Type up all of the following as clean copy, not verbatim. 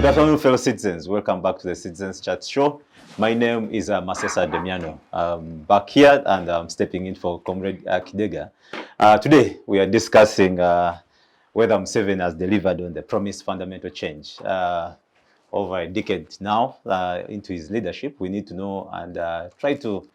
afternoon, fellow citizens. Welcome back to the Citizens Chat Show. My name is Masesa Demiano. I'm back here and I'm stepping in for Comrade Kidega. Today, we are discussing whether Museveni has delivered on the promised fundamental change. Over a decade now into his leadership, we need to know and try to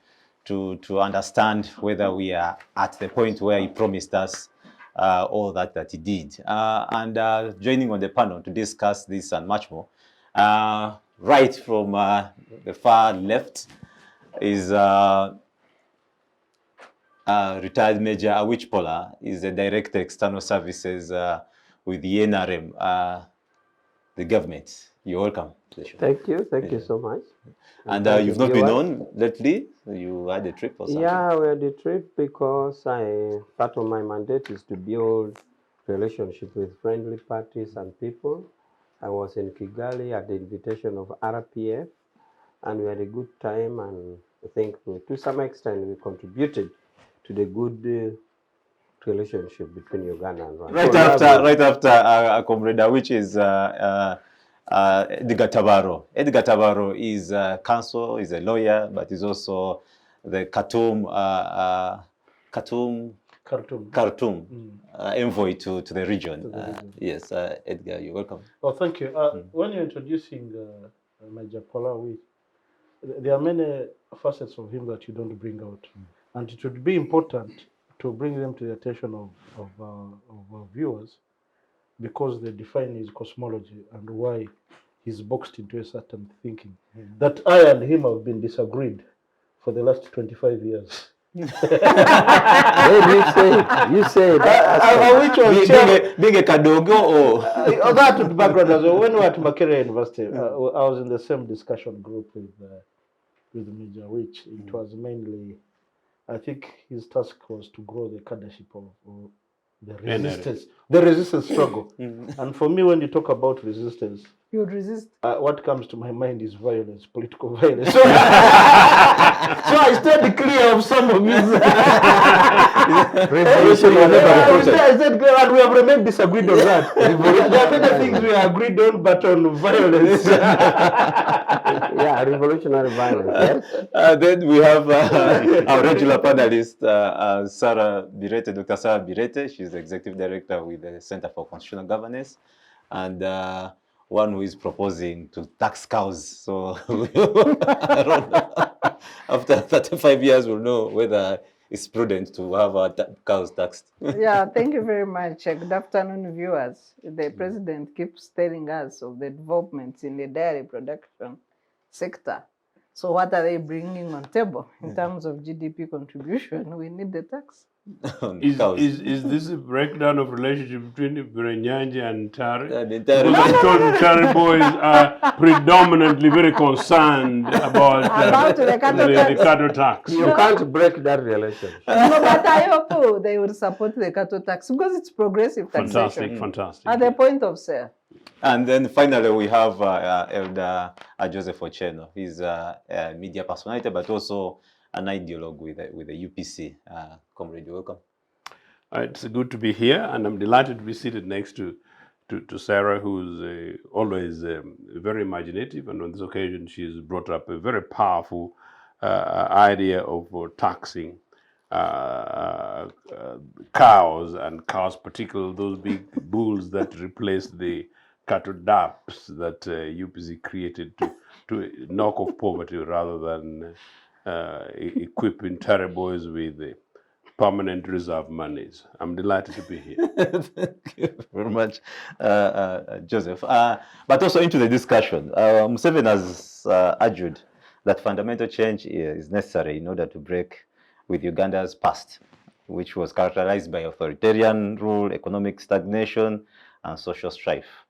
understand whether we are at the point where he promised us all that he did. And joining on the panel to discuss this and much more, right from the far left is retired Major Awich Pollar, is the Director External Services with the NRM, the government. You're welcome to the show. Thank you so much. And you've not been on lately? You had a trip or something? Yeah, we had a trip because part of my mandate is to build relationship with friendly parties and people. I was in Kigali at the invitation of RPF, and we had a good time, and I think to some extent we contributed to the good relationship between Uganda and Rwanda. Right after Comrade, which is Edgar Tabaro. Edgar Tabaro is a counsel, is a lawyer, but is also the Khartoum envoy to the region. Yes, Edgar, you're welcome. Well, thank you. When you're introducing Major Pollar, there are many facets of him that you don't bring out. And it would be important to bring them to the attention of our viewers, because they define his cosmology and why he's boxed into a certain thinking. That I and him have been disagreed for the last 25 years. You say that. Being a Kadogo or that background as well. When we were at Makerere University, I was in the same discussion group with Major Awich. It was mainly, I think his task was to grow the cadreship of the resistance struggle. And for me, when you talk about resistance, you would resist. What comes to my mind is violence, political violence. So I stayed clear of some of his revolution. I said, and we have remained disagreed on that. There are many things we agreed on, but on violence. Yeah, revolutionary violence. Yes. Then we have our regular panelist, Sarah Bireete, Dr. Sarah Bireete. She's the Executive Director with the Center for Constitutional Governance, and one who is proposing to tax cows. So after 35 years, we'll know whether it's prudent to have our cows taxed. Yeah, thank you very much. Good afternoon, viewers. The President keeps telling us of the developments in the dairy production sector. So what are they bringing on table in terms of GDP contribution? We need the tax. Is this a breakdown of relationship between Birenyanja and Tare? The Tare boys are predominantly very concerned about the cattle tax. You can't break that relationship. No, but I hope they will support the cattle tax because it's progressive taxation. Fantastic. At the point of sale. And then finally, we have Edgar Joseph Ochieno. He's a media personality, but also an ideologue with the UPC. Comrade, welcome. It's good to be here, and I'm delighted to be seated next to Sarah, who's always very imaginative, and on this occasion, she's brought up a very powerful idea of taxing cows, and cows, particularly those big bulls that replaced the cattle DAPs that UPC created to knock off poverty rather than equipping Tare boys with permanent reserve monies. I'm delighted to be here. Thank you very much, Joseph. But also into the discussion, Museveni has argued that fundamental change is necessary in order to break with Uganda's past, which was characterized by authoritarian rule, economic stagnation, and social strife.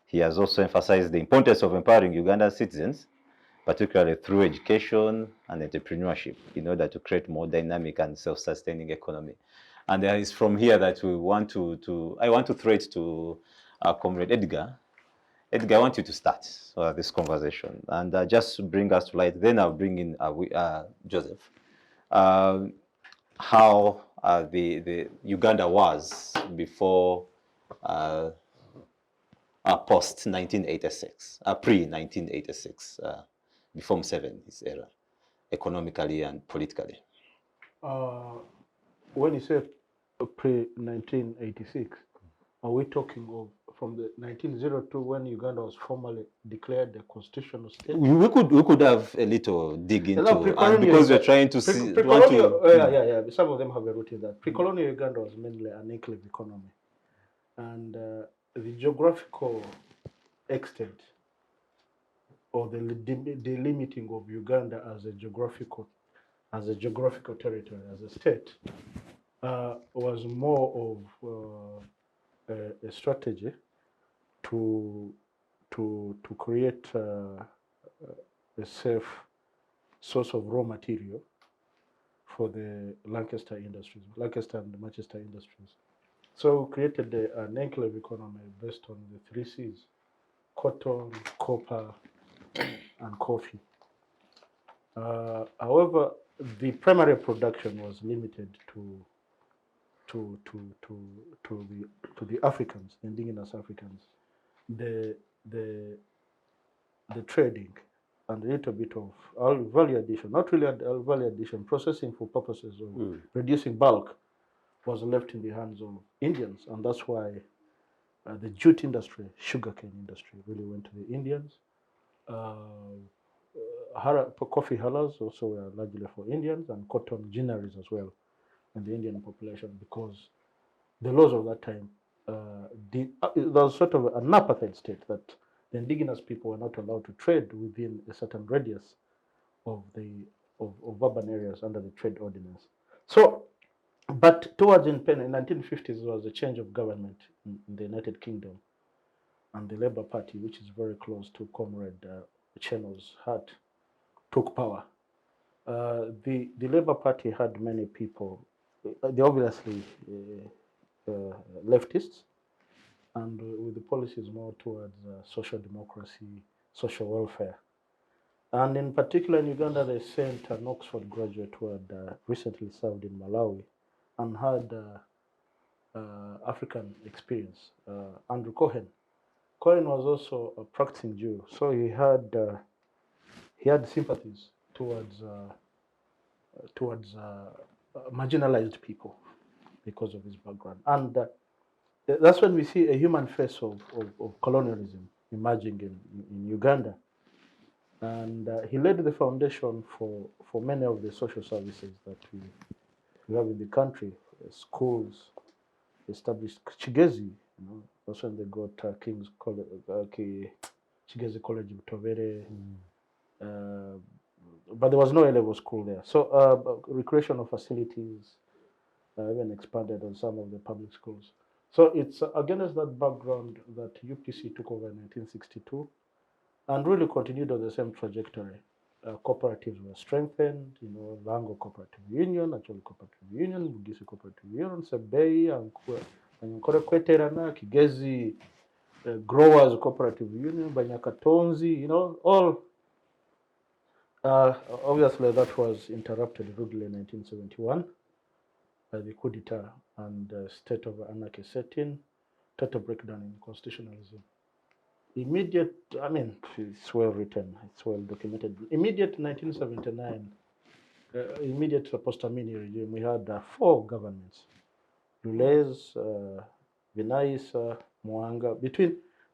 He has also emphasized the importance of empowering Ugandan citizens, particularly through education and entrepreneurship, in order to create more dynamic and self-sustaining economy. And it's from here that we want I want to throw it to Comrade Edgar. Edgar, I want you to start this conversation and just bring us to light. Then I'll bring in Joseph. How the Uganda was before post 1986, pre 1986, before Museveni's era, economically and politically? When you say pre-1986, are we talking of from the 1902 when Uganda was formally declared a constitutional state? We could have a little dig into, and because we're trying to see, yeah, some of them have a root in that. Pre-colonial Uganda was mainly an enclave economy, and the geographical extent or the delimiting of Uganda as a geographical territory, as a state, was more of a strategy to create a safe source of raw material for the Lancaster industries, Lancaster and Manchester industries. So we created an enclave economy based on the 3 C's: cotton, copper, and coffee. However, the primary production was limited to the Africans, the indigenous Africans. The trading and a little bit of value addition, not really value addition, processing for purposes of reducing bulk was left in the hands of Indians, and that's why the jute industry, sugarcane industry, really went to the Indians. Coffee hullers also were largely for Indians, and cotton ginneries as well in the Indian population, because the laws of that time, there was sort of an apartheid state that the indigenous people were not allowed to trade within a certain radius of urban areas under the trade ordinance. So, but towards in 1950s, there was a change of government in the United Kingdom, and the Labour Party, which is very close to Comrade Ochieno's heart, took power. The Labour Party had many people. They obviously leftists, and with the policies more towards social democracy, social welfare. And in particular in Uganda, they sent an Oxford graduate who had recently served in Malawi and had African experience, Andrew Cohen. Cohen was also a practicing Jew, so he had sympathies towards marginalized people because of his background. And that's when we see a human face of colonialism emerging in Uganda. And he laid the foundation for many of the social services that we have in the country. Schools, established Chigezi, that's when they got King's College, Chigezi College in Tovere. But there was no A-level school there. So recreational facilities even expanded on some of the public schools. So it's against that background that UPC took over in 1962 and really continued on the same trajectory. Cooperatives were strengthened, Lango Cooperative Union, Acholi Cooperative Union, Bugisi Cooperative Union, Sebei, and Kweterana, Kigezi Growers Cooperative Union, Banyakatonzi, all. Obviously, that was interrupted rudely in 1971 by the coup d'etat and state of anarchy set in, total breakdown in constitutionalism. It's well written, it's well documented. Immediate 1979, immediate post-Amini regime, we had 4 governments. Lulez, Vinaisa, Mwanga.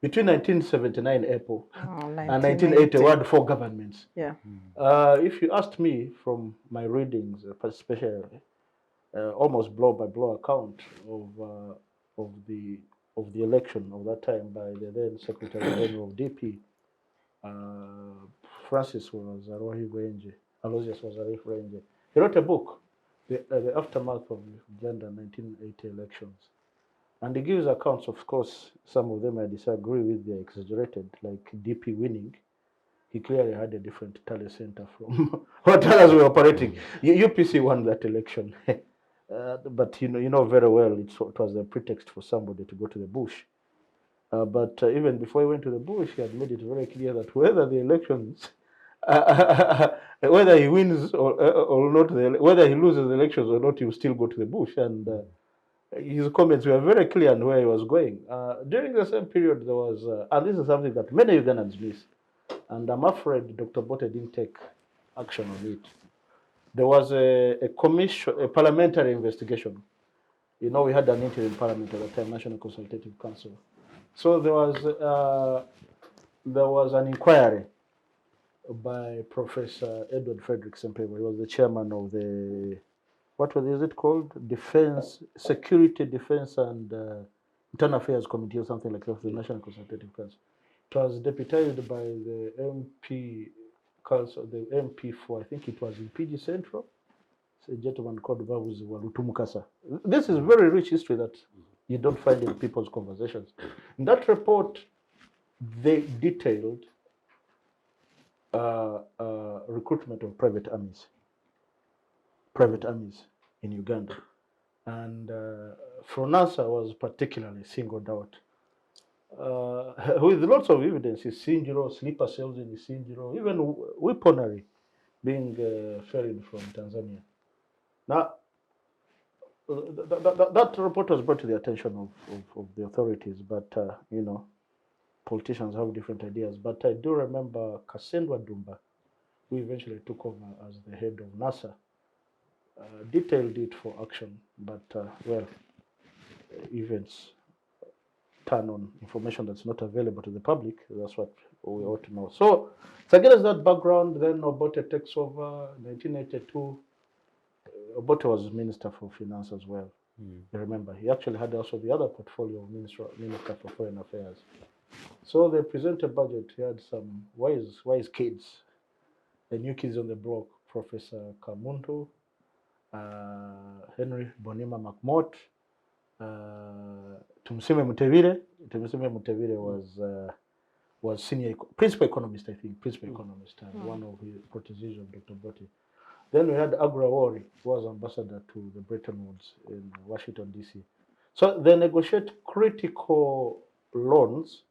Between 1979 April and 1980, we had 4 governments. Yeah. If you asked me from my readings, especially almost blow-by-blow account of the election of that time by the then Secretary General of DP, Francis was Arohi Gwenje, Aloysius was Arohi Gwenje. He wrote a book, the Aftermath of Uganda 1980 elections. And he gives accounts, of course, some of them I disagree with, they're exaggerated, like DP winning. He clearly had a different tally center from what others were operating. UPC won that election. But you know very well it was a pretext for somebody to go to the bush. But even before he went to the bush, he had made it very clear that whether the elections, whether he wins or not, whether he loses the elections or not, he will still go to the bush. And his comments were very clear on where he was going. During the same period, there was, and this is something that many Ugandans miss, and I'm afraid Dr. Bote didn't take action on it. There was a commission, a parliamentary investigation. You know, we had an interim parliament at the time, National Consultative Council. So there was an inquiry by Professor Edward Frederick Sempewa. He was the chairman of the, what is it called? Security, Defense, and Internal Affairs Committee or something like that of the National Consultative Council. It was deputized by the MP Council, the MP for, I think it was in PG Central. It's a gentleman called Babuzi Walutumukasa. This is very rich history that you don't find in people's conversations. In that report, they detailed recruitment of private armies in Uganda. And Fronasa was particularly singled out. With lots of evidence, Sinjiro, sleeper cells in Sinjiro, even weaponry being ferried from Tanzania. Now, that report was brought to the attention of the authorities, but you know, politicians have different ideas. But I do remember Kasendwa Dumba, who eventually took over as the head of NASA, detailed it for action, but well, events turn on information that's not available to the public. That's what we ought to know. So against that background, then Obote takes over 1982. Obote was Minister for Finance as well. You remember, he actually had also the other portfolio of Minister for Foreign Affairs. So they present a budget. He had some wise kids, the new kids on the block, Professor Kamuntu, Henry Bonima McMott, Tumsime Mutevire. Tumsime Mutevire was principal economist, I think, and one of the proteges of Dr. Bote. Then we had Agra Wari, who was ambassador to the Bretton Woods in Washington, D.C. So they negotiate critical loans,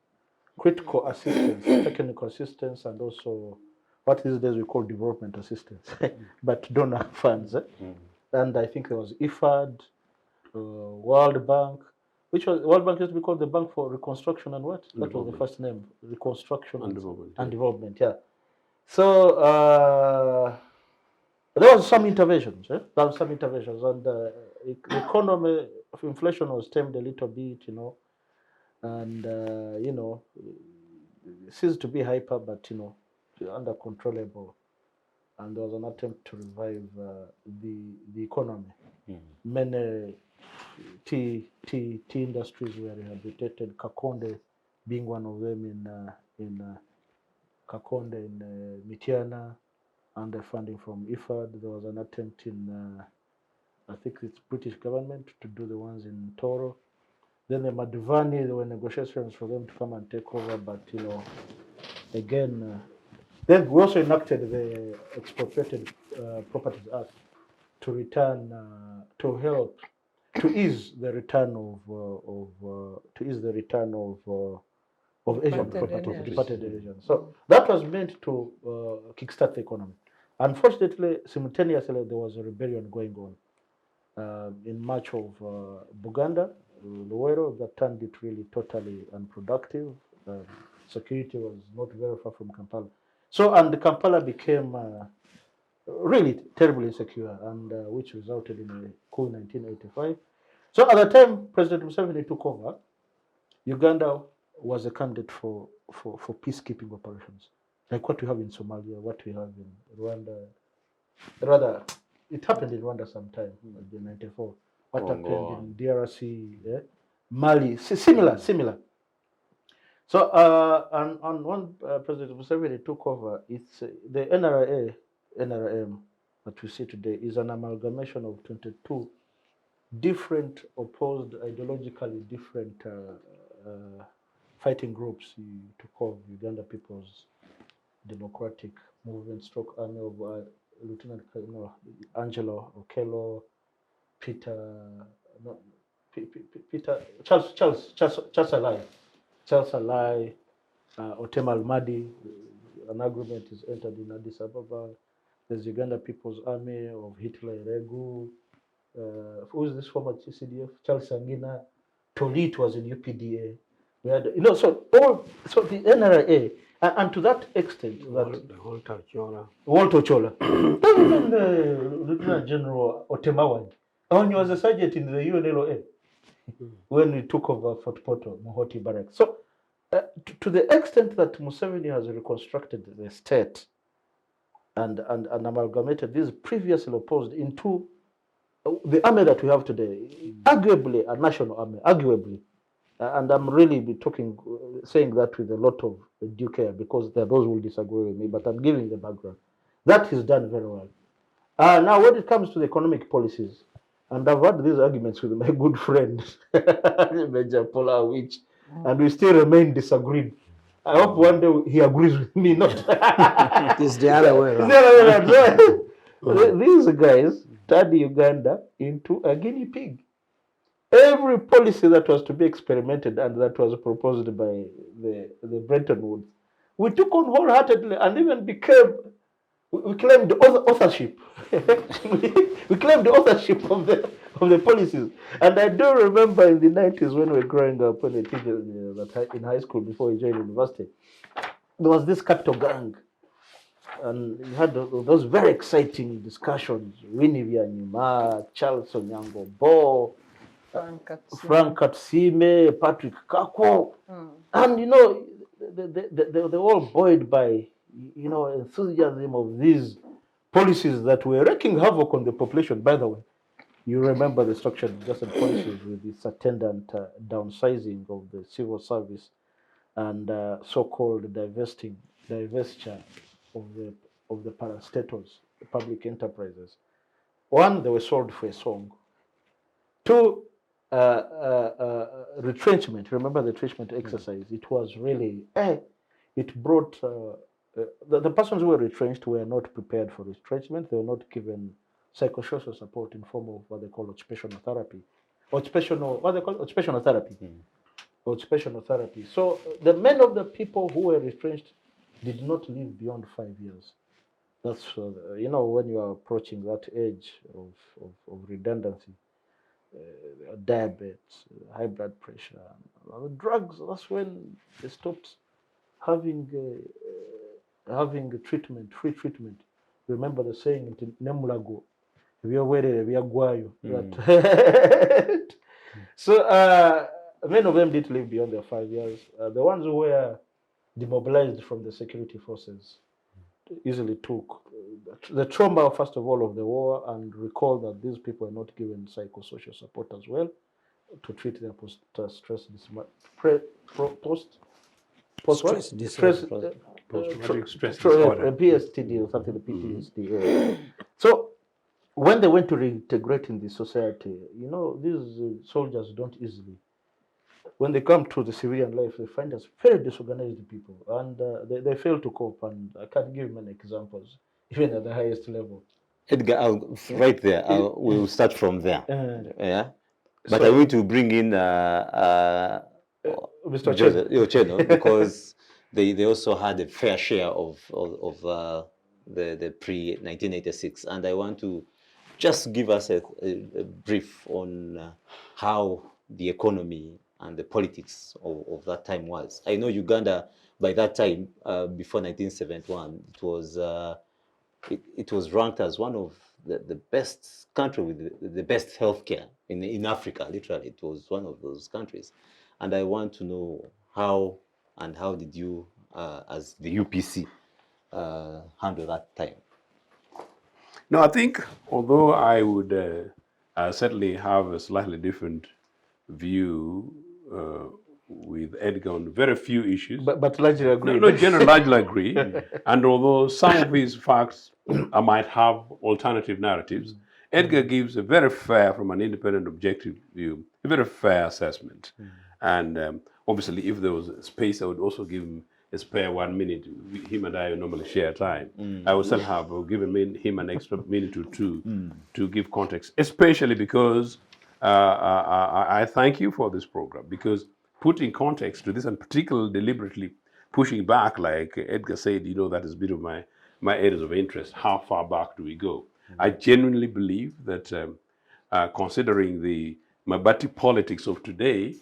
critical assistance, technical assistance, and also what these days we call development assistance, but donor funds. And I think there was IFAD, World Bank, which was World Bank used to be called the Bank for Reconstruction and what? That was the first name, Reconstruction and Development. Yeah. So there was some interventions. There was some interventions, and the economy of inflation was tamed a little bit, you know, and you know, it ceased to be hyper, but you know, under controllable. And there was an attempt to revive the economy. Many tea industries were rehabilitated. Kakonde being one of them in Kakonde in Mitiana, under funding from IFAD. There was an attempt in I think it's British government to do the ones in Toro. Then the Maduvani, there were negotiations for them to come and take over, but you know, again. Then we also enacted the Expropriated Properties Act to return, to help, to ease the return of Asian property, departed Asians. So that was meant to kickstart the economy. Unfortunately, simultaneously, there was a rebellion going on in March of Buganda, Luwero, that turned it really totally unproductive. Security was not very far from Kampala. So, and Kampala became really terribly insecure, and which resulted in a coup in 1985. So, at the time President Museveni took over, Uganda was a candidate for peacekeeping operations, like what we have in Somalia, what we have in Rwanda. Rather, it happened in Rwanda sometime in 1994. What happened in DRC, Mali, similar. So, and when President Museveni took over, it's the NRM that we see today is an amalgamation of 22 different, opposed, ideologically different fighting groups. He took over Uganda People's Democratic Movement, stroke army of Lieutenant Angelo Okello, Charles Alai, Otem Almadi. An agreement is entered in Addis Ababa. There's Uganda People's Army of Hitler Regu, who is this former CDF? Charles Sangina, Tolit was in UPDA. We had, you know, so the NRA, and to that extent, that The whole Tarchola. Walter Chola, even Lieutenant General Otemawan, when he was a sergeant in the UNLOA, when we took over Fort Portal, Mohoti Barracks. So, to the extent that Museveni has reconstructed the state and amalgamated these previously opposed into the army that we have today, arguably a national army, arguably. And I'm really saying that with a lot of due care, because there are those who will disagree with me, but I'm giving the background. That is done very well. Now, when it comes to the economic policies, and I've had these arguments with my good friend, Major Pollar, Awich, and we still remain disagreed. I hope one day he agrees with me, not. It's the other way It's around. the other way around. These guys turned Uganda into a guinea pig. Every policy that was to be experimented and that was proposed by the Bretton Woods, we took on wholeheartedly and even we claimed authorship. we claimed the authorship of the policies. And I do remember in the 90s when we were growing up, when we were in high school before we joined university, there was this capital gang. And we had those very exciting discussions. Winnie Byanyima, Charles Onyango Bo, Frank Katsime, Patrick Kako. And, you know, they're all buoyed by, you know, enthusiasm of these policies that were wreaking havoc on the population. By the way, you remember the structured justice policies with its attendant downsizing of the civil service and so-called divestiture of the parastatals, the public enterprises. One, they were sold for a song. Two, retrenchment. Remember the retrenchment exercise? It was really, it brought, the persons who were retrenched were not prepared for retrenchment. They were not given psychosocial support in form of what they call occupational therapy. Occupational therapy. Occupational therapy. So the many of the people who were retrenched did not live beyond 5 years. That's, you know, when you are approaching that age of redundancy, diabetes, high blood pressure, drugs, that's when they stopped having treatment, free treatment. Remember the saying in Nemulago, so many of them didn't live beyond their 5 years. The ones who were demobilized from the security forces easily took the trauma, first of all, of the war, and recall that these people are not given psychosocial support as well to treat their post-traumatic stress disorder, PSTD or something, the PTSD. So when they went to reintegrate in the society, you know, these soldiers don't easily. When they come to the civilian life, they find us very disorganized people, and they fail to cope. And I can give many examples, even at the highest level. Edgar, right there, we'll start from there. Yeah, but I want to bring in Mr. Joseph Ochieno, because they also had a fair share of the pre-1986, and I want to just give us a brief on how the economy and the politics of that time was. I know Uganda by that time, before 1971, it was ranked as one of the best country with the best healthcare in Africa. Literally, it was one of those countries, and I want to know how did you, as the UPC, handle that time? No, I think although I would certainly have a slightly different view with Edgar on very few issues. But largely agree. No, generally largely agree. And although some of his facts I might have alternative narratives, Edgar gives a very fair, from an independent, objective view, a very fair assessment. And obviously, if there was space, I would also give him a spare 1 minute. Him and I normally share time. I would still have given him an extra minute or two to give context, especially because I thank you for this program, because putting context to this, and particularly deliberately pushing back, like Edgar said, you know, that is a bit of my areas of interest. How far back do we go? I genuinely believe that considering the Mabati politics of today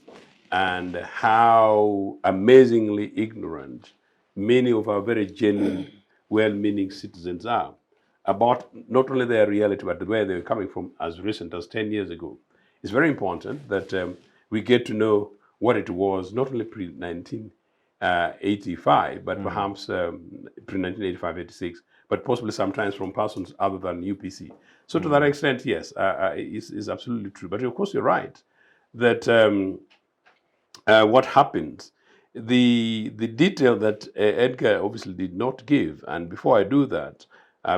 and how amazingly ignorant many of our very genuine, well-meaning citizens are about not only their reality, but where they're coming from as recent as 10 years ago. It's very important that we get to know what it was, not only pre-1985, but perhaps pre-1985, 86, but possibly sometimes from persons other than UPC. So to that extent, yes, it's absolutely true. But of course, you're right that what happens, the detail that Edgar obviously did not give, and before I do that,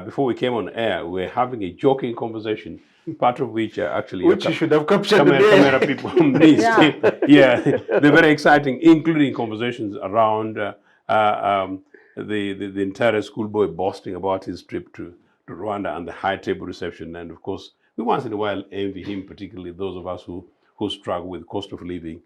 before we came on air, we were having a joking conversation, part of which actually Which you should have captured camera people missed. Yeah, they're very exciting, including conversations around the entire schoolboy boasting about his trip to Rwanda and the high table reception. And of course, we once in a while envy him, particularly those of us who struggle with cost of living.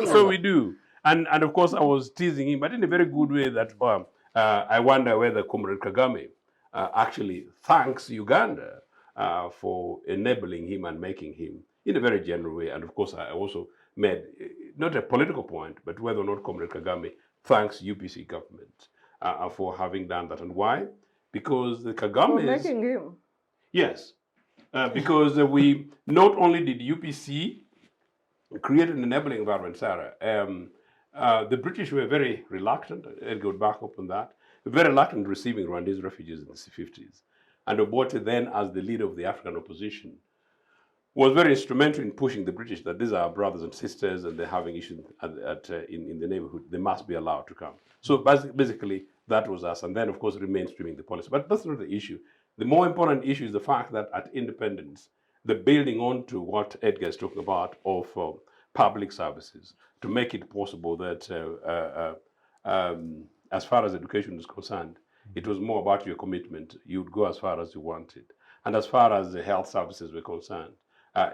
So we do. And of course, I was teasing him, but in a very good way that I wonder whether Comrade Kagame actually thanks Uganda for enabling him and making him in a very general way. And of course, I also made not a political point, but whether or not Comrade Kagame thanks UPC government for having done that. And why? Because the Kagame making him. Yes, because we not only did UPC create an enabling environment, Sarah. The British were very reluctant, Edgar would back up on that, very reluctant receiving Rwandese refugees in the 50s. And Obote then, as the leader of the African opposition, was very instrumental in pushing the British that these are our brothers and sisters and they're having issues in the neighborhood. They must be allowed to come. So basically, that was us. And then, of course, mainstreaming the policy. But that's not the issue. The more important issue is the fact that at independence, the building on to what Edgar is talking about of public services to make it possible that as far as education is concerned, it was more about your commitment. You would go as far as you wanted. And as far as the health services were concerned,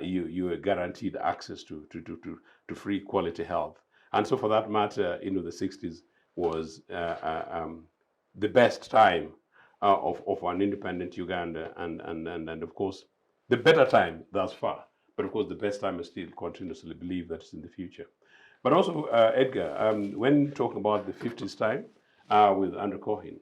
you were guaranteed access to free quality health. And so for that matter, the 60s was the best time of an independent Uganda and of course, the better time thus far. But of course, the best time I still continuously believe that it's in the future. But also, Edgar, when talking about the 50s time with Andrew Cohen,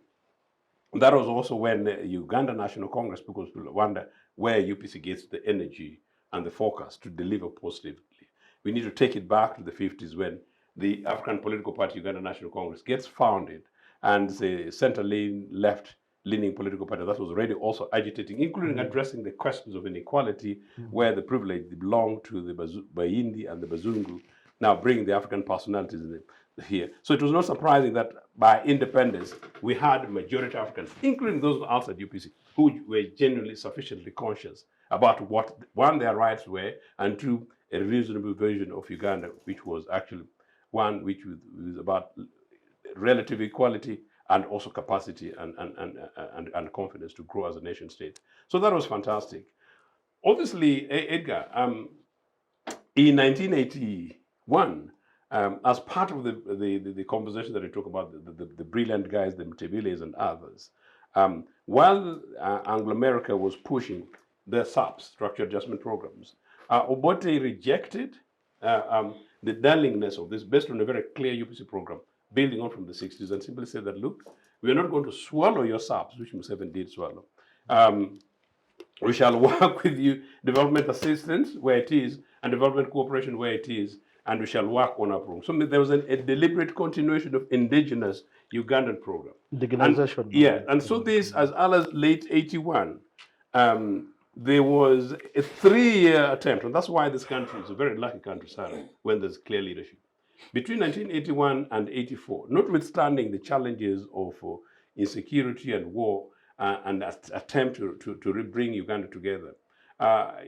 that was also when the Uganda National Congress, because people wonder where UPC gets the energy and the focus to deliver positively. We need to take it back to the 50s when the African political party, Uganda National Congress, gets founded, and the center-leaning, left-leaning political party that was already also agitating, including addressing the questions of inequality, where the privilege belonged to the Bayindi and the Bazungu, now bringing the African personalities in here. So it was not surprising that by independence, we had majority Africans, including those outside UPC, who were genuinely sufficiently conscious about what, one, their rights were, and two, a reasonable version of Uganda, which was actually one which was about relative equality and also capacity and confidence to grow as a nation state. So that was fantastic. Obviously, Edgar, in 1981, as part of the conversation that I talk about, the brilliant guys, the Mtebiles and others, while Anglo-America was pushing their SAPs, Structured Adjustment Programs, Obote rejected the darlingness of this based on a very clear UPC program, building on from the 60s, and simply said that, look, we are not going to swallow your SAPs, which Museveni did swallow. We shall work with you, development assistance where it is, and development cooperation where it is, and we shall work on our program. So there was a deliberate continuation of indigenous Ugandan program. Indigenization. And so this, as early as late 81, there was a 3-year attempt, and that's why this country is a very lucky country, Sarah, when there's clear leadership. Between 1981 and 84, notwithstanding the challenges of insecurity and war and attempt to bring Uganda together,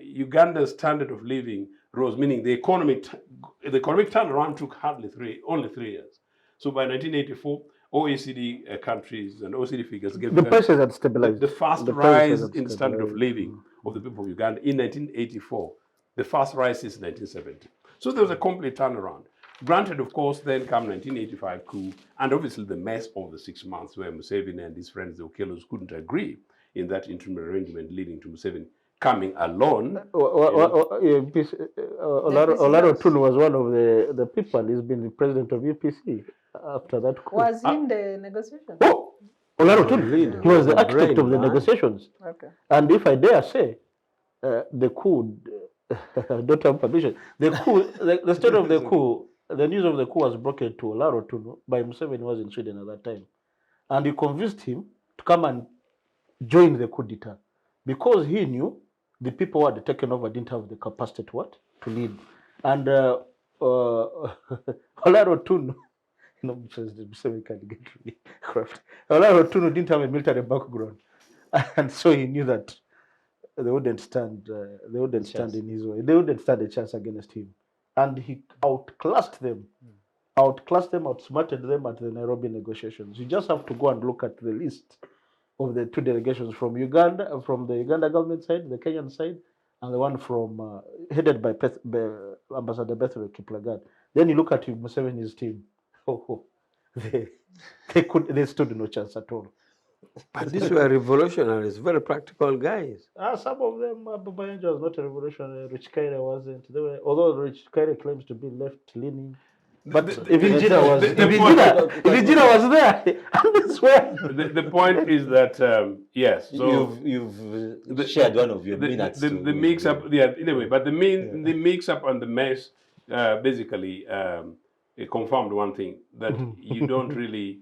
Uganda's standard of living rose, meaning the economic turnaround took only 3 years. So by 1984, OECD countries and OECD figures gave the prices had stabilized. The fast rise in standard of living of the people of Uganda in 1984 the first rise since 1970. So there was a complete turnaround. Granted, of course, then come 1985 coup, and obviously the mess of the 6 months where Museveni and his friends, the Okellos, couldn't agree in that interim arrangement, leading to Museveni coming alone. Olaro Tunu was one of the people. He's been the president of UPC after that coup. Was he in the negotiation? Oh, Olaro Tunu. He was the architect of the negotiations. Okay. And if I dare say, the coup, I don't have permission. The coup, the story of the coup, the news of the coup was broken to Olaro Tunu by Museveni, was in Sweden at that time. And he convinced him to come and join the coup d'etat because he knew the people who had taken over didn't have the capacity to lead. And Olaro Tunu, Museveni can't get really corrupt. Olaro Tunu didn't have a military background. And so he knew that they wouldn't stand in his way. They wouldn't stand a chance against him. And he outclassed them, outsmarted them at the Nairobi negotiations. You just have to go and look at the list of the two delegations from Uganda, from the Uganda government side, the Kenyan side, and the one from headed by Ambassador Bethel Kiplagat. Then you look at Museveni's team. They stood no chance at all. But these were revolutionaries, very practical guys. Some of them, Babayanja was not a revolutionary, Rich Kaire wasn't. Although Rich Kaire claims to be left-leaning. But if Injina was there, and this way. The point is that, yes. So you've shared one of your minutes. The mix-up, yeah, anyway, but the mix-up and the mess basically it confirmed one thing, that you don't really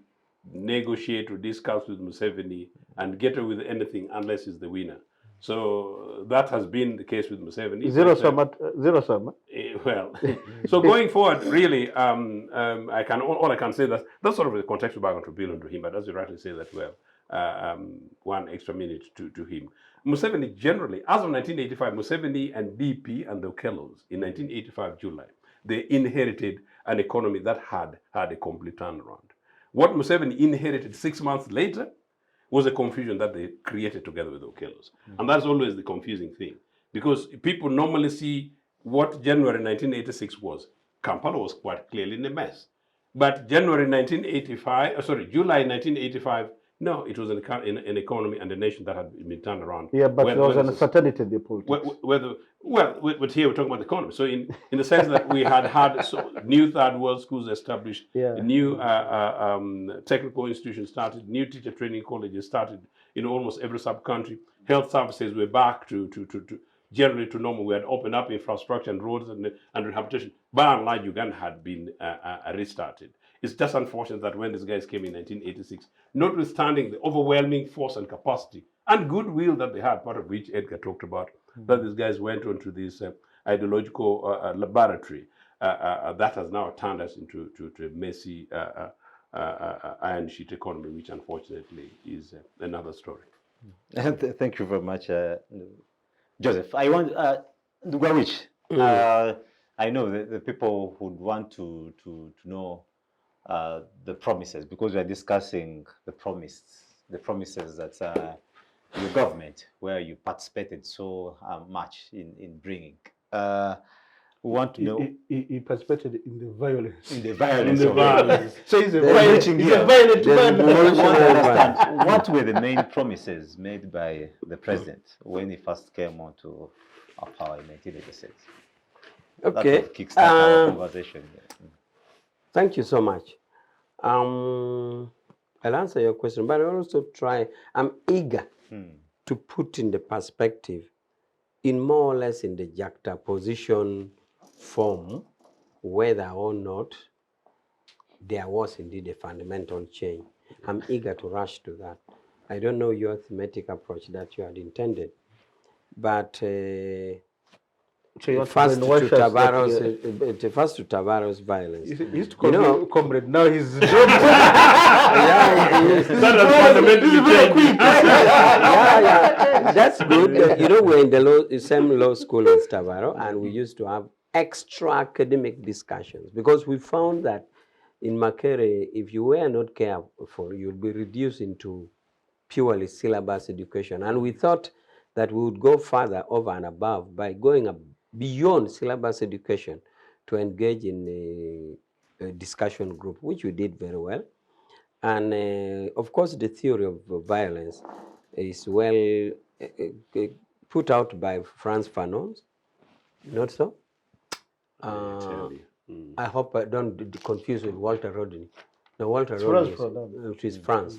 negotiate or discuss with Museveni and get away with anything unless he's the winner. So that has been the case with Museveni. Zero sum. Well, so going forward, really, all I can say that's sort of the contextual background to build onto him. But as you rightly say that well, one extra minute to him. Museveni generally, as of 1985, Museveni and BP and the Okellos in 1985 July, they inherited an economy that had a complete turnaround. What Museveni inherited 6 months later was a confusion that they created together with the Okellos. And that's always the confusing thing. Because people normally see what January 1986 was. Kampala was quite clearly in a mess. But July 1985, no, it was an economy and a nation that had been turned around. Yeah, but there was an uncertainty in the politics. But here we're talking about the economy. So in the sense that we had new third world schools established, new technical institutions started, new teacher training colleges started in almost every sub-country. Health services were back to generally to normal. We had opened up infrastructure and roads and rehabilitation. By and large, Uganda had been restarted. It's just unfortunate that when these guys came in 1986, notwithstanding the overwhelming force and capacity and goodwill that they had, part of which Edgar talked about, that these guys went on to this ideological laboratory that has now turned us into a messy iron sheet economy, which unfortunately is another story. Thank you very much, Joseph. I want Awich. I know the people would want to know the promises, because we are discussing the promises that your government, where you participated so much in bringing. We want to know. He participated in the violence. In the violence. So he's a violent man. What were the main promises made by the president when he first came onto power in 1986? Okay. That kickstart our conversation. Thank you so much. I'll answer your question, but I'll also I'm eager to put in the perspective, in more or less in the juxtaposition form, whether or not there was indeed a fundamental change. I'm eager to rush to that. I don't know your thematic approach that you had intended, but first to Tabaro's violence. He used to call me comrade. Now he's That's good. We're in the same law school as Tabaro, and we used to have extra academic discussions, because we found that in Makere, if you were not careful, you'd be reduced into purely syllabus education. And we thought that we would go further over and above by going beyond syllabus education to engage in a discussion group, which we did very well. And of course, the theory of violence is well put out by Frantz Fanon, not so? I tell you. I hope I don't confuse with Walter Rodney. No, Walter It's Rodney Frantz Fanon. it is France.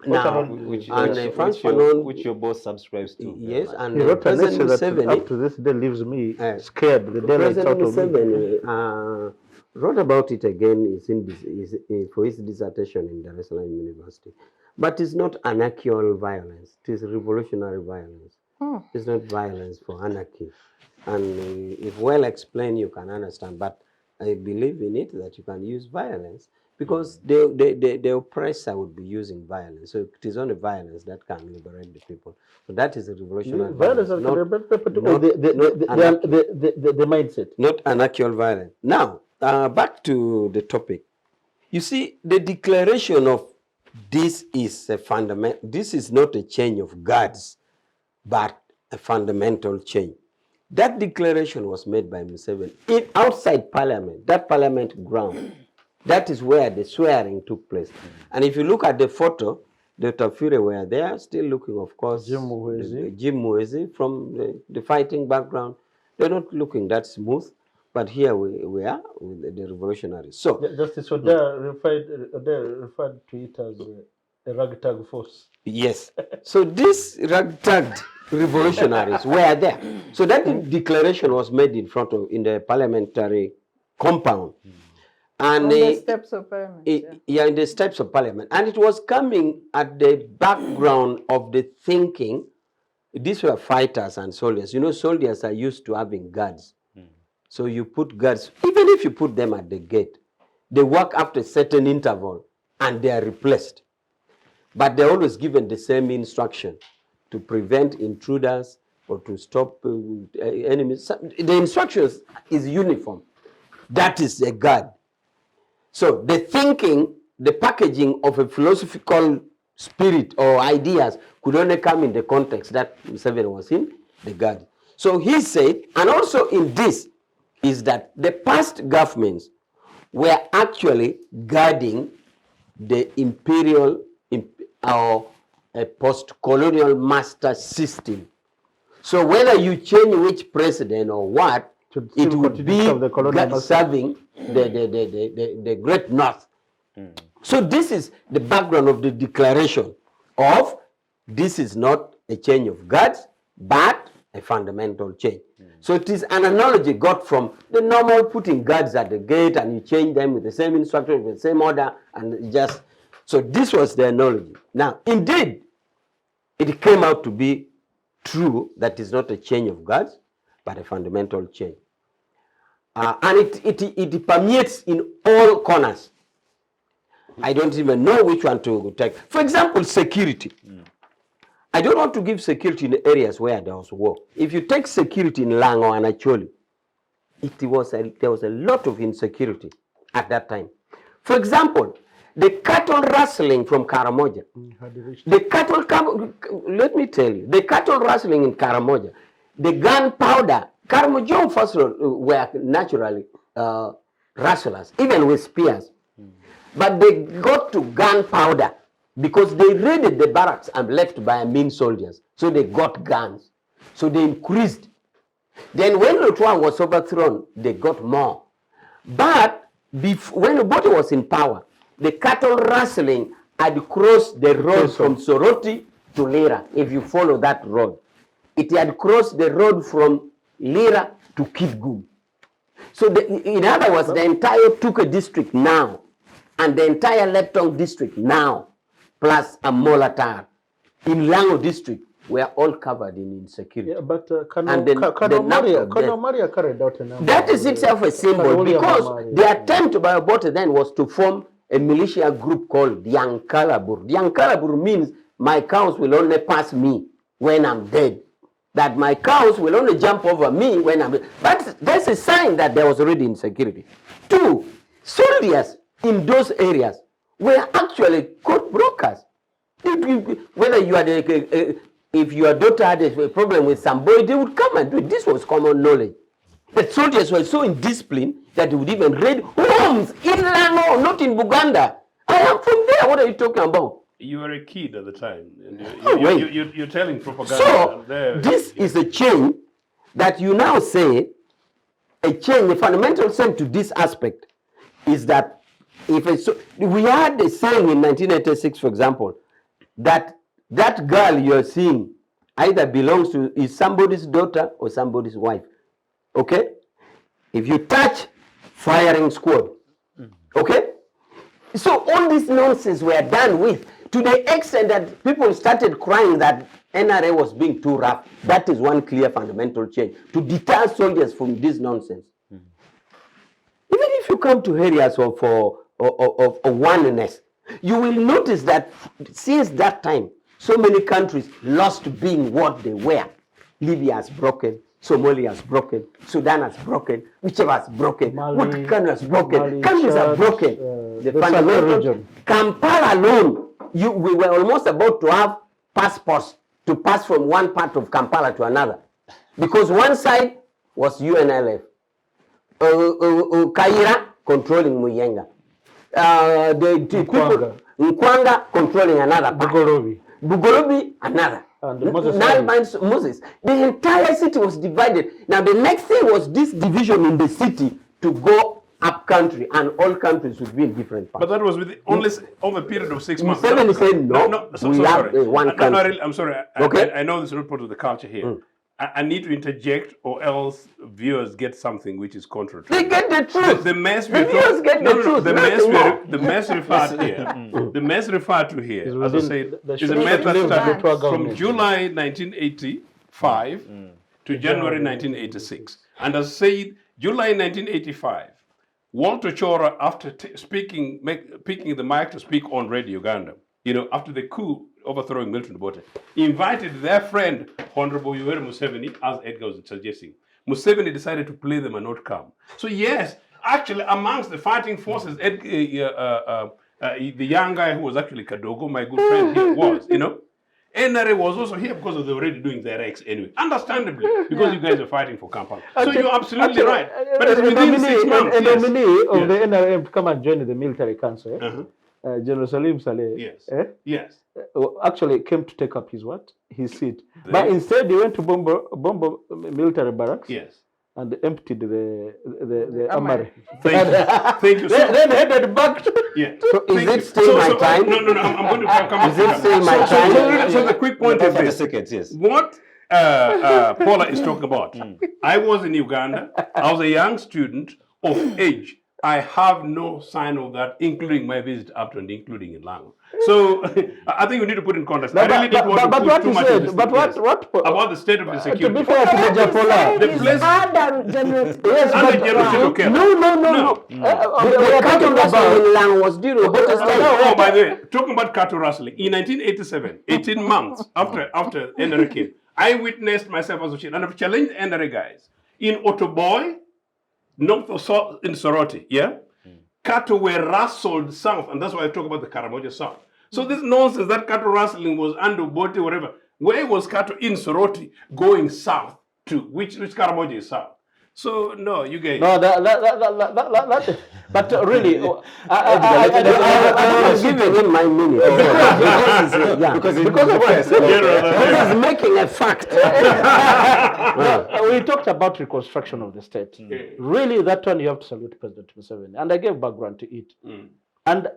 Now, Which Frantz your Fanon, boss subscribes to. yes, and he wrote an President essay that Museveni, up to this day leaves me scared. The daylight President out of me. Museveni wrote about it again for his dissertation in Dar es Salaam University. But it's not anarchical violence, it is revolutionary violence. It's not violence for anarchy. And if well explained, you can understand. But I believe in it that you can use violence because the oppressor would be using violence. So it is only violence that can liberate the people. So that is a revolutionary Violence violence. and the mindset. Not anarchical violence. Now, back to the topic. You see, the declaration of this is a fundamental, this is not a change of guards, but a fundamental change. That declaration was made by Museveni outside Parliament, that Parliament ground. That is where the swearing took place. And if you look at the photo, the Tafure were there, still looking, of course, Jim Muhwezi from the fighting background. They're not looking that smooth, but here we are with the revolutionaries. So, Justice Oda referred to it as a ragtag force. yes. So these ragtag revolutionaries were there. So that declaration was made in the parliamentary compound. And On the steps of Parliament. in the steps of Parliament. And it was coming at the background of the thinking. These were fighters and soldiers. You know, soldiers are used to having guards. So you put guards, even if you put them at the gate, they work after a certain interval and they are replaced. But they're always given the same instruction to prevent intruders or to stop enemies. The instructions is uniform. That is a guard. So the thinking, the packaging of a philosophical spirit or ideas could only come in the context that Museveni was in, the guard. So he said, and also in this, is that the past governments were actually guarding the imperial or a post-colonial master system. So whether you change which president or what, it would be serving the Great North. So this is the background of the declaration of this is not a change of guards, but a fundamental change. So it is an analogy got from the normal putting guards at the gate and you change them with the same instruction, with the same order, and just, so this was the analogy. Now, indeed, it came out to be true that it's not a change of guards, but a fundamental change. And it permeates in all corners. I don't even know which one to take. For example, security. I don't want to give security in areas where there was war. If you take security in Lango and Acholi, there was a lot of insecurity at that time. For example, the cattle rustling from Karamoja. Let me tell you, the cattle rustling in Karamoja, the gunpowder, Karamoja first were naturally rustlers, even with spears. But they got to gunpowder because they raided the barracks and left by mean soldiers. So they got guns. So they increased. Then when Lutwa was overthrown, they got more. But when Obote was in power, the cattle rustling had crossed the road from Soroti to Lira, if you follow that road. It had crossed the road from Lira to Kitgum. So in other words, the entire Tuke district now, and the entire Leptong district now, plus a Molatar in Lango district, were all covered in insecurity. Yeah, but Kano Maria carried out a number. That is itself a symbol because the attempt by Obote then was to form a militia group called Yankalabur. Yankalabur means my cows will only pass me when I'm dead. That my cows will only jump over me when I'm dead. But that's a sign that there was already insecurity. Two, soldiers in those areas were actually code brokers. Whether you are if your daughter had a problem with somebody, they would come and do it. This was common knowledge. The soldiers were so indisciplined that they would even raid homes in Lango, not in Buganda. I am from there. What are you talking about? You were a kid at the time. And you're telling propaganda. So, there. this is a change that you now say, a change, the fundamental change to this aspect is that we had a saying in 1986, for example, that that girl you're seeing either belongs to, is somebody's daughter or somebody's wife. Okay? If you touch, firing squad. Okay? So all this nonsense were done with, to the extent that people started crying that NRA was being too rough. That is one clear fundamental change, to deter soldiers from this nonsense. Even if you come to areas of oneness, you will notice that since that time, so many countries lost being what they were. Libya has broken, Somalia has broken, Sudan has broken, whichever has broken, what country has broken, countries have broken. The fundamental region. Kampala alone, we were almost about to have passports to pass from one part of Kampala to another. Because one side was UNLF, Kaira controlling Muyenga, the people, Nkwanga controlling another part. Bugorobi another. Moses. The entire city was divided. Now the next thing was this division in the city to go up country, and all countries would be in different parts. But that was with only over a period of 6 months. Museveni said no. We have one country. I'm sorry. Okay. I know this is not part of the culture here. I need to interject, or else viewers get something which is contrary. They get the truth. The mess the viewers get the truth. The mess referred here. The mess referred to here, as I said, is a mess that started from July 1985 to January 1986. And as I said, July 1985, Walter Chora, after picking the mic to speak on Radio Uganda, after the coup overthrowing Milton Obote, invited their friend, Honorable Yoweri Museveni, as Edgar was suggesting. Museveni decided to play them and not come. So yes, actually amongst the fighting forces, the young guy who was actually Kadogo, my good friend here was, NRA was also here because they were already doing their X anyway. Understandably, because you guys are fighting for Kampala. So you're absolutely right. But it's within 6 months. A nominee of the NRM to come and join the military council, General Salim Saleh, yes. Actually came to take up his seat. But instead he went to Bombo military barracks. Yes. And emptied the armory. Thank you. Then headed back to... Yeah. So is it still my time? No, I'm going to come. Is it still my time? So the quick point is this. Seconds, yes. What Pollar is talking about. I was in Uganda. I was a young student of age. I have no sign of that, including my visit up to and including in Lango. So I think we need to put in context. I really didn't want to put too much of this about the state of the security. To be fair to Major Pollar, the place under general No. The cattle rustling in Lango was during Obote's time. Oh, by the way, talking about cattle rustling, in 1987, 18 months after NRA came, I witnessed myself as a child, and I've challenged NRA guys. In Otoboy, north or south in Soroti, cattle were rustled south, and that's why I talk about the Karamoja South. So this nonsense that cattle rustling was under Bote, whatever. Where was cattle in Soroti going south to? Which Karamoja is south? So no, you guys. No, but really, I'm giving him my minute. Because he's making a fact. We talked about reconstruction of the state. Really, that one you have to salute President Museveni, and I gave background to it. And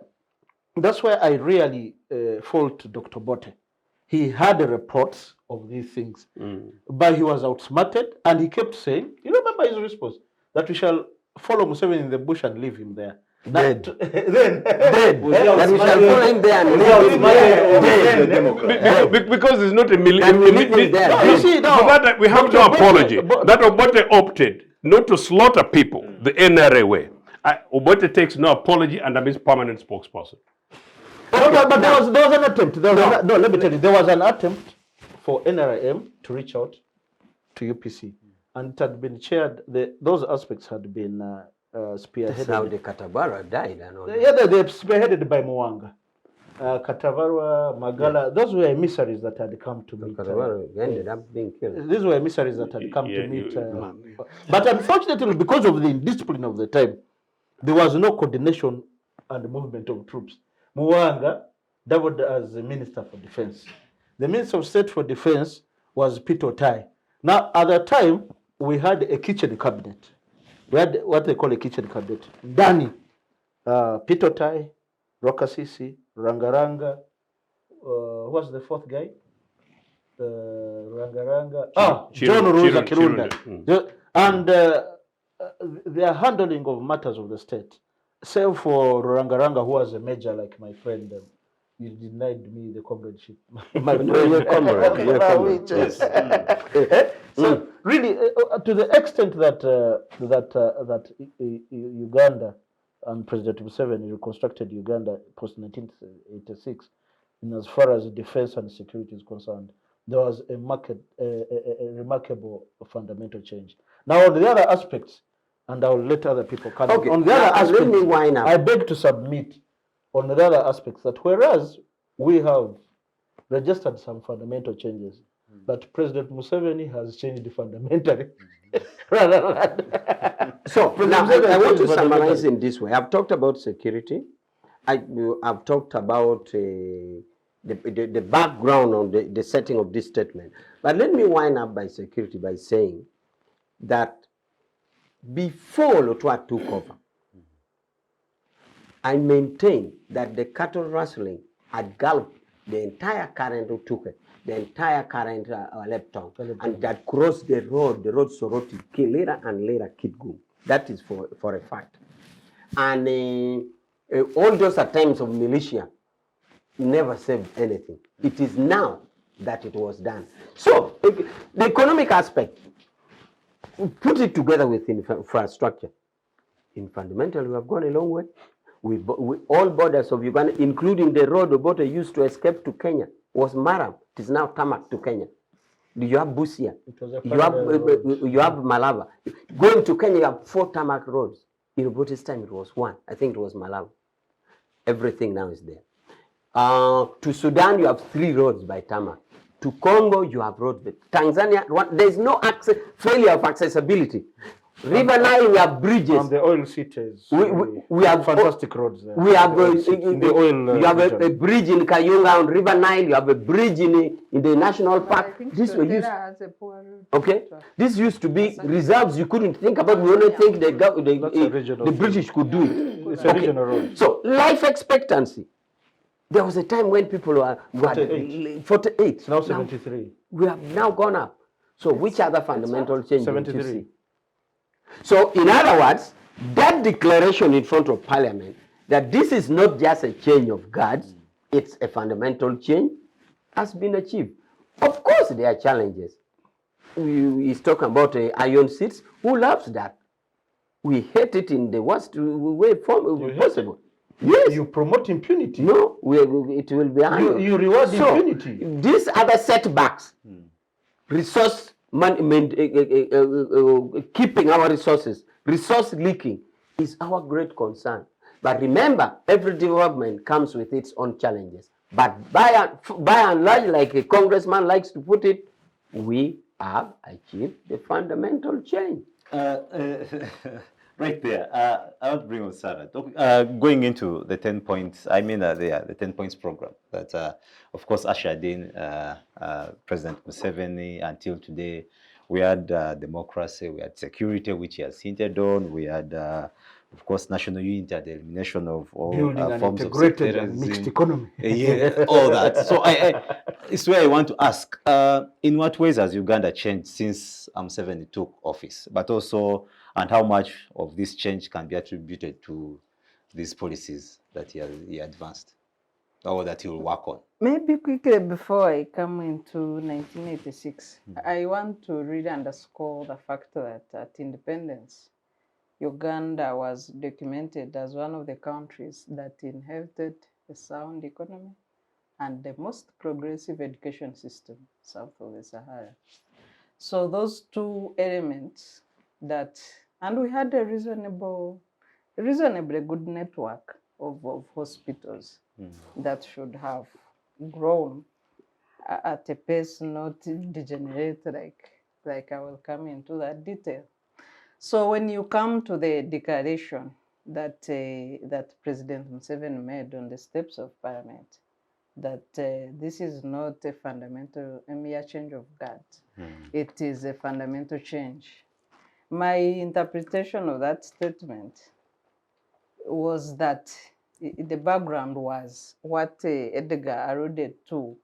that's why I really fault Dr. Bote. He had reports of these things, but he was outsmarted, and he kept saying, you remember his response, that we shall follow Museveni in the bush and leave him there. Dead. That we shall follow him there and leave him dead. Because it's not a military. We have to apology. That Obote opted not to slaughter people the NRA way. Obote takes no apology, and I'm his permanent spokesperson. But there was an attempt. Let me tell you, there was an attempt for NRM to reach out to UPC, and it had been chaired. Those aspects had been spearheaded. That's how the Katabara died and all that. Yeah, they're spearheaded by Mwanga. Katavarwa, Magala, those were emissaries that had come to meet. Tabaro ended up being killed. These were emissaries that had come Yeah, to meet. you- But unfortunately, because of the indiscipline of the time, there was no coordination and movement of troops. Muwanga doubled as the Minister for Defense. The Minister of State for Defense was Peter Otai. Now, at that time, we had a kitchen cabinet. We had what they call a kitchen cabinet. Dani, Peter Otai, Rokasisi, Rangaranga, who was the fourth guy? Rangaranga. John Ruza Kirunda. And their handling of matters of the state, save for Rangaranga, who was a major like my friend. You denied me the comradeship. My No, you're comrade. You're comrade. Yes. So really, to the extent that Uganda and President Museveni reconstructed Uganda post 1986, in as far as defense and security is concerned, there was a remarkable fundamental change. Now, on the other aspects, and I will let other people come. Okay. On the other Now, let me aspects, wind up. I beg to submit on the other aspects that whereas we have registered some fundamental changes, but President Museveni has changed fundamentally. So now I want to summarize in this way. I've talked about security. I've talked about the background on the setting of this statement. But let me wind up by security by saying that before Lotwa took over, I maintain that the cattle rustling had galloped the entire current of Tuket, the entire current Lepton, and that crossed the road Soroti, Kilera and later Kitgum. That is for a fact. And all those attempts of militia never saved anything. It is now that it was done. So the economic aspect, put it together with infrastructure. In fundamental, we have gone a long way. We all borders of Uganda, including the road Obote used to escape to Kenya, was Maram. It is now tarmac to Kenya. You have Busia. You have Malava. Going to Kenya, you have 4 tarmac roads. In Obote's time, it was 1. I think it was Malava. Everything now is there. To Sudan, you have 3 roads by tarmac. To Congo, you have roads. Tanzania, there's no failure of accessibility. River Nile, we have bridges. On the oil cities. We have fantastic roads there. We have you have a bridge in Kayunga on River Nile. You have a bridge in the national park. This were used. Okay, this used to be reserves you couldn't think about. We only think the British could do it. It's a regional road. So life expectancy. There was a time when people were 48. It's now 73. We have now gone up. So which other fundamental change did you 73. see? So in other words, that declaration in front of Parliament that this is not just a change of guards, it's a fundamental change, has been achieved. Of course, there are challenges. He's talking about iron seats. Who loves that? We hate it in the worst way possible. Yes. You promote impunity. No, it will be iron. You reward impunity. These other setbacks, resource keeping our resources, resource leaking is our great concern. But remember, every development comes with its own challenges. But by and large, like a congressman likes to put it, we have achieved the fundamental change. Right there, I want to bring on Sarah. Going into the 10 points, the 10 points program that, of course, ushered in President Museveni until today. We had democracy, we had security, which he has hinted on. We had, of course, national unity, the elimination of all forms of integrated and mixed economy. Yeah, all that. So it's where I want to ask, in what ways has Uganda changed since Museveni took office? But also, and how much of this change can be attributed to these policies that he advanced or that he will work on? Maybe quickly before I come into 1986, I want to really underscore the fact that at independence, Uganda was documented as one of the countries that inherited a sound economy and the most progressive education system south of the Sahara. So those 2 elements and we had a reasonably good network of hospitals. that should have grown at a pace not degenerate like I will come into that detail. So when you come to the declaration that that President Museveni made on the steps of Parliament, that this is not a mere change of guard. It is a fundamental change. My interpretation of that statement was that the background was what Edgar alluded to,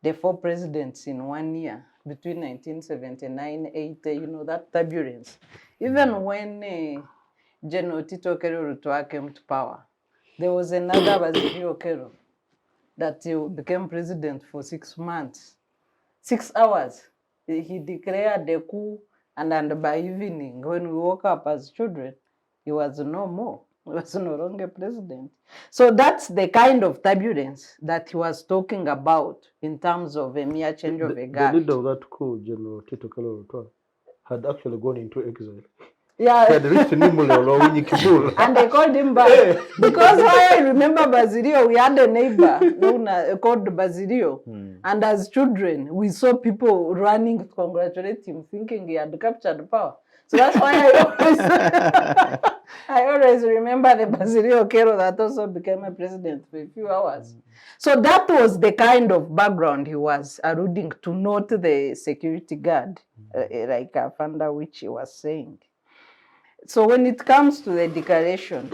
the 4 presidents in 1 year between 1979, 80, you know, that turbulence. Even when General Tito Okello Lutwa came to power, there was another Basilio Okello that became president for 6 months. 6 hours. He declared the coup, and by evening, when we woke up as children, he was no more. He was no longer president. So that's the kind of turbulence that he was talking about in terms of a mere change of a guard. The leader of that coup, General Tito Okello Lutwa, had actually gone into exile. Yeah. He had reached Nimule or Kibul. And they called him back. Because I remember Basilio, we had a neighbor called Basilio. And as children, we saw people running to congratulate him, thinking he had captured power. So that's why I always remember the Basilio Okello that also became a president for a few hours. So that was the kind of background he was alluding to, not the security guard, like Afanda which he was saying. So when it comes to the declaration,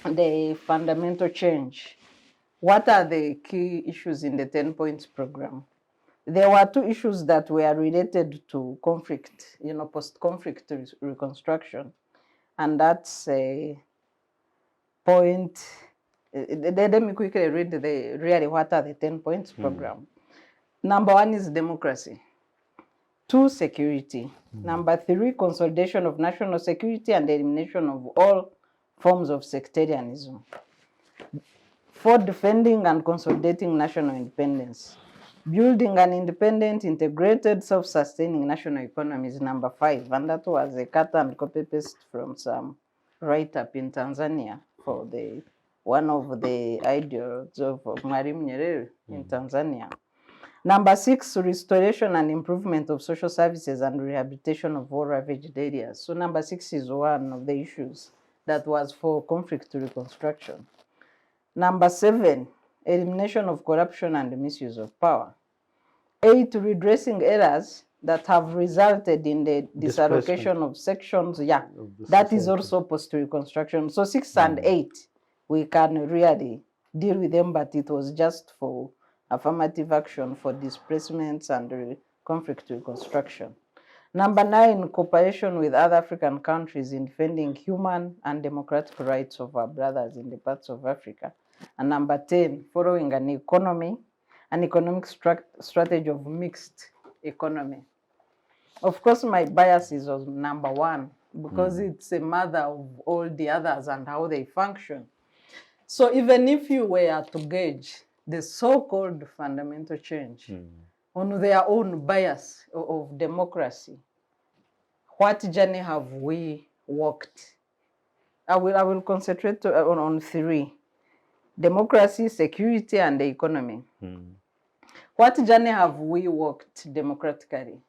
the fundamental change, what are the key issues in the 10 points program? There were 2 issues that were related to conflict, you know, post-conflict reconstruction. And that's a point. Let me quickly read really what are the 10 points program. Number 1 is democracy. 2, security. Number 3, consolidation of national security and elimination of all forms of sectarianism. 4, defending and consolidating national independence. Building an independent, integrated, self-sustaining national economy is number 5. And that was a cut and copy paste from some write-up in Tanzania for one of the ideologues of Mwalimu Nyerere in Tanzania. Number 6, restoration and improvement of social services and rehabilitation of all ravaged areas. So number 6 is one of the issues that was for conflict reconstruction. Number 7, elimination of corruption and misuse of power. 8, redressing errors that have resulted in the disallocation of sections. Yeah, that is also post-reconstruction. So 6 and 8, we can really deal with them, but it was just for affirmative action for displacements and conflict reconstruction. Number 9, cooperation with other African countries in defending human and democratic rights of our brothers in the parts of Africa. And number 10, following an economic strategy of mixed economy. Of course, my bias is on number 1 because it's a mother of all the others and how they function. So even if you were to gauge the so-called fundamental change on their own bias of democracy, what journey have we walked? I will concentrate on 3: democracy, security, and the economy. What journey have we walked democratically?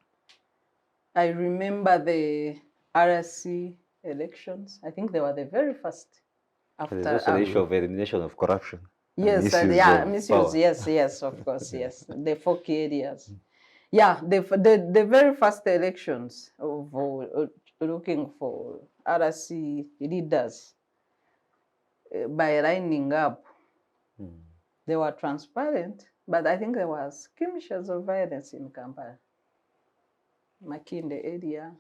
I remember the RSC elections. I think they were the very first. There's also the issue of elimination of corruption. Yes, misuse. Yes, of course, yes. The 4 key areas. Yeah, the very first elections of looking for RSC leaders by lining up, they were transparent, but I think there was skirmishes of violence in Kampala. Makinde area,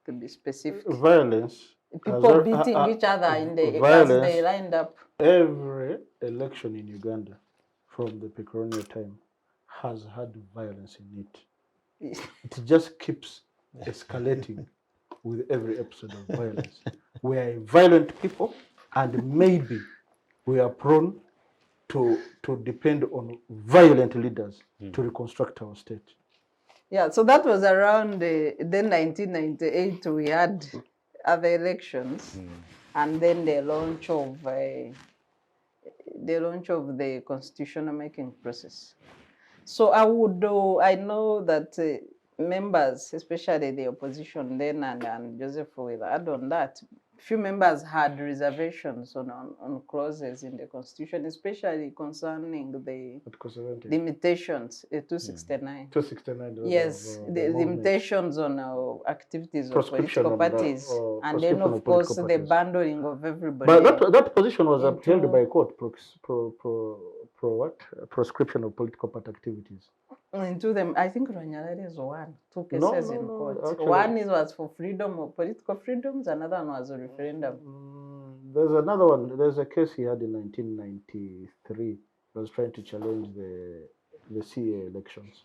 to be specific. Violence. People beating each other as they lined up. Every election in Uganda from the pre-colonial time has had violence in it. It just keeps escalating with every episode of violence. We are a violent people, and maybe we are prone to depend on violent leaders to reconstruct our state. Yeah, so that was around then 1998 we had other elections, and then the launch of the launch of the constitutional making process. So I know that members, especially the opposition then, and Joseph will add on that, few members had reservations on clauses in the constitution, especially concerning the limitations, 269. 269. Yes, the limitations on activities of Proscription political of the- parties, and then proscription of of course political the parties. bundling of everybody. But that position was upheld Into- by court. Proscription of political party activities. Into them, I think Ranyalari is one, two cases No, in no, court. actually- One was for freedom of political freedoms, another one was a referendum. There's another one. There's a case he had in 1993. He was trying to challenge the CA elections.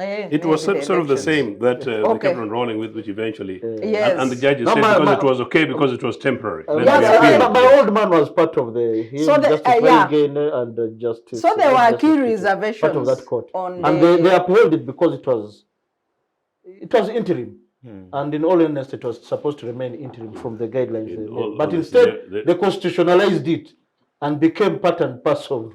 It was maybe sort of the elections. same that they Okay. kept on rolling with, which eventually, Yes. and the judges No, said but- because but- it was okay because it was temporary. Then Yes, we okay. appealed. My old man was part of him So the- Justice yeah. Gainer and Justice. So there were Justice key Peter, reservations part of that court, on and the- they upheld it because it was interim. And in all earnest, it was supposed to remain interim from the guidelines. In they all made. But honesty, instead, they constitutionalized it and became part and parcel.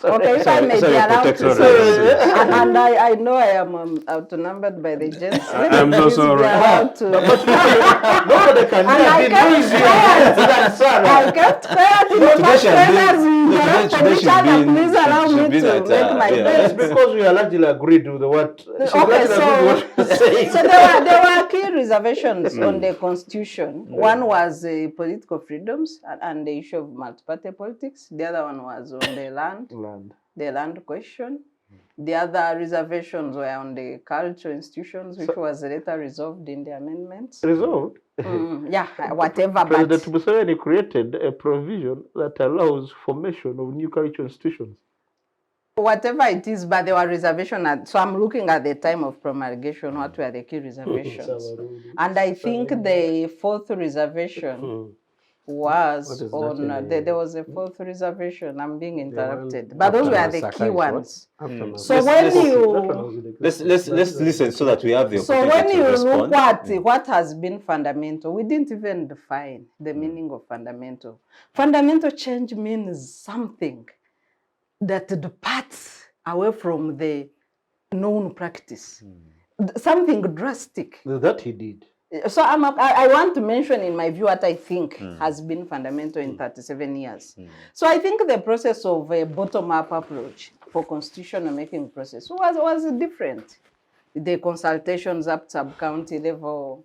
Okay, if I may be sorry, allowed to protector. say, and I know I am outnumbered by the gents. Let I'm me so please be sorry. allowed to- Nobody can And I be kept noisier quiet. than Sarah. I kept quiet in the Today first should have been- trainers we interrupted today each should other. been- Please allow should me be to that, make my yeah. That's best. because we are largely agreed with what. Okay, so so there were key reservations on the constitution. One was political freedoms and the issue of multi-party politics. The other one was on the land question. The other reservations were on the cultural institutions, which was later resolved in the amendments. Resolved. Yeah, whatever. President But Museveni created a provision that allows formation of new cultural institutions. whatever it is, but there were reservations. So I'm looking at the time of promulgation, what were the key reservations? And I think the fourth reservation was is that on, in the- there was a fourth reservation. I'm being The one interrupted. But those after were the Masaka key is what? ones. After So Let's- when let's- you... Let's listen so that we have the So opportunity when to you respond. look at what has been fundamental, we didn't even define the meaning of fundamental. Fundamental change means something that departs away from the known practice, something drastic. That he did. So I want to mention in my view what I think has been fundamental in 37 years. So I think the process of a bottom-up approach for constitutional making process was different. The consultations up sub-county level,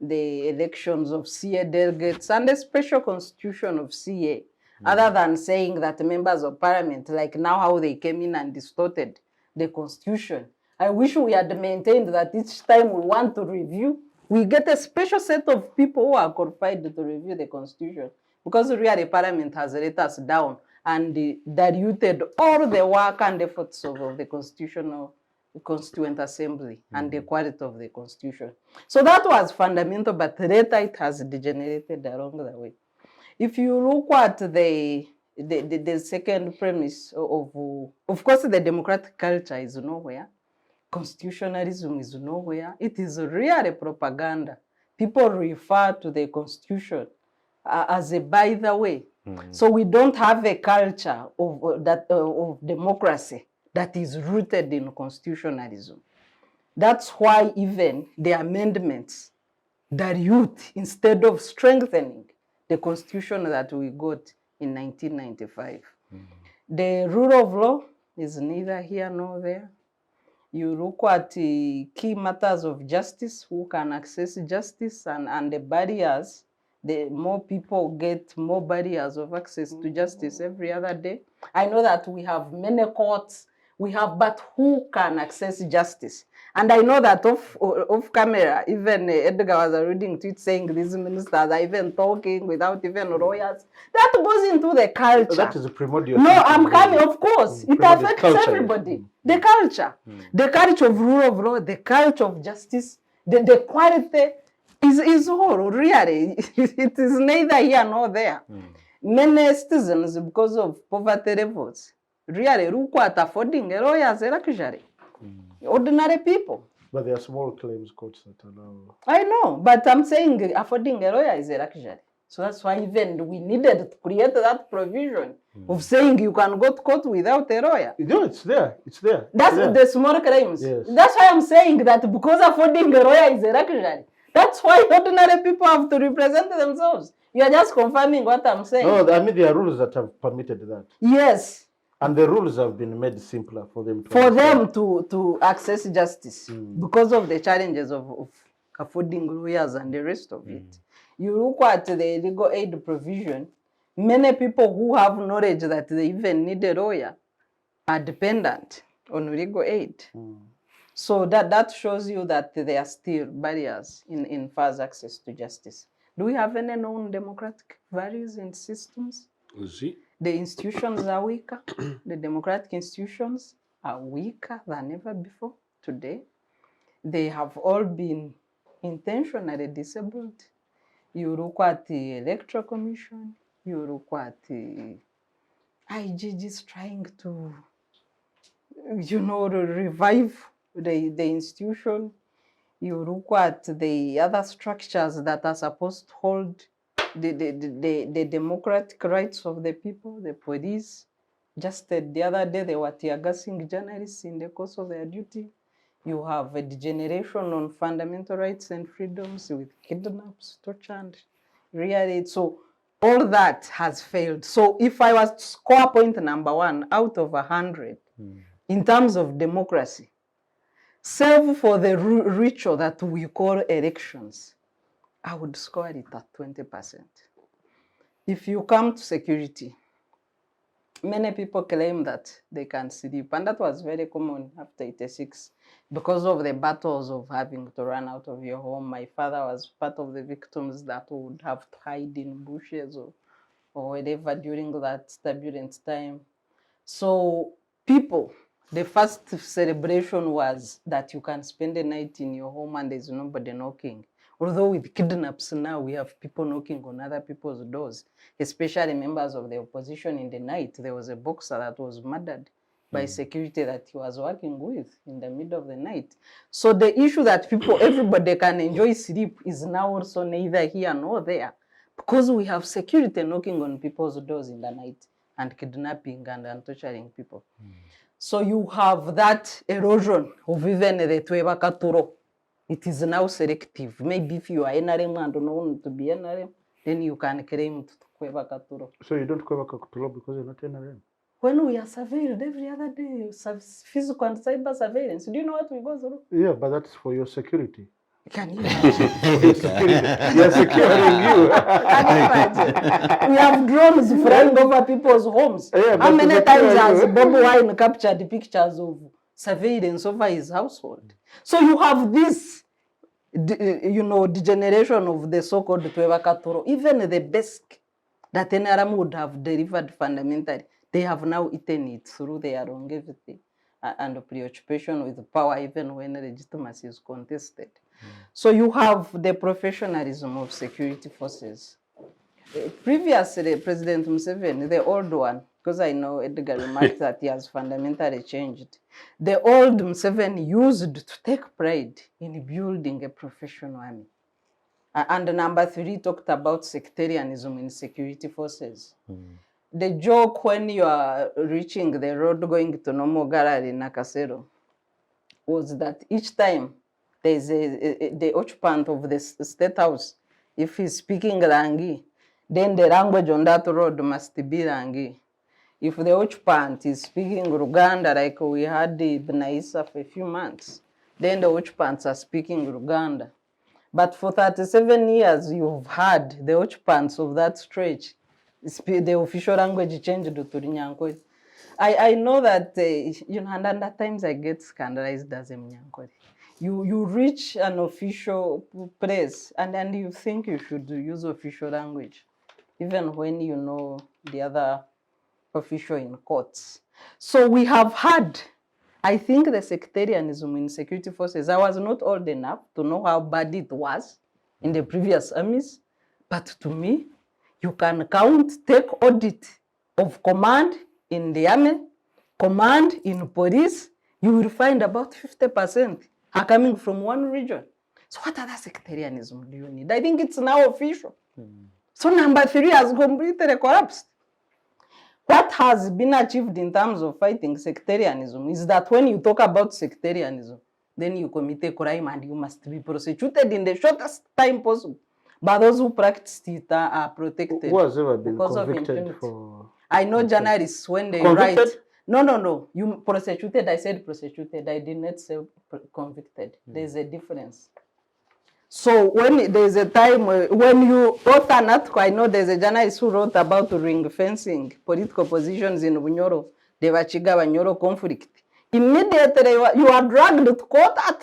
the elections of CA delegates, and the special constitution of CA, other than saying that members of parliament, like now how they came in and distorted the constitution. I wish we had maintained that each time we want to review, we get a special set of people who are qualified to review the constitution, because really parliament has let us down and diluted all the work and efforts of the constituent assembly and the quality of the constitution. So that was fundamental, but later it has degenerated along the way. If you look at the second premise of course, the democratic culture is nowhere. Constitutionalism is nowhere. It is really propaganda. People refer to the constitution as a by the way. So we don't have a culture of democracy that is rooted in constitutionalism. That's why even the amendments dilute instead of strengthening the constitution that we got in 1995. The rule of law is neither here nor there. You look at the key matters of justice, who can access justice, and the barriers. The more people get, more barriers of access to justice every other day. I know that we have many courts, but who can access justice? And I know that off camera, even Edgar was alluding to it, saying these ministers are even talking without even lawyers. That goes into the culture. That is a primordial. No, thing. I'm coming, of course. It Primordial affects culture. everybody. The culture of rule of law, the culture of justice, the quality is all really. It is neither here nor there. Many citizens, because of poverty levels, really look at affording a lawyer as a luxury. Ordinary people. But there are small claims courts that allow. I know, but I'm saying affording a lawyer is a luxury. So that's why even we needed to create that provision of saying you can go to court without a lawyer. No, it's there. It's there. That's It's there. the small crimes. Yes. That's why I'm saying that because affording a lawyer is a luxury. That's why ordinary people have to represent themselves. You are just confirming what I'm saying. No, I mean there are rules that have permitted that. Yes, And the rules have been made simpler for them to for understand. them to access justice because of the challenges of affording lawyers and the rest of it. You look at the legal aid provision, many people who have knowledge that they even need a lawyer are dependent on legal aid. So that shows you that there are still barriers in fast access to justice. Do we have any known democratic values and systems? See? The institutions are weaker. The democratic institutions are weaker than ever before today. They have all been intentionally disabled. You look at the Electoral Commission, you look at the IGGs trying to, revive the institution. You look at the other structures that are supposed to hold the democratic rights of the people, the police. Just the other day, they were tear gassing journalists in the course of their duty. You have a degeneration on fundamental rights and freedoms with kidnaps, torture, and real aid. So all that has failed. So if I was to score point number 1 out of 100 in terms of democracy, save for the ritual that we call elections, I would score it at 20%. If you come to security, many people claim that they can sleep, and that was very common after 86 because of the battles of having to run out of your home. My father was part of the victims that would have to hide in bushes or whatever during that turbulent time. So people, the first celebration was that you can spend the night in your home and there's nobody knocking. Although with kidnaps now, we have people knocking on other people's doors, especially members of the opposition in the night. There was a boxer that was murdered by security that he was working with in the middle of the night. So the issue that everybody can enjoy sleep is now also neither here nor there because we have security knocking on people's doors in the night and kidnapping and torturing people. So you have that erosion of even the Tweba Katuro. It is now selective. Maybe if you are NRM and don't want to be NRM, then you can claim to Kweba Katuro. So you don't cover Katuro because you're not NRM? When we are surveilled every other day, physical and cyber surveillance, do you know what we go through? Yeah, but that's for your security. Can you imagine? You're securing you. Can you imagine? We have drones flying over people's homes. Yeah, How but many to times secure has you- Bobi Wine captured pictures of surveillance over his household? So you have this, degeneration of the so-called Tweva Katoro. Even the best that NRM would have delivered fundamentally, they have now eaten it through their longevity and preoccupation with power, even when legitimacy is contested. So you have the professionalism of security forces. Previously, President Museveni, the old one, because I know Edgar remarked that he has fundamentally changed. The old Museveni used to take pride in building a professional army. And number 3 talked about sectarianism in security forces. The joke when you are reaching the road going to Nomo Gallery in Nakasero was that each time there's the occupant of the state house, if he's speaking Rangi, then the language on that road must be Rangi. If the occupant is speaking Luganda, like we had the Benaisa for a few months, then the occupants are speaking Luganda. But for 37 years, you've had the occupants of that stretch, the official language changed to Runyankore. I know that, and at times I get scandalized as a Mnyankore. You reach an official place and you think you should use official language, even when you know the other official in courts. So we have had, I think, the sectarianism in security forces. I was not old enough to know how bad it was in the previous armies, but to me, you can take audit of command in the army, command in police, you will find about 50% are coming from one region. So what other sectarianism do you need? I think it's now official. So number 3 has completely collapsed. What has been achieved in terms of fighting sectarianism is that when you talk about sectarianism, then you commit a crime and you must be prosecuted in the shortest time possible. But those who practiced it are protected. Who has ever been because of convicted impunity. for? I know journalists when they Convicted? write. No. You prosecuted. I said prosecuted. I did not say convicted. There's a difference. So when there's a time when you wrote an article, I know there's a journalist who wrote about ring fencing political positions in Bunyoro, the Wachiga-Bunyoro conflict. Immediately you are dragged to court at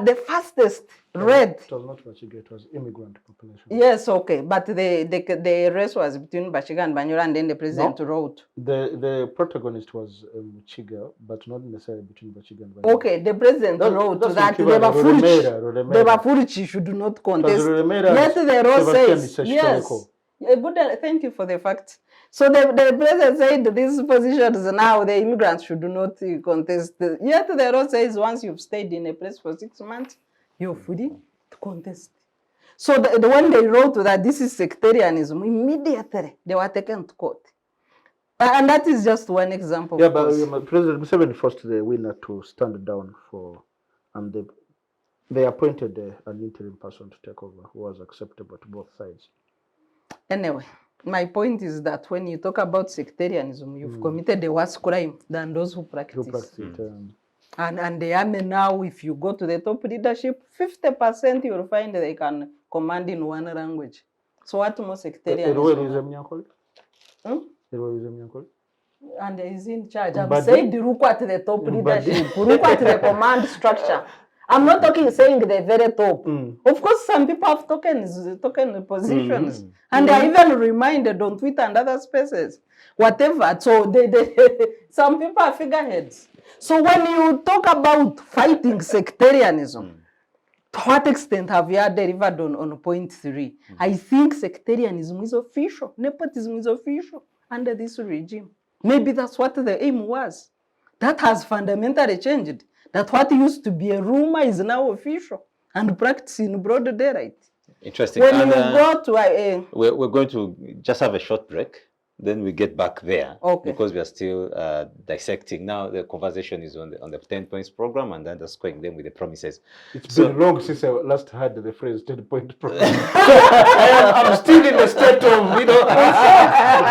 the fastest rate. It was not Wachiga, it was immigrant population. Yes, okay, but the race was between Bachiga and Banyoro, and then the president wrote. The protagonist was Chiga, but not necessarily between Bachiga and Banyoro. Okay, the president wrote that's that in the Kibale, Bafurichi should not contest. Ruremera Yet the law Sebastian says, is a yes. historical. Good, thank you for the fact. So the president said these positions now, the immigrants should not contest. Yet the law says once you've stayed in a place for 6 months, you're free to contest. So when they wrote that this is sectarianism, immediately they were taken to court. And that is just one example. Yeah, but President Museveni forced the winner to stand down for, and they appointed an interim person to take over who was acceptable to both sides. Anyway, my point is that when you talk about sectarianism, you've committed a worse crime than those who practice. it. And the army now, if you go to the top leadership, 50% you'll find they can command in one language. So what more sectarianism? And he's in charge. I'm saying the Ruku at the top leadership, Ruku at the command structure. I'm not saying the very top. Of course, some people have token positions. And they are even reminded on Twitter and other spaces. Whatever. So some people are figureheads. So when you talk about fighting sectarianism, to what extent have you delivered on point 3? I think sectarianism is official. Nepotism is official under this regime. Maybe that's what the aim was. That has fundamentally changed. That what used to be a rumor is now official and practiced in broad daylight. Interesting. When and, you go to we're going to just have a short break. Then we get back there, because we are still dissecting. Now the conversation is on the 10 points program, and then just going them with the promises. It's been long since I last heard the phrase 10-point program. I'm still in the state of,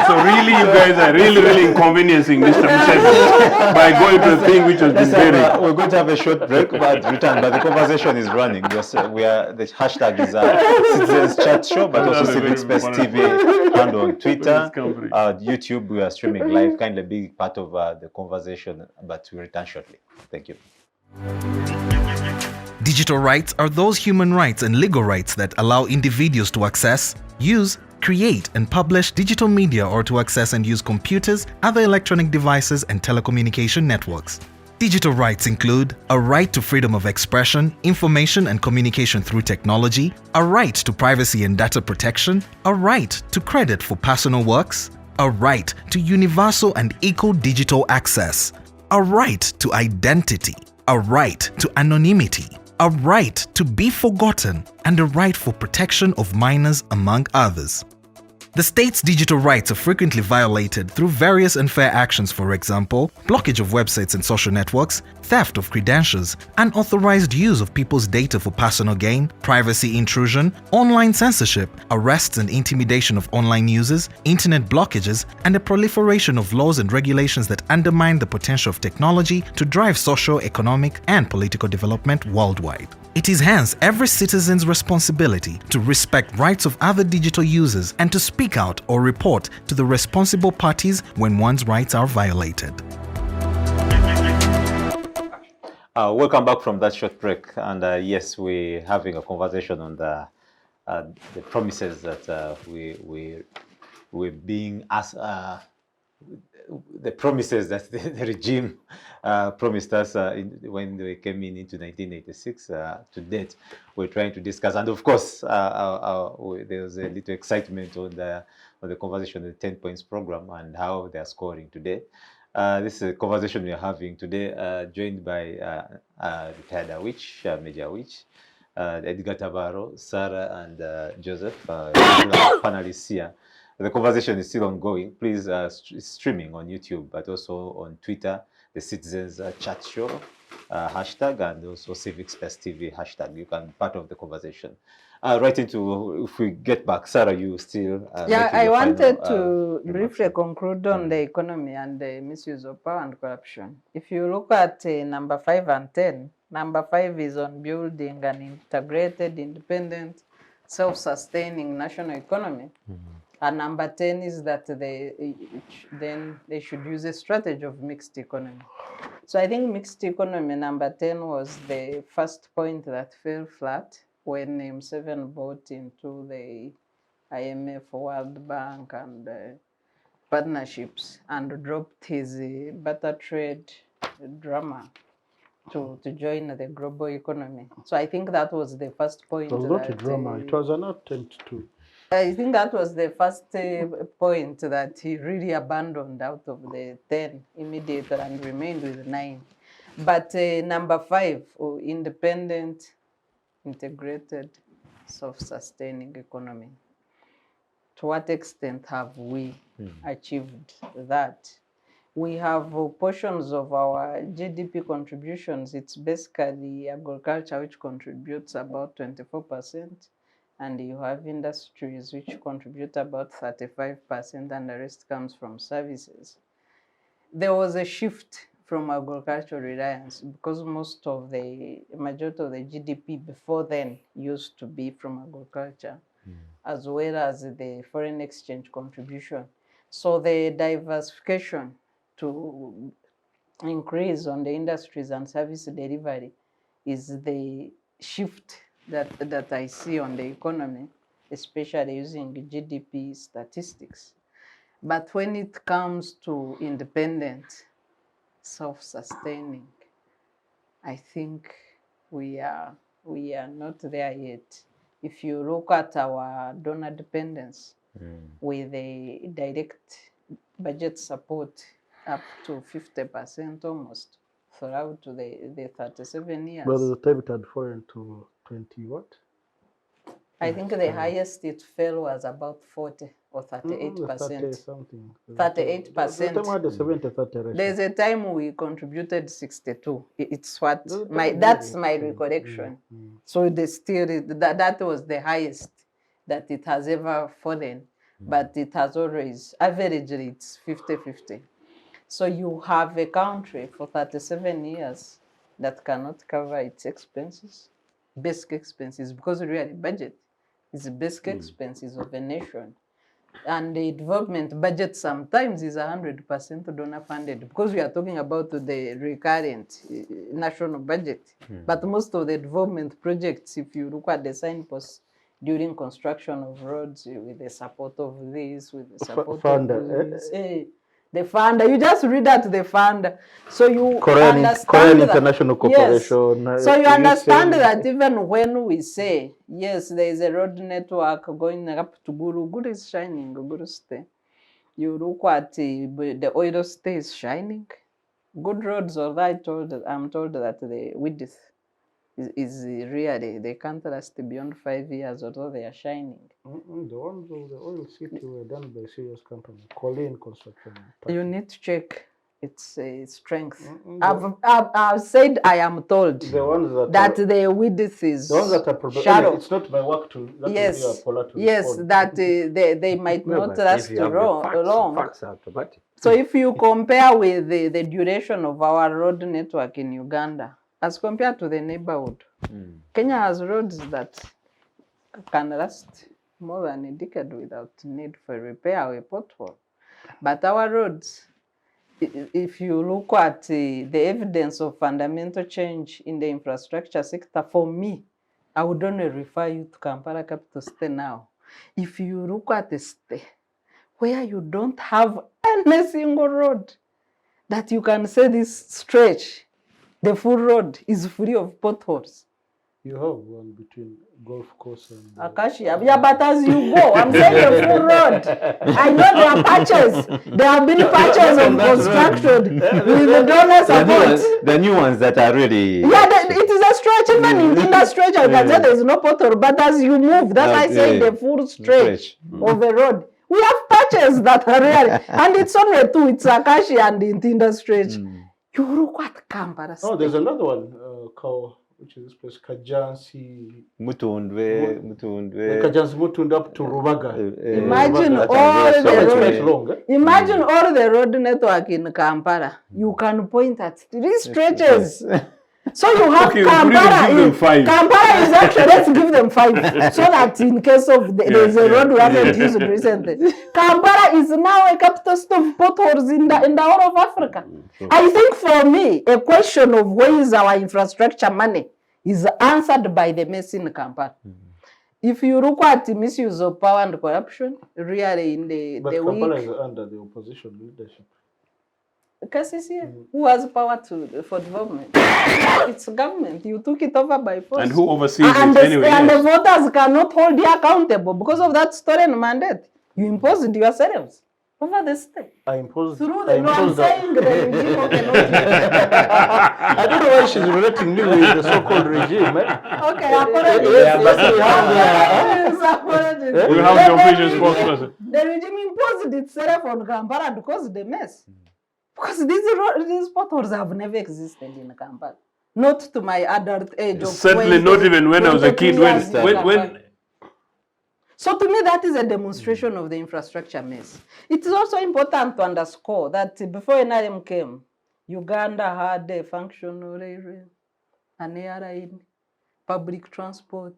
So really, you guys are really inconveniencing Mr. Museveni by going to a thing which has been buried. We're going to have a short break, but return. But the conversation is running. We are the hashtag is Citizens Chat Show, but also Civic Space TV and on Twitter. YouTube, we are streaming live, kind of big part of the conversation, but we'll return shortly. Thank you. Digital rights are those human rights and legal rights that allow individuals to access, use, create, and publish digital media, or to access and use computers, other electronic devices, and telecommunication networks. Digital rights include a right to freedom of expression, information and communication through technology, a right to privacy and data protection, a right to credit for personal works, a right to universal and equal digital access, a right to identity, a right to anonymity, a right to be forgotten, and a right for protection of minors, among others. The state's digital rights are frequently violated through various unfair actions, for example, blockage of websites and social networks, theft of credentials, unauthorized use of people's data for personal gain, privacy intrusion, online censorship, arrests and intimidation of online users, internet blockages, and the proliferation of laws and regulations that undermine the potential of technology to drive social, economic, and political development worldwide. It is hence every citizen's responsibility to respect rights of other digital users and to speak out or report to the responsible parties when one's rights are violated. Welcome back from that short break, and yes, we're having a conversation on the promises that we're being asked. The promises that the regime promised us when they came into 1986 to date, we're trying to discuss, and of course, there was a little excitement on the conversation, the 10 points program, and how they are scoring today. This is a conversation we are having today, joined by retired Awich, Major Awich, Edgar Tabaro, Sarah, and Joseph, panelists here. The conversation is still ongoing. Please, it's streaming on YouTube, but also on Twitter, the Citizens Chat Show hashtag, and also Civic Space TV hashtag. You can be part of the conversation. Right into, if we get back, Sarah, you still. Yeah, I wanted to remarks. briefly conclude on the economy and the misuse of power and corruption. If you look at number 5 and 10, number 5 is on building an integrated, independent, self-sustaining national economy. And number 10 is that they should use a strategy of mixed economy. So I think mixed economy, number 10, was the first point that fell flat when Museveni bought into the IMF, World Bank, and partnerships, and dropped his barter trade drama to join the global economy. So I think that was the first point. It was not a drama, it was an attempt to. I think that was the first point that he really abandoned out of the 10 immediately and remained with 9. But number 5, independent, integrated, self-sustaining economy. To what extent have we achieved that? We have portions of our GDP contributions. It's basically agriculture, which contributes about 24%. And you have industries which contribute about 35%, and the rest comes from services. There was a shift from agricultural reliance because majority of the GDP before then used to be from agriculture, as well as the foreign exchange contribution. So the diversification to increase on the industries and service delivery is the shift that I see on the economy, especially using GDP statistics. But when it comes to independent, self-sustaining, I think we are not there yet. If you look at our donor dependence with a direct budget support up to 50% almost throughout the 37 years. But the time it had fallen to 20 what? I think the highest it fell was about 40 or 38%. 30 something. 38%. The time had the 70-30 ratio. There's a time we contributed 62. It's what that's my recollection. So that was the highest that it has ever fallen, but it has always averagely it's 50-50. So you have a country for 37 years that cannot cover its expenses, basic expenses, because really budget is the basic expenses of a nation. And the development budget sometimes is 100% donor funded, because we are talking about the recurrent national budget. But most of the development projects, if you look at the signposts during construction of roads, with the support of this, with the support of this, the funder, you just read out the funder. So you understand Korean International Corporation. Yes. So you understand that even when we say, yes, there is a road network going up to Guru, Guru is shining, Guru stay. You look at the oil stay is shining. Good roads, although I'm told that the width is really, they can't last beyond 5 years, although they are shining. The ones of the oil city were done by a serious company, Colleen Construction. You need to check its strength. I've said I am told The ones that the width is the ones that are probably shallow. It's not my work to. That Yes, will be a Pollar to yes, respond. that they might No, not but last if you have the long. facts are automatic. So if you compare with the duration of our road network in Uganda, as compared to the neighborhood, Kenya has roads that can last more than a decade without need for repair or a pothole. But our roads, if you look at the evidence of fundamental change in the infrastructure sector, for me, I would only refer you to Kampala Capital City now. If you look at the state where you don't have any single road that you can say this stretch, the full road is free of potholes. You have one between golf course and Acacia. Yeah, but as you go, I'm saying the full road. I know there are patches. There have been patches of construction with the donor support. The new ones that are really. Yeah, it is a stretch. Even even in Tinder stretch, I can say there is no pothole, but as you move, that's why I say the full stretch of the road. We have patches that are rare, and it's only two. It's Akashi and in Tinder stretch. You look at Kampala. Oh, there's another one, which is this place, Kajansi. Mutundwe. Kajansi Mutundwe up to Rubaga. Imagine all the road network in Kampala. You can point at 3 stretches. So you have Kampala. Kampala is actually, let's give them 5, so that in case of there's a road we haven't used recently. Kampala is now a capital city of potholes in the whole of Africa. I think for me, a question of where is our infrastructure money is answered by the mess in Kampala. If you look at the misuse of power and corruption, really in the Kampala is under the opposition leadership. Who has power for development? It's government. You took it over by force. And who oversees it anyway? And the voters cannot hold you accountable because of that stolen mandate. You imposed it yourselves over the state. I imposed through the law. I'm saying the regime cannot. I don't know why she's relating me with the so-called regime. Okay, apologies. We have the official spokesperson. The regime imposed itself on Kampala because of the mess. Because these potholes have never existed in Kampala. Not to my adult age of certainly 20, not even when I was a kid. When So to me, that is a demonstration of the infrastructure mess. It is also important to underscore that before NRM came, Uganda had a functional railway, an airline, public transport,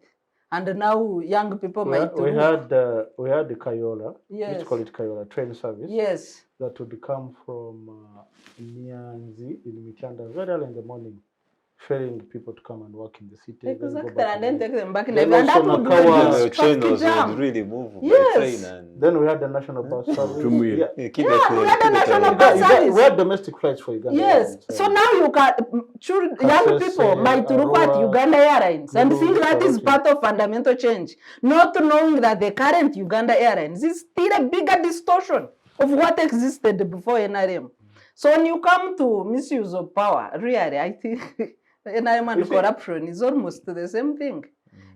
and now young people might. We had the Kayola. Yes. Let's call it Kayola train service. Yes. That would come from Nyanzi in Michanda very early in the morning, ferrying people to come and work in the city. Exactly, and then take them back in the and that would be the train was really moved. Yes. Then we had the national bus service. We had the national bus service. We had domestic flights for Uganda. Yes. So now you can, young people might look at Uganda Airlines and think that is part of fundamental change, not knowing that the current Uganda Airlines is still a bigger distortion of what existed before NRM. So when you come to misuse of power, really, I think NRM and corruption is almost the same thing.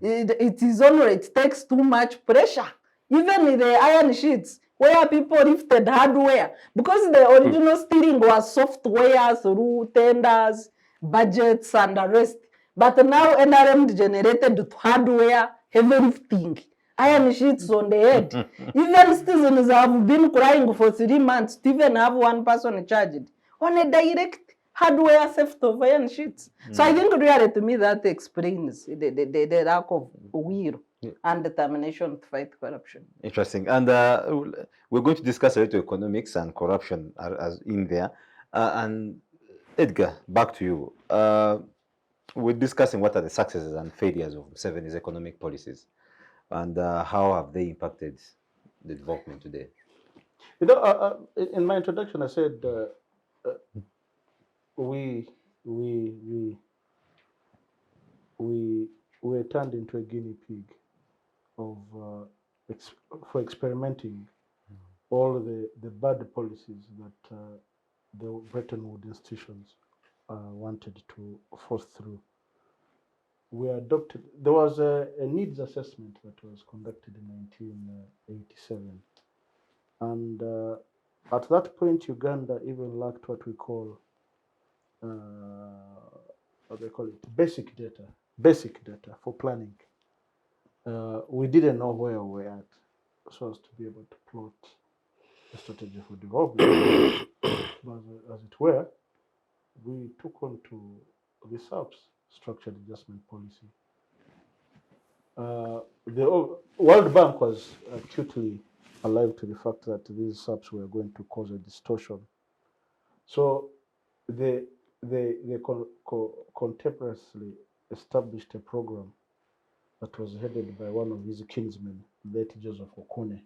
It is only, it takes too much pressure. Even in the iron sheets, where people lifted hardware, because the original steering was software through tenders, budgets, and the rest. But now NRM generated hardware, heavy lifting. Iron sheets on the head. Even citizens have been crying for 3 months to even have one person charged on a direct hardware theft of iron sheets. So I think really to me that explains the lack of will and determination to fight corruption. Interesting. And we're going to discuss a little economics and corruption as in there. And Edgar, back to you. We're discussing what are the successes and failures of Museveni's economic policies. And how have they impacted the development today? You know, in my introduction, I said we were turned into a guinea pig for experimenting all the bad policies that the Bretton Woods institutions wanted to force through. We adopted, there was a needs assessment that was conducted in 1987. And at that point, Uganda even lacked what we call, what they call it, basic data for planning. We didn't know where we were at, so as to be able to plot a strategy for development. But as it were, we took on to the SAPS, Structured Adjustment Policy. The World Bank was acutely alive to the fact that these SAPs were going to cause a distortion. So they contemporaneously established a program that was headed by one of his kinsmen, late Joseph Okone.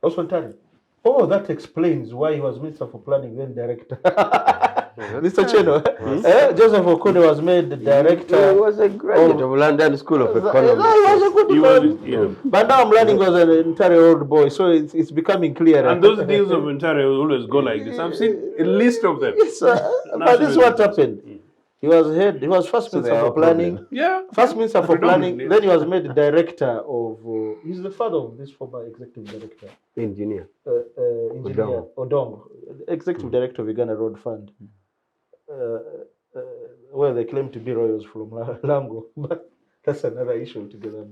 Also, that explains why he was Minister for Planning, then Director. Mr. Ochieno, Joseph Okone was made the Director. He was a graduate of London School of Economics. He was a good economist. But now I'm learning was an entire old boy, so it's becoming clearer. And those deals of entire always go like this. I've seen a list of them. But this is what happened. He was first So they minister are for a planning. problem. Yeah. First minister for planning, predominantly. then he was made director of, he's the father of this former executive director, Engineer. engineer Odongo, executive director of Uganda Road Fund. Well, they claim to be royals from Lango, but that's another issue altogether.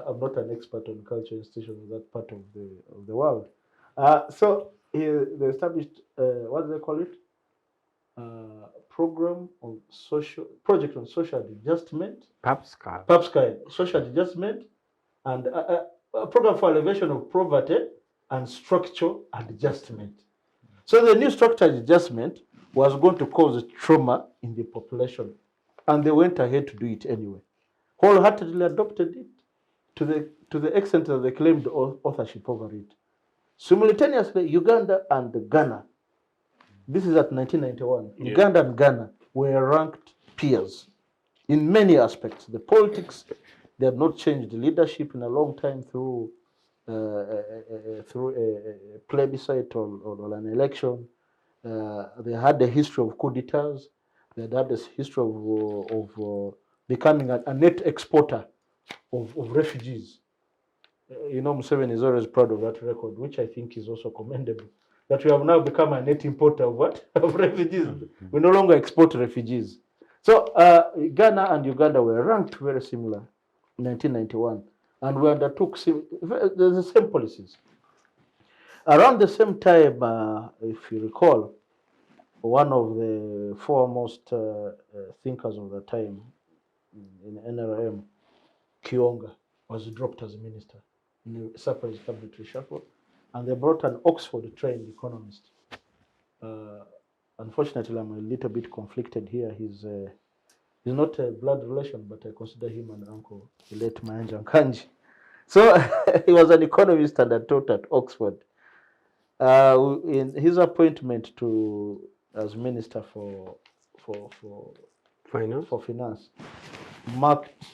I'm not an expert on culture institutions in that part of the world. So they established, what do they call it? Program on project on social adjustment, PAPSCA. social adjustment, and a program for elevation of poverty and structural adjustment. So the new structural adjustment was going to cause trauma in the population, and they went ahead to do it anyway. Wholeheartedly adopted it to the extent that they claimed authorship over it. Simultaneously, Uganda and Ghana, this is at 1991, Yeah. Uganda and Ghana were ranked peers in many aspects. The politics, they had not changed leadership in a long time through a plebiscite or an election. They had a history of coup d'etats. They had a history of becoming a net exporter of refugees. Museveni is always proud of that record, which I think is also commendable. That we have now become a net importer of what? Of refugees. We no longer export refugees. So Ghana and Uganda were ranked very similar in 1991, and we undertook the same policies. Around the same time, if you recall, one of the foremost thinkers of the time in NRM, Kionga, was dropped as a minister in a surprise cabinet reshuffle, and they brought an Oxford-trained economist. Unfortunately, I'm a little bit conflicted here. He's not a blood relation, but I consider him an uncle, the late Mayanja Nkanji. So he was an economist and had taught at Oxford. In his appointment as minister for finance marked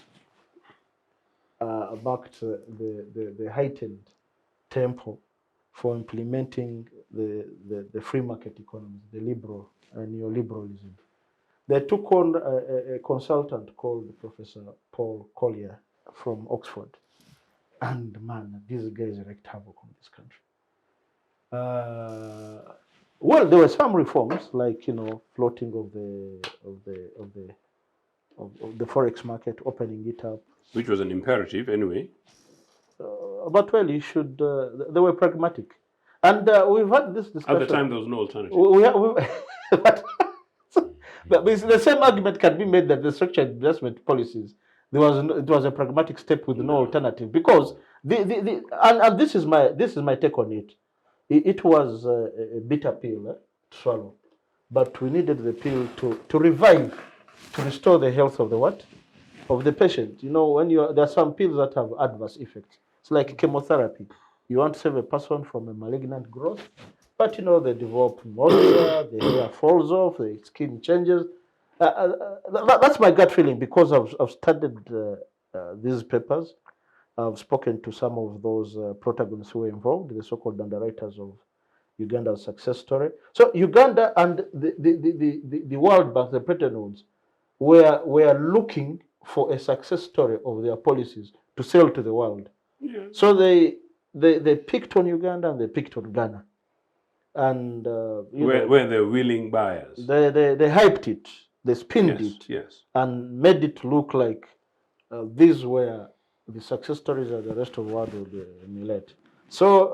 the heightened tempo for implementing the free market economy, the liberal neoliberalism. They took on a consultant called Professor Pollar from Oxford, and man, these guys wreaked havoc on this country. Well, there were some reforms, like floating of the forex market, opening it up. Which was an imperative anyway. But well, you should. They were pragmatic, and we've had this discussion. At the time, there was no alternative. But the same argument can be made that the structured investment policies, it was a pragmatic step with no alternative, because and this is my take on it. It was a bitter pill to swallow, but we needed the pill to revive, to restore the health of the patient. When there are some pills that have adverse effects. It's like chemotherapy. You want to save a person from a malignant growth, but they develop nausea, the hair falls off, the skin changes. That's my gut feeling, because I've studied these papers. I've spoken to some of those protagonists who were involved, the so-called underwriters of Uganda's success story. So Uganda and the World Bank, the Bretton Woods, were looking for a success story of their policies to sell to the world. Yeah. So they picked on Uganda and they picked on Ghana, and were they willing buyers? They hyped it, they spinned it, Yes. and made it look like these were the success stories that the rest of the world would emulate. So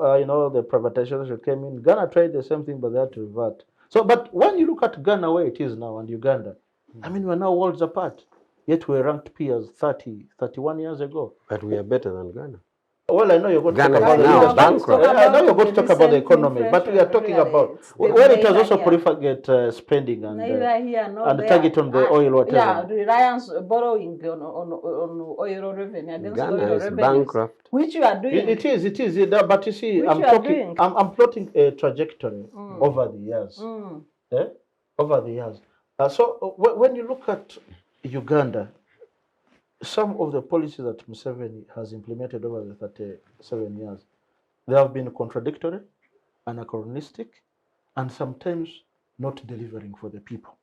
the privatization came in. Ghana tried the same thing, but they had to revert. So, but when you look at Ghana where it is now and Uganda, I mean, we're now worlds apart. Yet we ranked peers 31 years ago. But we are better than Ghana. Well, I know you're going to talk Ghana about is now bankrupt. I know you're going to talk about the economy, but we are talking about when it was also proliferate spending and target on the oil, whatever. Yeah, reliance borrowing on oil revenue. Ghana is bankrupt. Which you are doing. It is. But you see, I'm plotting a trajectory over the years. Over the years. So when you look at Uganda, some of the policies that Museveni has implemented over the 37 years, they have been contradictory, anachronistic, and sometimes not delivering for the people.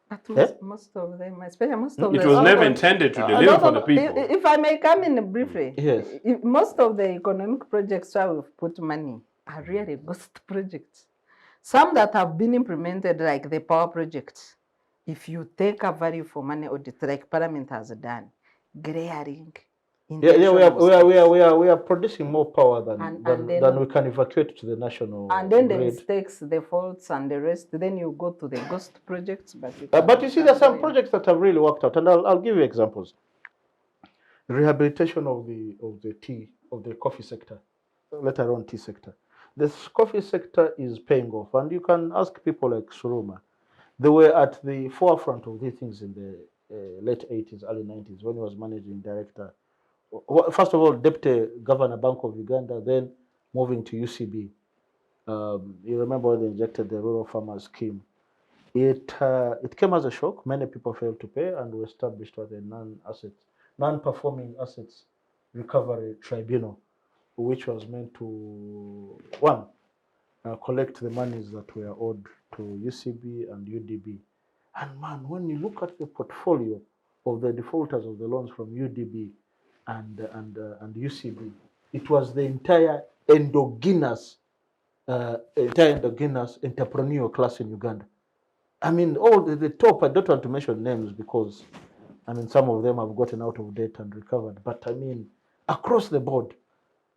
But most of them, especially most of It the was never so-called- intended to deliver for the people. If I may come in briefly, Yes. most of the economic projects where we've put money are really ghost projects. Some that have been implemented, like the power projects, if you take a value for money audit, like Parliament has done, glaring. Yeah, we intentional are producing more power And than then- we can evacuate to the national And then the grid. mistakes, the faults, and the rest, then you go to the ghost projects. But But you see, there's some projects that have really worked out, and I'll give you examples. Rehabilitation of the coffee sector, let alone tea sector. The coffee sector is paying off, and you can ask people like Suruma. They were at the forefront of these things in the late 80s, early 90s, when he was managing director. First of all, Deputy Governor Bank of Uganda, then moving to UCB. You remember when they injected the rural farmers scheme. It came as a shock. Many people failed to pay, and we established what a non-performing assets recovery tribunal, which was meant to collect the monies that were owed to UCB and UDB. And man, when you look at the portfolio of the defaulters of the loans from UDB and UCB, it was the entire endogenous entrepreneurial class in Uganda. I mean, all the top, I don't want to mention names because, I mean, some of them have gotten out of debt and recovered, but I mean, across the board.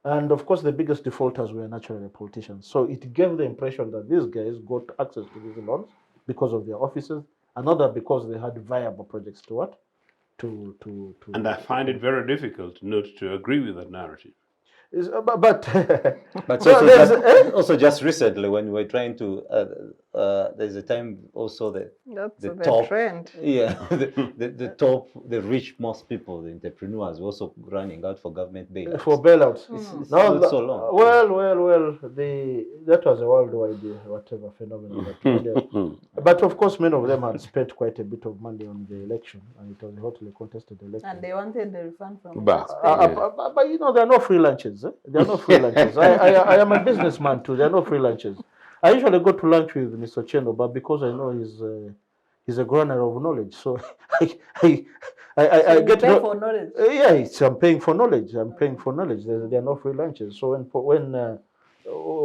And of course, the biggest defaulters were naturally politicians. So it gave the impression that these guys got access to these loans because of their offices, another because they had viable projects to what? And I find it very difficult not to agree with that narrative. But So also, there's- also just recently when we were trying to, there's a time also that That's the the top, trend. yeah, the top, the rich most people, the entrepreneurs, were also running out for government bailouts. For bailouts. It's No, not so long. Well, that was a worldwide whatever phenomenon. But of course, many of them had spent quite a bit of money on the election, and it was a hotly contested election. And they wanted the refund from But- taxpayers. But you know, there are no free lunches. There are no free lunches. I am a businessman too. There are no free lunches. I usually go to lunch with Mr. Ochieno, but because I know he's a grower of knowledge, so I You get pay for knowledge. I'm paying for knowledge. I'm paying for knowledge. There are no free lunches. So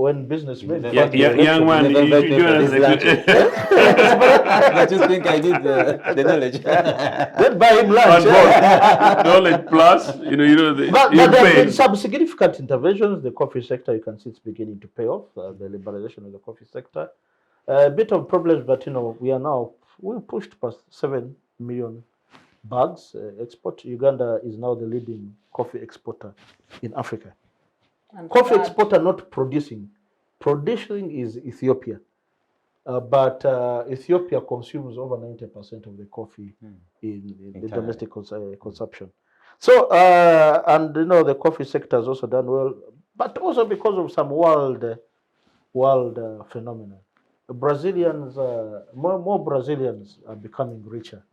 when businessmen Yeah, young man, you join us. But you think I need the knowledge? then buy him On lunch. board. Knowledge plus, you know, But you there have pay. been some significant interventions. The coffee sector, you can see it's beginning to pay off. The liberalization of the coffee sector. A bit of problems, but you know, we pushed past 7 million bags export. Uganda is now the leading coffee exporter in Africa. And Coffee that- exporter, not producing. Producing is Ethiopia. But Ethiopia consumes over 90% of the coffee in the Entirely. domestic consumption. So, and you know, the coffee sector has also done well, but also because of some world phenomena. Brazilians, more Brazilians are becoming richer,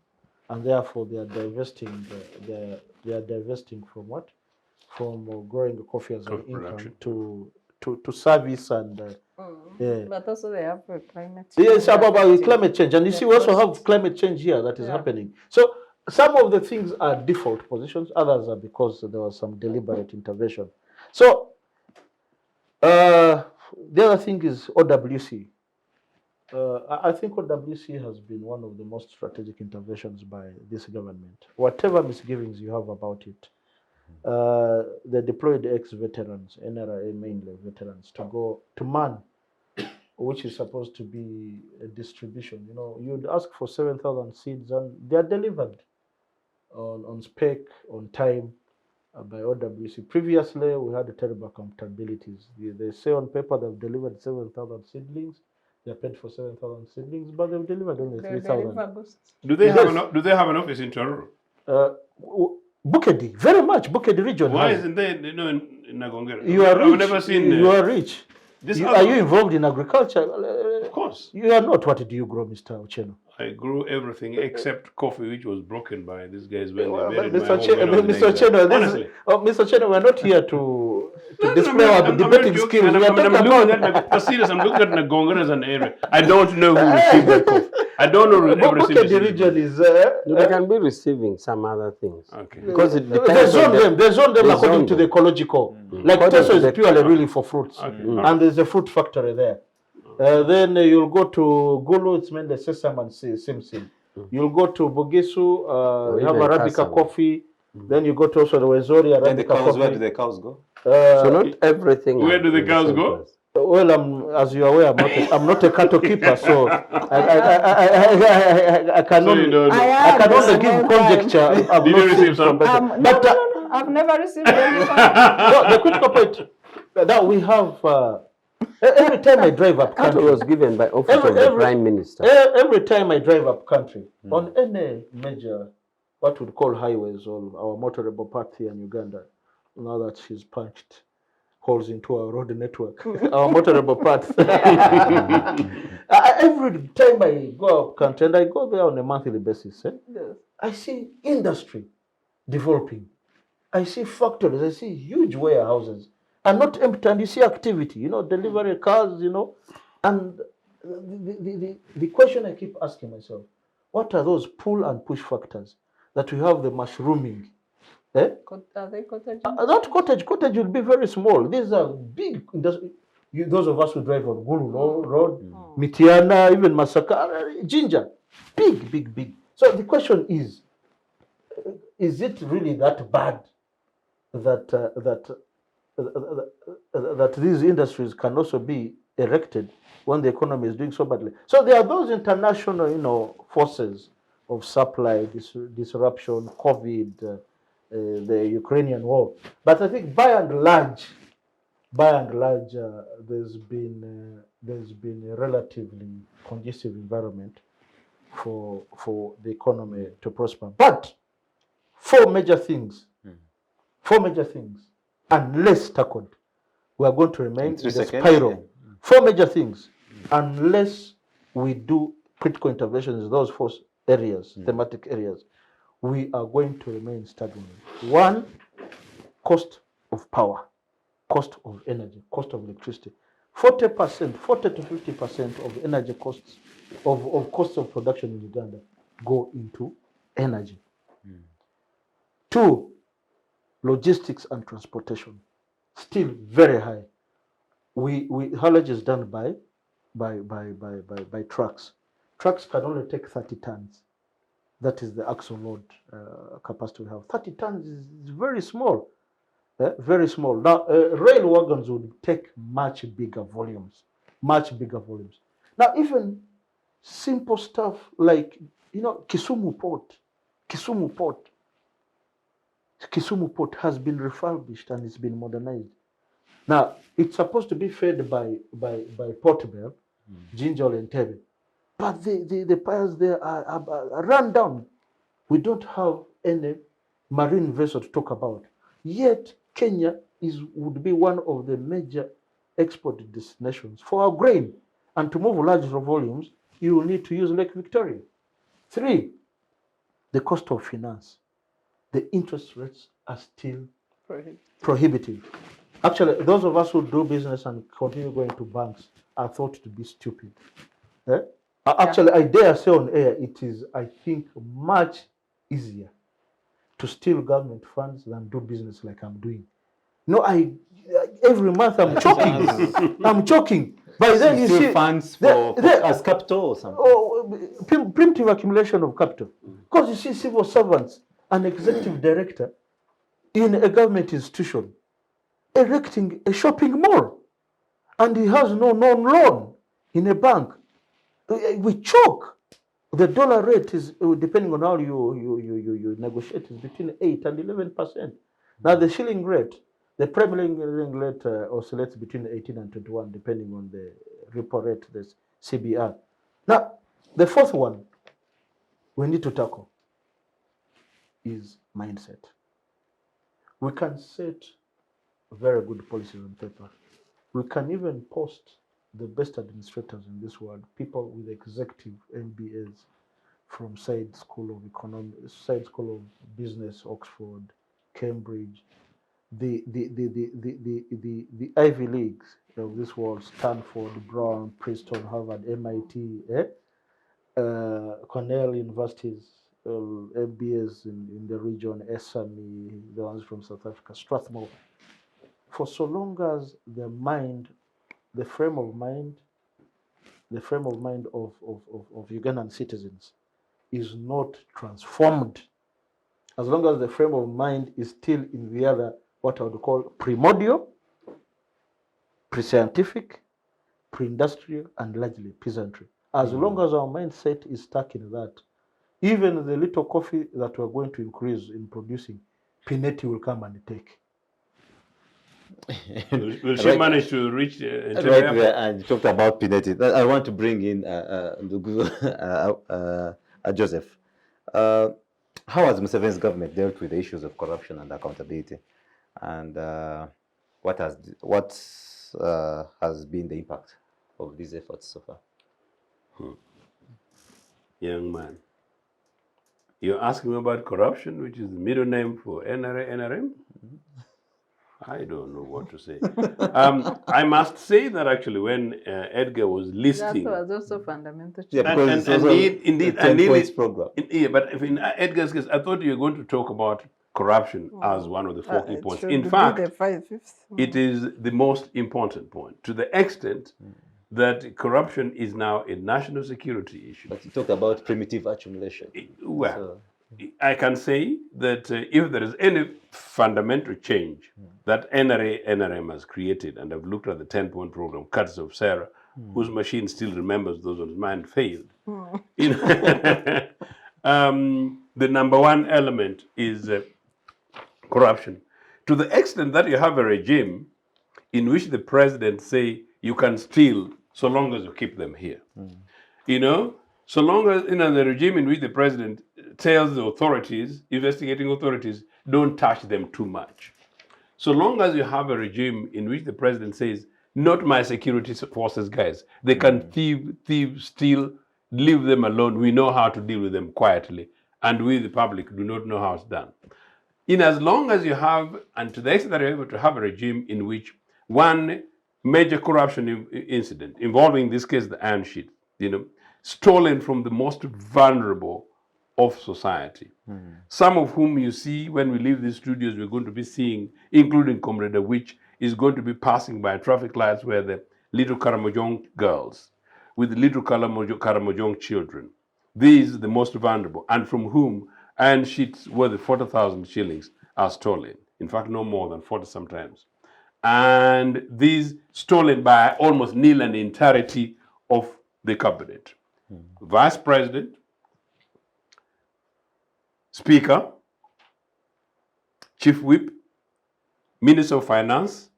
and therefore they are divesting. They are divesting from what? From growing coffee as an Coffee income production. to service and yeah. But also they have climate change. Yes, about affecting climate change, and you the see we also have cost. climate change here that is Yeah. happening. So some of the things are default positions, others are because there was some deliberate intervention. So the other thing is OWC. I think OWC has been one of the most strategic interventions by this government. Whatever misgivings you have about it, they deployed ex-veterans, NRA mainly veterans, to go to man, which is supposed to be a distribution. You know, you'd ask for 7,000 seeds, and they are delivered on spec, on time, by OWC. Previously, we had terrible accountabilities. They say on paper they've delivered 7,000 seedlings. They are paid for 7,000 seedlings, but they've delivered only They 3,000. deliver ghosts. Do they Yes. have an office in Tororo? Bukedi, very much. Bukedi region. Why has- isn't there, in Nagongera? You are I've rich. never seen. You are rich. This Are other- you involved in agriculture? Of course. course. You are not. What did you grow, Mr. Ochieno? I grew everything except coffee, which was broken by these guys when Well, they made Mr. my home when I was in Mr. exile. Ochieno, Honestly. Mr. Ochieno, we're not here to display our I'm debating not joking, skills. and We are talking I'm looking about. at but serious, I'm looking at Nagonga as an area. I don't know who received that coffee. I don't know who ever received Bukedi this. region is. They can be receiving some other things. Okay. Because it They depends on zone them. They zone them they according zone to the them. ecological. Like According Teso to is the- purely really for fruits, Okay. and there's a fruit factory there. Then you'll go to Gulu, it's mainly sesame and simsim. You'll go to Bugisu, you have even Arabica cassava. coffee. Then you go to also the Wezori Then the Arabica cows, where do coffee. the cows go? So not everything. Where do the is cows same go? place. Well, as you are aware, I'm not a cattle keeper, so I can So you only don't know. I can only give Small conjecture. I've Did not you seen receive some? from better. No, But no, I've never received any. no, the critical point that we have every time I drive up Cattle country, was given by office of the Prime Minister. every time I drive up country on any major, what we'd call highways or our motorable path here in Uganda, now that she's punched holes into our road network, our motorable path. Every time I go up country, and I go there on a monthly basis, I see industry developing. I see factories, I see huge warehouses, and not empty, and you see activity, delivery cars, and the question I keep asking myself, what are those pull and push factors that we have the mushrooming? Are they cottage? Not cottage will be very small. These are big industry. Those of us who drive on Gulu Road, Mitiana, even Masaka, Ginger, big. So the question is it really that bad that these industries can also be erected when the economy is doing so badly? So there are those international, forces of supply disruption, COVID, the Ukrainian war. But I think by and large, there's been a relatively conducive environment for the economy to prosper. But four major things, unless tackled, we are going to remain in the 3 seconds, spiral. yeah. Four major things, unless we do critical interventions in those four areas, thematic areas, we are going to remain stagnant. One, cost of power, cost of energy, cost of electricity. 40 to 50% of energy costs, of costs of production in Uganda go into energy. Two, logistics and transportation, still very high. Haulage is done by trucks. Trucks can only take 30 tons. That is the axle load capacity we have. 30 tons is very small, very small. Now, rail wagons would take much bigger volumes. Now, even simple stuff like, Kisumu Port has been refurbished and it's been modernized. Now, it's supposed to be fed by Port Bell, Ginjal and Tebe. But the piers there are run down. We don't have any marine vessel to talk about. Yet, Kenya would be one of the major export destinations for our grain. And to move large volumes, you will need to use Lake Victoria. Three, the cost of finance. The interest rates are still prohibitive. Actually, those of us who do business and continue going to banks are thought to be stupid. Actually, I dare say on air, it is, I think, much easier to steal government funds than do business like I'm doing. Every month I'm choking. By then you see funds as capital or something. Primitive accumulation of capital. Because you see civil servants, an executive director in a government institution erecting a shopping mall, and he has no known loan in a bank. We choke. The dollar rate is, depending on how you negotiate, is between 8 and 11%. Now the shilling rate, the prevailing rate oscillates between 18 and 21, depending on the repo rate, the CBR. Now, the fourth one we need to tackle is mindset. We can set very good policies on paper. We can even post the best administrators in this world, people with executive MBAs from Side School of Economics, Side School of Business, Oxford, Cambridge, the Ivy Leagues of this world, Stanford, Brown, Princeton, Harvard, MIT, Cornell universities, MBAs in the region, SME, the ones from South Africa, Strathmore. For so long as the mind, the frame of mind of Ugandan citizens is not transformed, as long as the frame of mind is still in the other, what I would call primordial, pre-scientific, pre-industrial, and largely peasantry. As long as our mindset is stuck in that, even the little coffee that we're going to increase in producing, Pineti will come and take. Will she manage to reach Right there, and you talked about Pineti. I want to bring in Joseph. How has Museveni's government dealt with the issues of corruption and accountability, and what has been the impact of these efforts so far? Young man, you're asking me about corruption, which is the middle name for NRA, NRM? I don't know what to say. I must say that actually when Edgar was listing... That was also fundamental change. Yeah, because indeed, the 10 points program. Yeah, but if in Edgar's case, I thought you were going to talk about corruption as one of the 4 key points. In fact, it is the most important point, to the extent that corruption is now a national security issue. But you talked about primitive accumulation. Well, I can say that if there is any fundamental change that NRA, NRM has created, and I've looked at the 10-point program, courtesy of Sarah, whose machine still remembers those whose mine failed. The number one element is corruption. To the extent that you have a regime in which the president say you can steal so long as you keep them here. So long as, the regime in which the president tells the authorities, investigating authorities, don't touch them too much. So long as you have a regime in which the president says, not my security forces guys, they can thieve, steal, leave them alone. We know how to deal with them quietly. And we, the public, do not know how it's done. In as long as you have, and to the extent that you're able to have a regime in which one major corruption incident involving, in this case, the iron sheet, stolen from the most vulnerable of society. Some of whom you see when we leave these studios, we're going to be seeing, including Comrade Awich, is going to be passing by traffic lights where the little Karamojong girls with little Karamojong children. These are the most vulnerable, and from whom iron sheets worth 40,000 shillings are stolen. In fact, no more than 40 sometimes. And these stolen by almost nil and entirety of the cabinet. Vice President, Speaker, Chief Whip, Minister of Finance,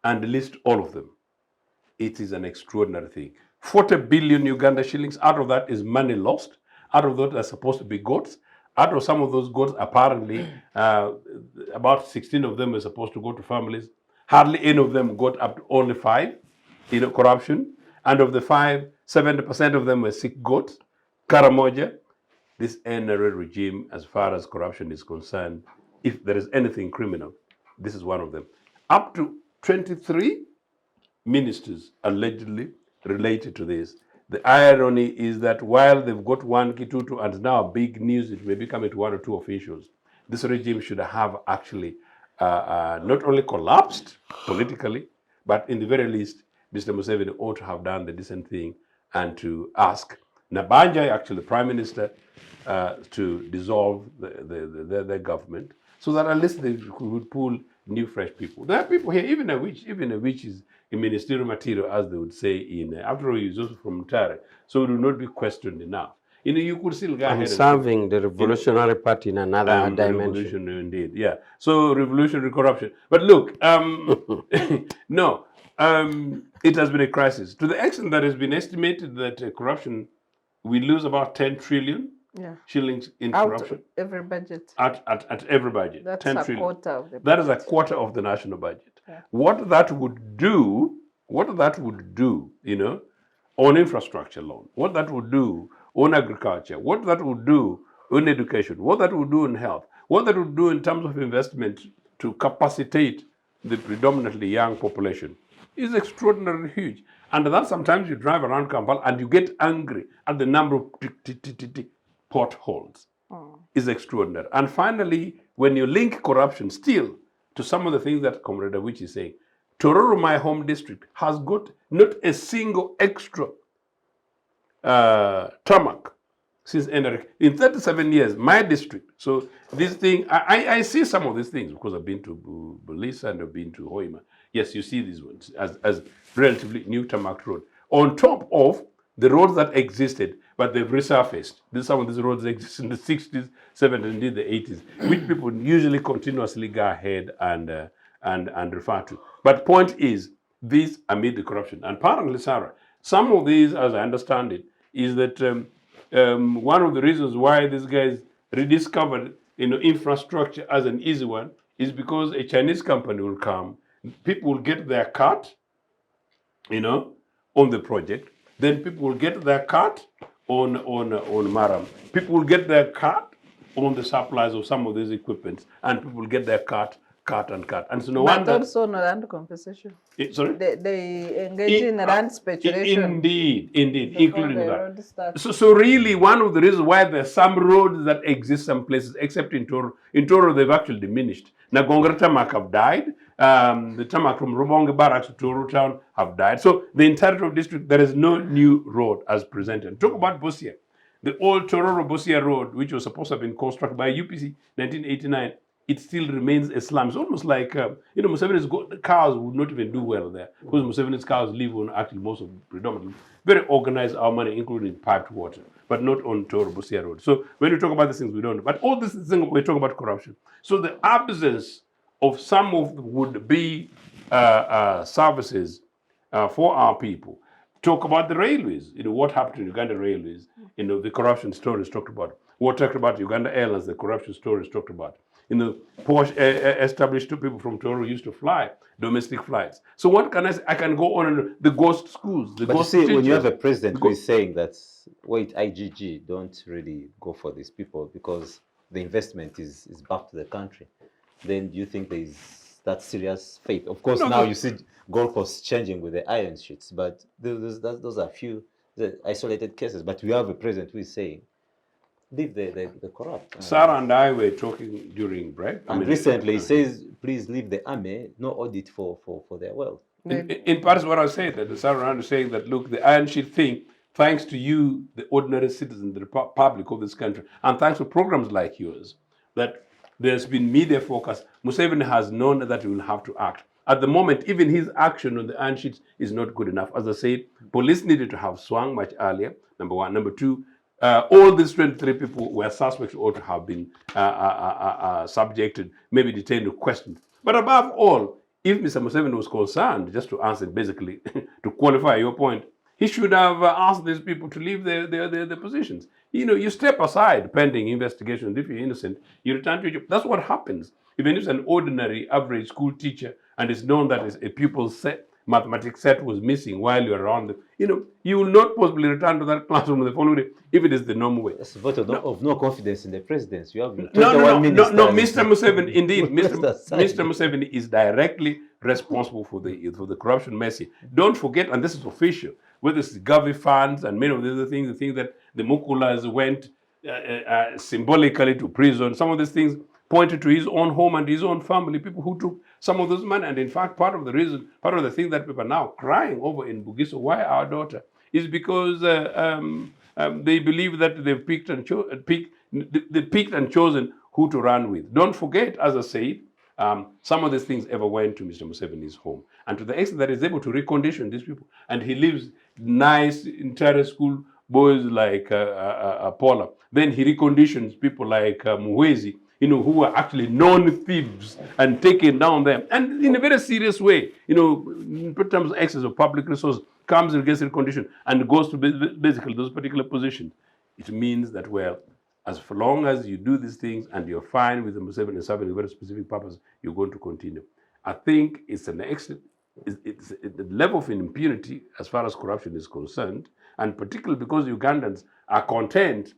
and list all of them. It is an extraordinary thing. 40 billion Uganda shillings, out of that is money lost. Out of that are supposed to be goats. Out of some of those goats, apparently, about 16 of them are supposed to go to families. Hardly any of them got up to only 5, corruption. And of the 5, 70% of them were sick goats. Karamoja, this NRA regime, as far as corruption is concerned, if there is anything criminal, this is one of them. Up to 23 ministers allegedly related to this. The irony is that while they've got one Kitutu and now big news, it may be coming to 1 or 2 officials, this regime should have actually not only collapsed politically, but in the very least, Mr. Museveni ought to have done the decent thing and to ask Nabanja, actually the Prime Minister, to dissolve the government so that at least they could pull new, fresh people. There are people here, even a witch is a ministerial material, as they would say after all, he's also from Mutare, so it will not be questioned enough. You could still go ahead and serving the Revolutionary Party in another dimension. Revolution, indeed, yeah. So revolutionary corruption. But look, no, it has been a crisis. To the extent that it has been estimated that corruption, we lose about 10 trillion shillings in corruption. Every budget. At every budget. That's 10 a trillion. quarter of the budget. That is a quarter of the national budget. Yeah. What that would do what that would do, on infrastructure alone, what that would do on agriculture, what that would do on education, what that would do on health, what that would do in terms of investment to capacitate the predominantly young population is extraordinarily huge. And that sometimes you drive around Kampala and you get angry at the number of potholes. Is extraordinary. And finally, when you link corruption still to some of the things that Comrade Awich is saying, Tororo, my home district, has got not a single extra tarmac since Enric. In 37 years, my district. So this thing, I see some of these things because I've been to Bulisa and I've been to Hoima. Yes, you see these ones as relatively new tarmac road. On top of the roads that existed, but they've resurfaced. Some of these roads exist in the 60s, 70s, indeed the 80s, which people usually continuously go ahead and refer to. But point is, this amid the corruption. And apparently, Sarah, some of these, as I understand it, is that one of the reasons why these guys rediscovered infrastructure as an easy one is because a Chinese company will come, people will get their cut, on the project. Then people will get their cut on Maram. People will get their cut on the supplies of some of these equipments, and people will get their cut. And so no But wonder. also no land compensation. Sorry? They engage in land speculation. Indeed, including the that. road starts. So really, one of the reasons why there's some roads that exist some places, except in Toro. In Toro, they've actually diminished. Nagongra Tamak have died. The Tamak from Rubonga Barracks to Toro Town have died. So the entirety of district, there is no new road as presented. Talk about Busia. The old Tororo-Busia road, which was supposed to have been constructed by UPC 1989, it still remains a slum. It's almost like, Museveni's cars would not even do well there because Museveni's cars live on actually most of predominantly very organized our money, including piped water, but not on Toro Busia Road. So when we talk about these things, we don't know. But all these things, we talk about corruption. So the absence of some of would-be services for our people. Talk about the railways. What happened to Uganda Railways? The corruption story is talked about. What talked about Uganda Airlines, the corruption story is talked about. Porsche established people from Toro used to fly domestic flights. So what can I say? I can go on the ghost schools, the But ghost you see, teachers. when you have a president who is saying that, wait, IGG, don't really go for these people because the investment is back to the country, then do you think there is that serious faith? Of course, now you see Gold Coast changing with the iron sheets, but those are few isolated cases. But we have a president who is saying, leave the corrupt. Sarah and I were talking during break. Recently, he says, please leave the army, no audit for their wealth. In part, what I said, that Sarah and I was saying that, look, the iron sheet thing, thanks to you, the ordinary citizen, the public of this country, and thanks to programs like yours, that there's been media focus. Museveni has known that he will have to act. At the moment, even his action on the iron sheets is not good enough. As I said, police needed to have swung much earlier, number one. Number two, all these 23 people were suspects ought to have been subjected, maybe detained or questioned. But above all, if Mr. Museveni was concerned, just to answer basically, to qualify your point, he should have asked these people to leave their positions. You step aside pending investigation. If you're innocent, you return to your job. That's what happens. Even if it's an ordinary average school teacher and it's known that a pupil's mathematics set was missing while you're around, you will not possibly return to that classroom the following day if it is the normal way. That's a vote of no confidence in the presidency. You have No, Mr. Museveni, indeed, Mr. Museveni is directly responsible for the corruption messy. Don't forget, and this is official, whether it's the Gavi funds and many of the other things, the things that the Mukulas went symbolically to prison, some of these things pointed to his own home and his own family, people who took some of those money. And in fact, part of the thing that people are now crying over in Bugiso, why our daughter, is because they believe that they've picked and chosen who to run with. Don't forget, as I said, some of these things ever went to Mr. Museveni's home. And to the extent that he's able to recondition these people, and he leaves nice entire school boys like Pollar, then he reconditions people like Muhwezi, who were actually known thieves and taken down them. And in a very serious way, in terms of excess of public resources, comes and gets reconditioned and goes to basically those particular positions. It means that, well, as long as you do these things and you're fine with the Museveni serving a very specific purpose, you're going to continue. I think it's an excellent. the level of impunity as far as corruption is concerned, and particularly because Ugandans are content,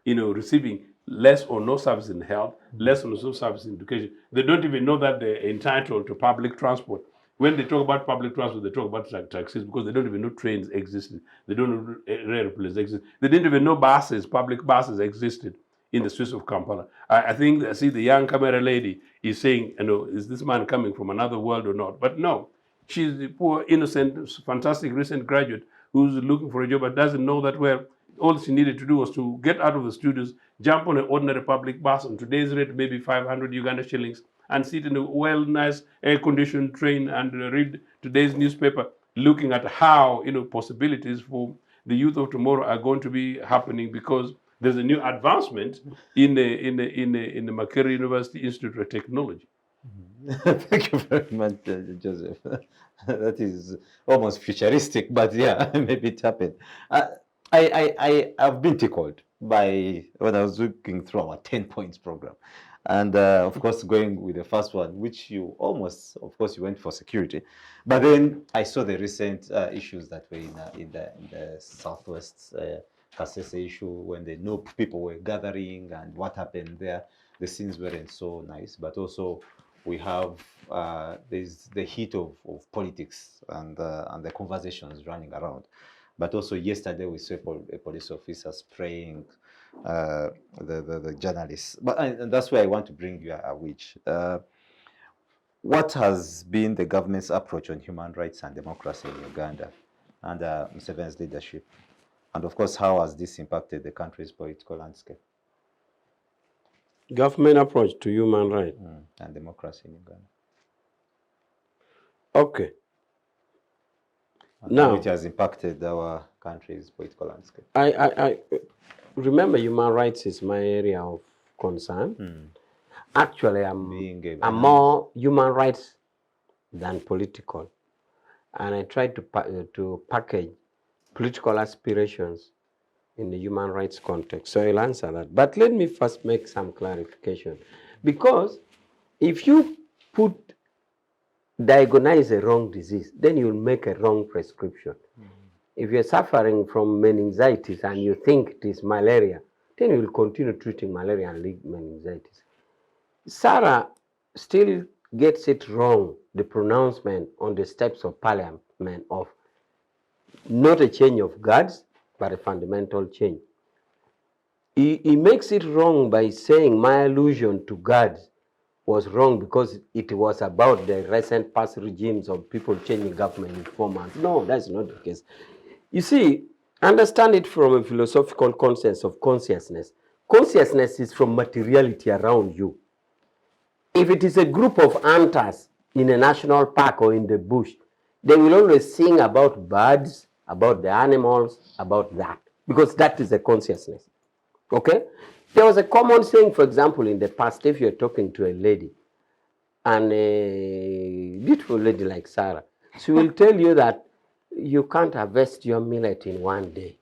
receiving less or no service in health, less or no service in education. They don't even know that they're entitled to public transport. When they talk about public transport, they talk about taxis because they don't even know trains existed. They don't know airplanes existed. They didn't even know buses, public buses existed in the streets of Kampala. I think, I see the young camera lady is saying, is this man coming from another world or not? But no, she's the poor, innocent, fantastic recent graduate who's looking for a job but doesn't know that where all she needed to do was to get out of the studios, jump on an ordinary public bus on today's rate, maybe 500 Uganda shillings, and sit in a nice air-conditioned train and read today's newspaper, looking at how possibilities for the youth of tomorrow are going to be happening because there's a new advancement in the Makerere University Institute of Technology. Thank you very much, Joseph. That is almost futuristic, but yeah, maybe it happened. I've been tickled by when I was looking through our 10 points program. And of course, going with the first one, which you almost, of course, you went for security. But then I saw the recent issues that were in the Southwest Kasese issue when the NOP people were gathering and what happened there. The scenes weren't so nice, but also we have there's the heat of politics and the conversations running around. But also yesterday we saw a police officer spraying the journalists. But and that's why I want to bring you Awich. What has been the government's approach on human rights and democracy in Uganda under Museveni's leadership? And of course, how has this impacted the country's political landscape? Government approach to human rights and democracy in Uganda. Okay. And now how it has impacted our country's political landscape. I remember human rights is my area of concern. Actually, I'm more human rights than political, and I try to package political aspirations in the human rights context. So I'll answer that. But let me first make some clarification. Because if you diagnose a wrong disease, then you'll make a wrong prescription. If you're suffering from meningitis and you think it is malaria, then you'll continue treating malaria and leave meningitis. Sarah still gets it wrong, the pronouncement on the steps of parliament of not a change of guards, but a fundamental change. He makes it wrong by saying my allusion to guards was wrong because it was about the recent past regimes of people changing government in 4 months. No, that's not the case. You see, understand it from a philosophical consensus of consciousness. Consciousness is from materiality around you. If it is a group of hunters in a national park or in the bush, they will always sing about birds, about the animals, about that, because that is a consciousness. Okay? There was a common saying, for example, in the past, if you're talking to a lady, and a beautiful lady like Sarah, she will tell you that you can't harvest your millet in 1 day.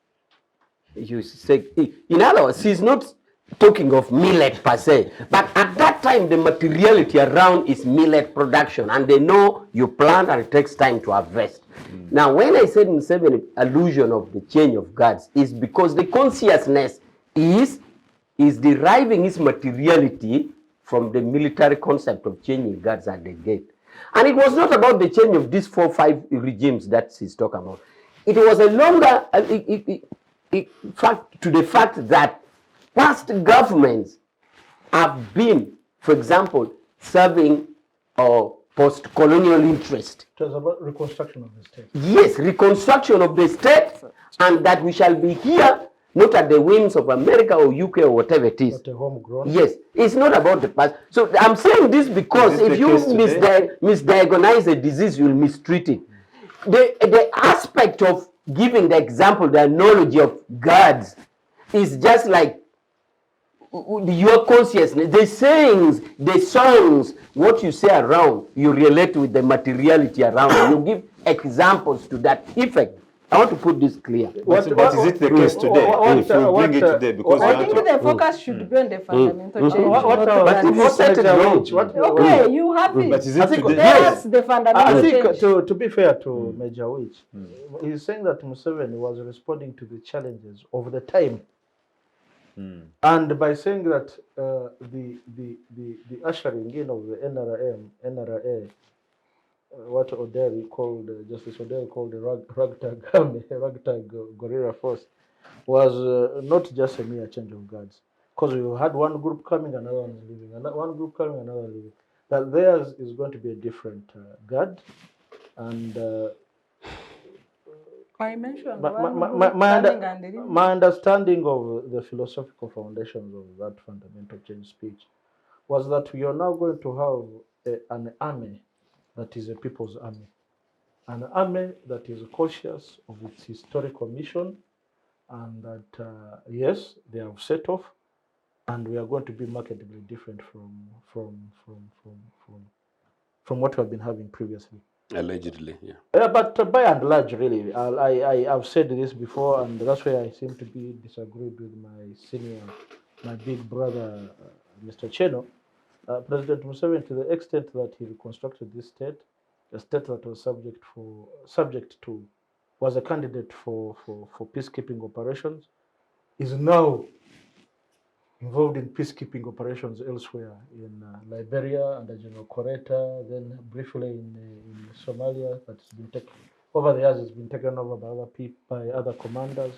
You say, in other words, she's not talking of millet per se, but at that time, the materiality around is millet production, and they know you plant and it takes time to harvest. Now, when I said in 7 allusion of the change of guards, is because the consciousness is deriving its materiality from the military concept of changing guards at the gate. And it was not about the change of these 4 or 5 regimes that she's talking about. It was a longer fact to the fact that past governments have been, for example, serving post-colonial interest. It was about reconstruction of the state. Yes, reconstruction of the state, and that we shall be here, not at the whims of America or UK or whatever it is. Not a homegrown. Yes, it's not about the past. So I'm saying this because if you misdiagnose a disease, you'll mistreat it. The aspect of giving the example, the analogy of guards, is just like your consciousness, the sayings, the songs, what you say around, you relate with the materiality around. You give examples to that effect. I want to put this clear. But is it the case today? If you bring it today, because I you think want to... the focus should be on the fundamental change. But if you set it wrong, Okay, you have it. But is it today? That's the fundamental I think change. to be fair to Major Awich, he's saying that Museveni was responding to the challenges of the time. And by saying that the ushering in of the NRA, what Odell called, Justice Odell called the ragtag army, ragtag guerrilla force, was not just a mere change of guards. Because you had one group coming, another one is leaving, one group coming, another one leaving. That theirs is going to be a different guard. And I mentioned my understanding of the philosophical foundations of that fundamental change speech was that we are now going to have an army that is a people's army, an army that is conscious of its historical mission, and that yes, they have set off, and we are going to be markedly different from what we have been having previously. Allegedly, yeah. Yeah, but by and large, really, I have said this before, and that's why I seem to be disagreed with my big brother, Mr. Ochieno. President Museveni, to the extent that he reconstructed this state, a state that was was a candidate for peacekeeping operations, is now involved in peacekeeping operations elsewhere in Liberia under General Koreta, then briefly in Somalia. That's been taken over the years. It's been taken over by other people, by other commanders.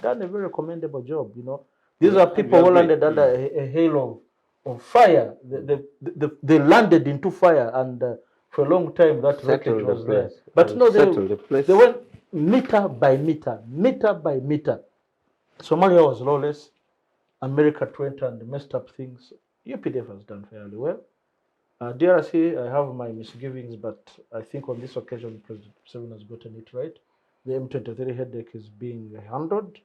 Done a very commendable job. You know, these are people who landed under a halo of fire. They landed into fire, and for a long time that wreckage was there. But no, they went meter by meter, meter by meter. Somalia was lawless. America went and messed up things. UPDF has done fairly well. DRC, I have my misgivings, but I think on this occasion, President Museveni has gotten it right. The M23 headache is being handled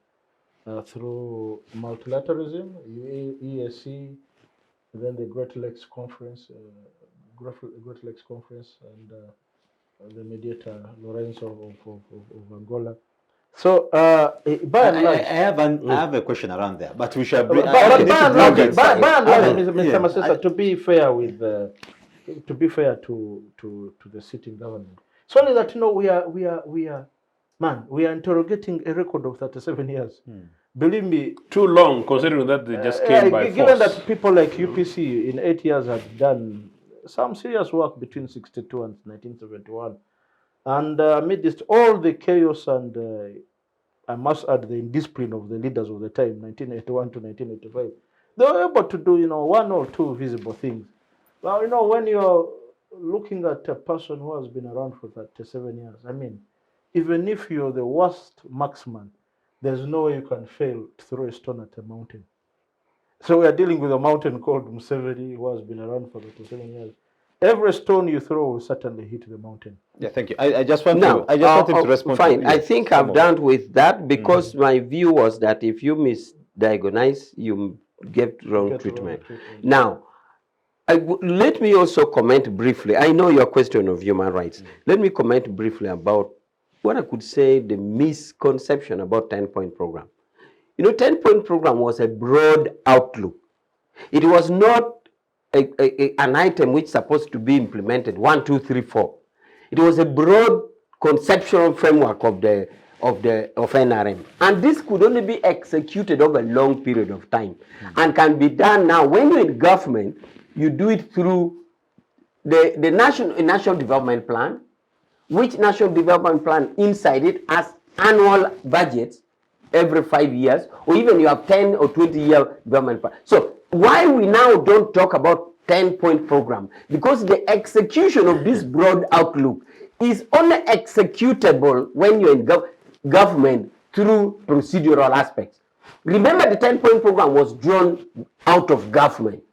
through multilateralism, EAC, then the Great Lakes Conference, and the mediator Lorenzo of Angola. So, by and large, I have a question around there, but we shall bring. by and large, Mr. Masesa, to be fair with, to be fair to the sitting government, it's only that we are interrogating a record of 37 years. Believe me, too long, considering that they just came by force. Given that people like UPC in 8 years have done some serious work between 62 and 1971, and amidst all the chaos and I must add the indiscipline of the leaders of the time, 1981 to 1985, they were able to do one or two visible things. Well, when you're looking at a person who has been around for 37 years, I mean, even if you're the worst marksman, there's no way you can fail to throw a stone at a mountain. So we are dealing with a mountain called Museveni, who has been around for 37 years. Every stone you throw will certainly hit the mountain. Yeah, thank you. I just want to respond. Fine, to I think I'm done with that because my view was that if you misdiagnose, you get wrong treatment. Now, let me also comment briefly. I know your question of human rights. Let me comment briefly about what I could say the misconception about 10-point program. 10-point program was a broad outlook. It was not an item which is supposed to be implemented 1, 2, 3, 4. It was a broad conceptual framework of NRM, and this could only be executed over a long period of time, and can be done now. When you're in government, you do it through the national development plan, which national development plan inside it has annual budgets every 5 years, or even you have 10 or 20-year development plan. So why we now don't talk about 10-point program? Because the execution of this broad outlook is only executable when you're in government through procedural aspects. Remember, the 10-point program was drawn out of government.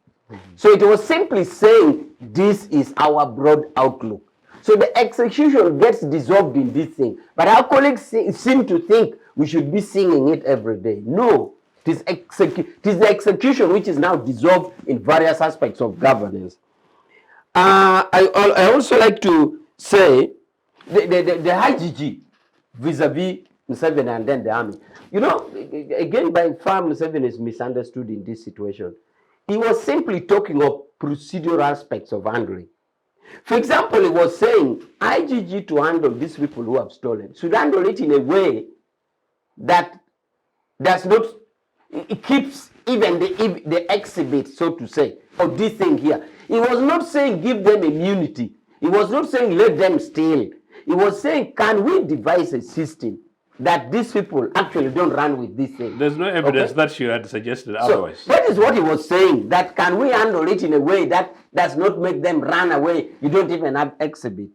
So it was simply saying, this is our broad outlook. So the execution gets dissolved in this thing. But our colleagues seem to think we should be singing it every day. No. It is the execution which is now dissolved in various aspects of governance. I also like to say the high GG vis-a-vis Museveni and then the army. You know, again, by far, Museveni is misunderstood in this situation. He was simply talking of procedural aspects of handling. For example, he was saying, IGG to handle these people who have stolen should handle it in a way that does not, it keeps even the exhibit, so to say, of this thing here. He was not saying give them immunity. He was not saying let them steal. He was saying, can we devise a system that these people actually don't run with this thing? There's no evidence that you had suggested otherwise. So that is what he was saying, that can we handle it in a way that does not make them run away? You don't even have exhibit.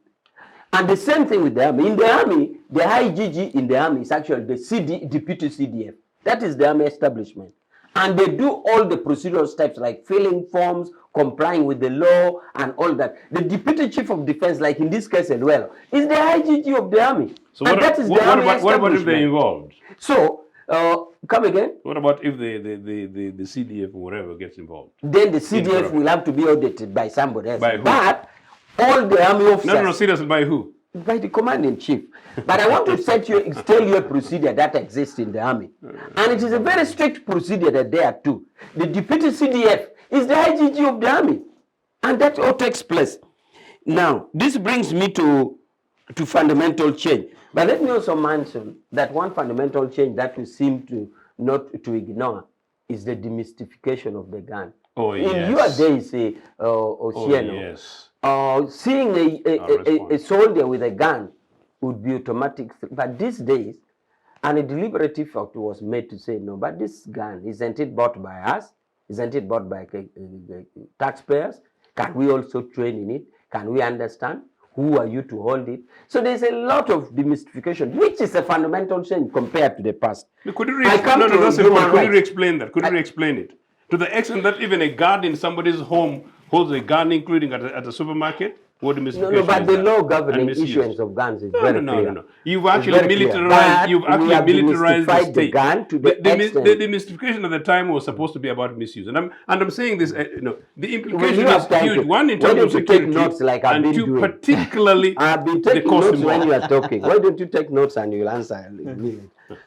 And the same thing with the army. In the army, the IGG in the army is actually the deputy CDF. That is the army establishment. And they do all the procedural steps like filling forms, complying with the law and all that. The deputy chief of defense, like in this case as well, is the IGG of the army. So and what about if they're involved? So, come again? What about if the CDF or whatever gets involved? Then the CDF will have to be audited by somebody else. By who? But all the army officers... No, seriously, by who? By the commander-in-chief. But I want to tell you a procedure that exists in the army. And it is a very strict procedure that there too. The deputy CDF is the IGG of the army. And that all takes place. Now, this brings me to fundamental change. But let me also mention that one fundamental change that we seem to not to ignore is the demystification of the gun. Oh, yes. In your days, Ochieno, yes. Seeing a soldier with a gun would be automatic. But these days, and a deliberate effort was made to say, no, but this gun, isn't it bought by us? Isn't it bought by taxpayers? Can we also train in it? Can we understand? Who are you to hold it? So there's a lot of demystification, which is a fundamental change compared to the past. Could you re-explain that? Could you re-explain it? To the extent that even a guard in somebody's home holds a gun, including at a supermarket? What demystification No, but the law and governing misuse? issuance of guns is very clear. No. You've actually militarized. You've actually militarized the state. The gun to the The demystification at the time was supposed to be about misuse, and I'm saying this. The implication is huge. One, in terms of security, notes like and two, particularly I've been the taking cost notes involved. when you are talking. Why don't you take notes and you'll answer?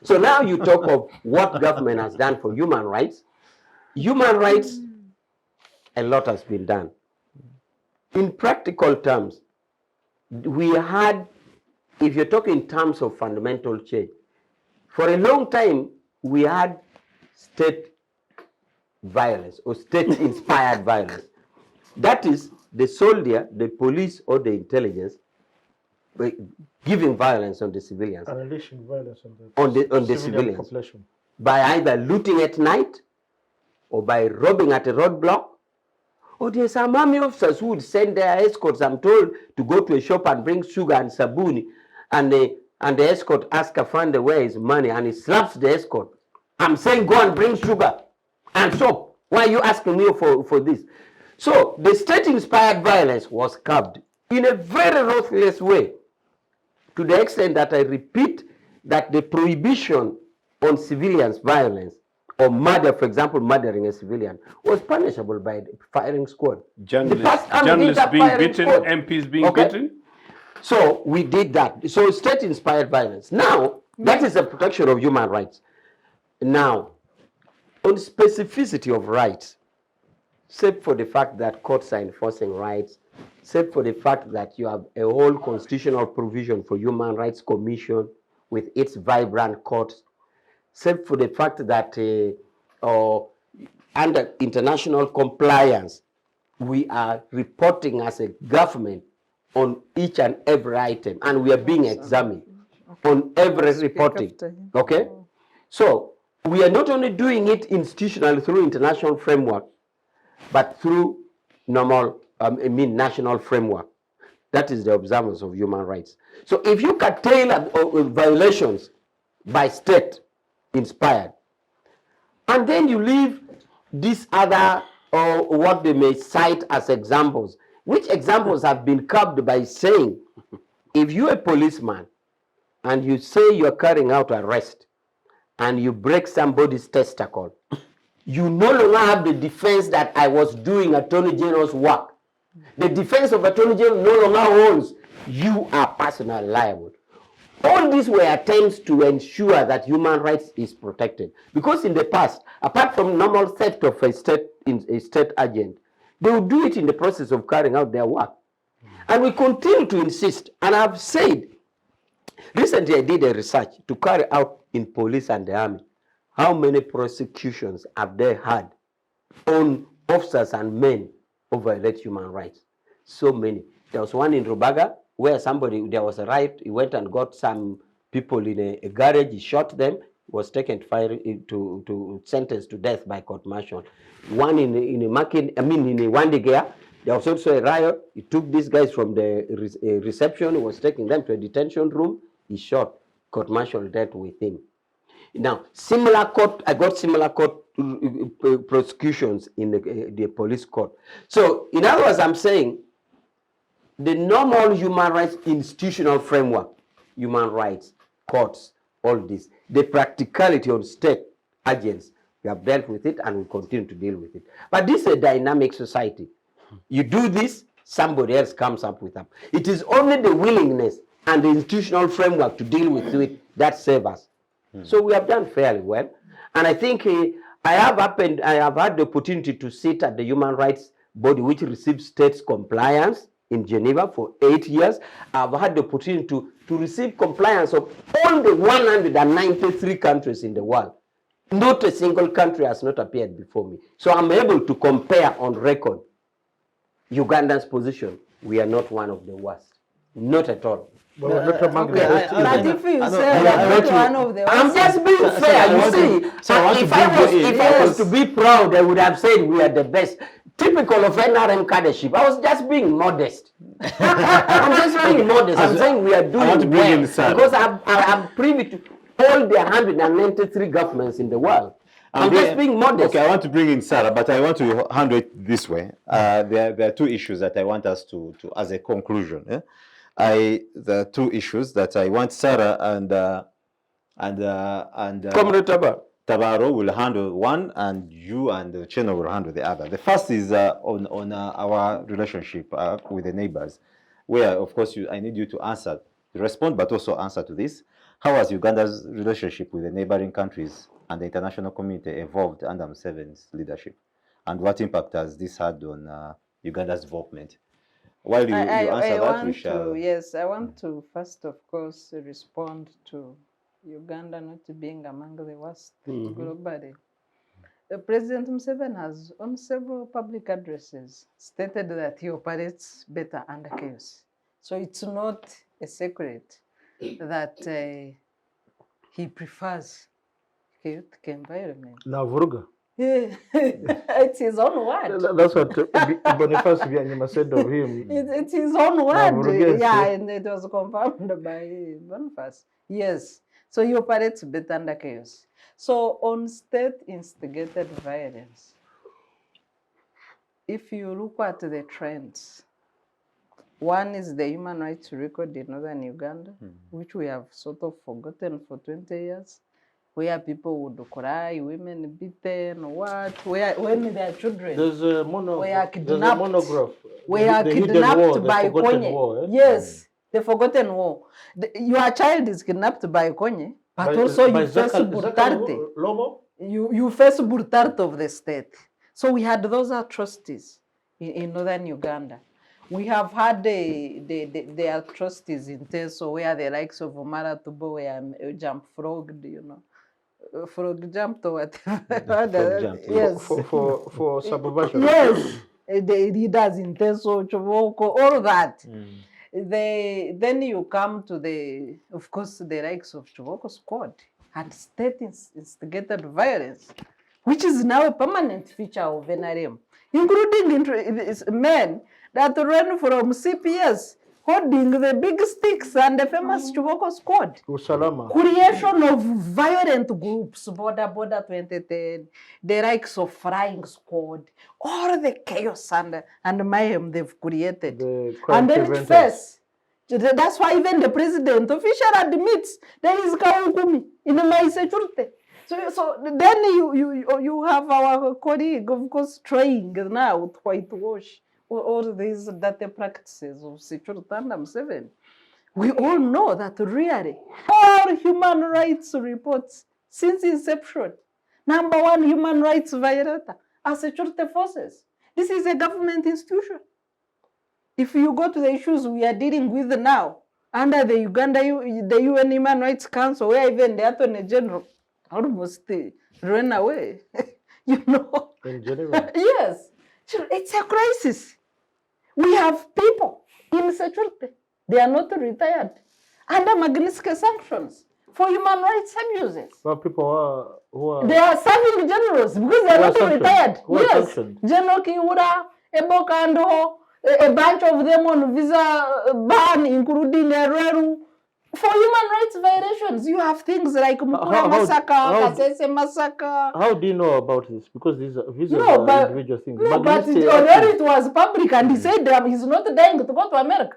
So now you talk of what government has done for human rights. Human rights, a lot has been done. In practical terms, we had, if you're talking in terms of fundamental change, for a long time, we had state violence or state-inspired violence. That is the soldier, the police, or the intelligence giving violence on the civilians. Unleashing violence on the civilians. Population. By either looting at night, or by robbing at a roadblock. Or there's some army officers who would send their escorts, I'm told, to go to a shop and bring sugar and sabuni, and the escort asks Afande where is money, and he slaps the escort. I'm saying go and bring sugar and soap. Why are you asking me for this? So the state-inspired violence was curbed in a very ruthless way, to the extent that I repeat that the prohibition on civilians' violence or murder, for example, murdering a civilian, was punishable by the firing squad. Journalists being beaten, MPs being beaten? So we did that. So state-inspired violence. Now, that is the protection of human rights. Now, on specificity of rights, except for the fact that courts are enforcing rights, except for the fact that you have a whole constitutional provision for Human Rights Commission with its vibrant courts, except for the fact that under international compliance, we are reporting as a government on each and every item, and we are being examined on every reporting. Okay? So we are not only doing it institutionally through international framework, but through normal, national framework. That is the observance of human rights. So if you curtail violations by state inspired, and then you leave these other, or what they may cite as examples, which examples have been curbed by saying, if you're a policeman and you say you're carrying out arrest and you break somebody's testicle, you no longer have the defense that I was doing Attorney General's work. The defense of Attorney General no longer holds. You are personally liable. All these were attempts to ensure that human rights is protected. Because in the past, apart from normal theft of a state agent, they would do it in the process of carrying out their work. And we continue to insist, and I've said, recently I did a research to carry out in police and the army. How many prosecutions have they had on officers and men who violate human rights? So many. There was one in Rubaga where there was a riot, he went and got some people in a garage, he shot them, was taken to sentenced to death by court martial. One in Wandigea, there was also a riot, he took these guys from the reception, he was taking them to a detention room, he shot, court martial death with him. Now, I got similar court prosecutions in the police court. So, in other words, I'm saying the normal human rights institutional framework, human rights, courts, all this, the practicality of state agents, we have dealt with it and we continue to deal with it. But this is a dynamic society. You do this, somebody else comes up with them. It is only the willingness and the institutional framework to deal with it that save us. So we have done fairly well. And I think I have had the opportunity to sit at the human rights body which receives states compliance in Geneva for 8 years. I've had the opportunity to receive compliance of all the 193 countries in the world. Not a single country has not appeared before me. So I'm able to compare on record Uganda's position. We are not one of the worst. Not at all. But we're not among the best But either. if you say we're not one of the I'm just being fair, you see. If I was to be proud, I would have said we are the best. Typical of NRM cadetship. I was just being modest. I'm just being modest. I'm saying we are doing well because I'm privy to all the 193 governments in the world. I'm just being modest. Okay, I want to bring in Sarah, but I want to handle it this way. There are two issues that I want us to as a conclusion. The two issues that I want Sarah and Comrade Tabaro will handle one, and you and Ochieno will handle the other. The first is on our relationship with the neighbors, where, of course, I need you to respond, but also answer to this. How has Uganda's relationship with the neighboring countries and the international community evolved under Museveni's leadership? And what impact has this had on Uganda's development? While you answer that, we shall... Yes, I want to first, of course, respond to Uganda not being among the worst globally. President Museveni has, on several public addresses, stated that he operates better under chaos. So it's not a secret that he prefers chaotic environment. Na vuruga. It's his own word. That's what Boniface Byanyima said of him. It's his own word. Vurugense. Yeah, and it was confirmed by Boniface. Yes. So he operates better under chaos. So on state-instigated violence, if you look at the trends, one is the human rights record in northern Uganda, which we have sort of forgotten for 20 years, where people would cry, women beaten, when their children There's a monograph. The Kidnapped by Forgotten Konye. War, eh? Yes, the forgotten war. Your child is kidnapped by Konye, but also you face brutality. You face brutality of the state. So we had those atrocities in northern Uganda. We have had the atrocities in Teso, where the likes of Omara Tubo were jump frogged, frog jumped or whatever. Yes. For subversion. Yes. The leaders in Teso, Chovoko, all that. Then you come to of course, the likes of Chovoko squad and state-instigated violence, which is now a permanent feature of NRM, including men that ran from CPS holding the big sticks and the famous Chuvoko squad. Usalama. Creation of violent groups, Border 2010, the likes of Flying Squad, all the chaos and mayhem they've created. And then it first. That's why even the president officially admits there is Kaukumi in my security. So then you have our colleague, of course, trying now to whitewash all these dirty practices of security under Museveni. We all know that really all human rights reports since inception, number one human rights violator are security forces. This is a government institution. If you go to the issues we are dealing with now, under the the UN Human Rights Council, where even the Attorney General almost ran away, you know. In Geneva. Yes, it's a crisis. We have people in security. They are not retired under Magnitsky sanctions for human rights abuses. Well, people who are They are serving generals because they are not sanctioned? retired. Who are Yes, sanctioned? General Kiura, Ebokando, a bunch of them on visa ban, including Ereru. For human rights violations, you have things like Mukura massacre, Kasese massacre. How do you know about this? Because these are No, but individual things. no, but Magnitsky already actions- it was public, and he said he's not dying to go to America.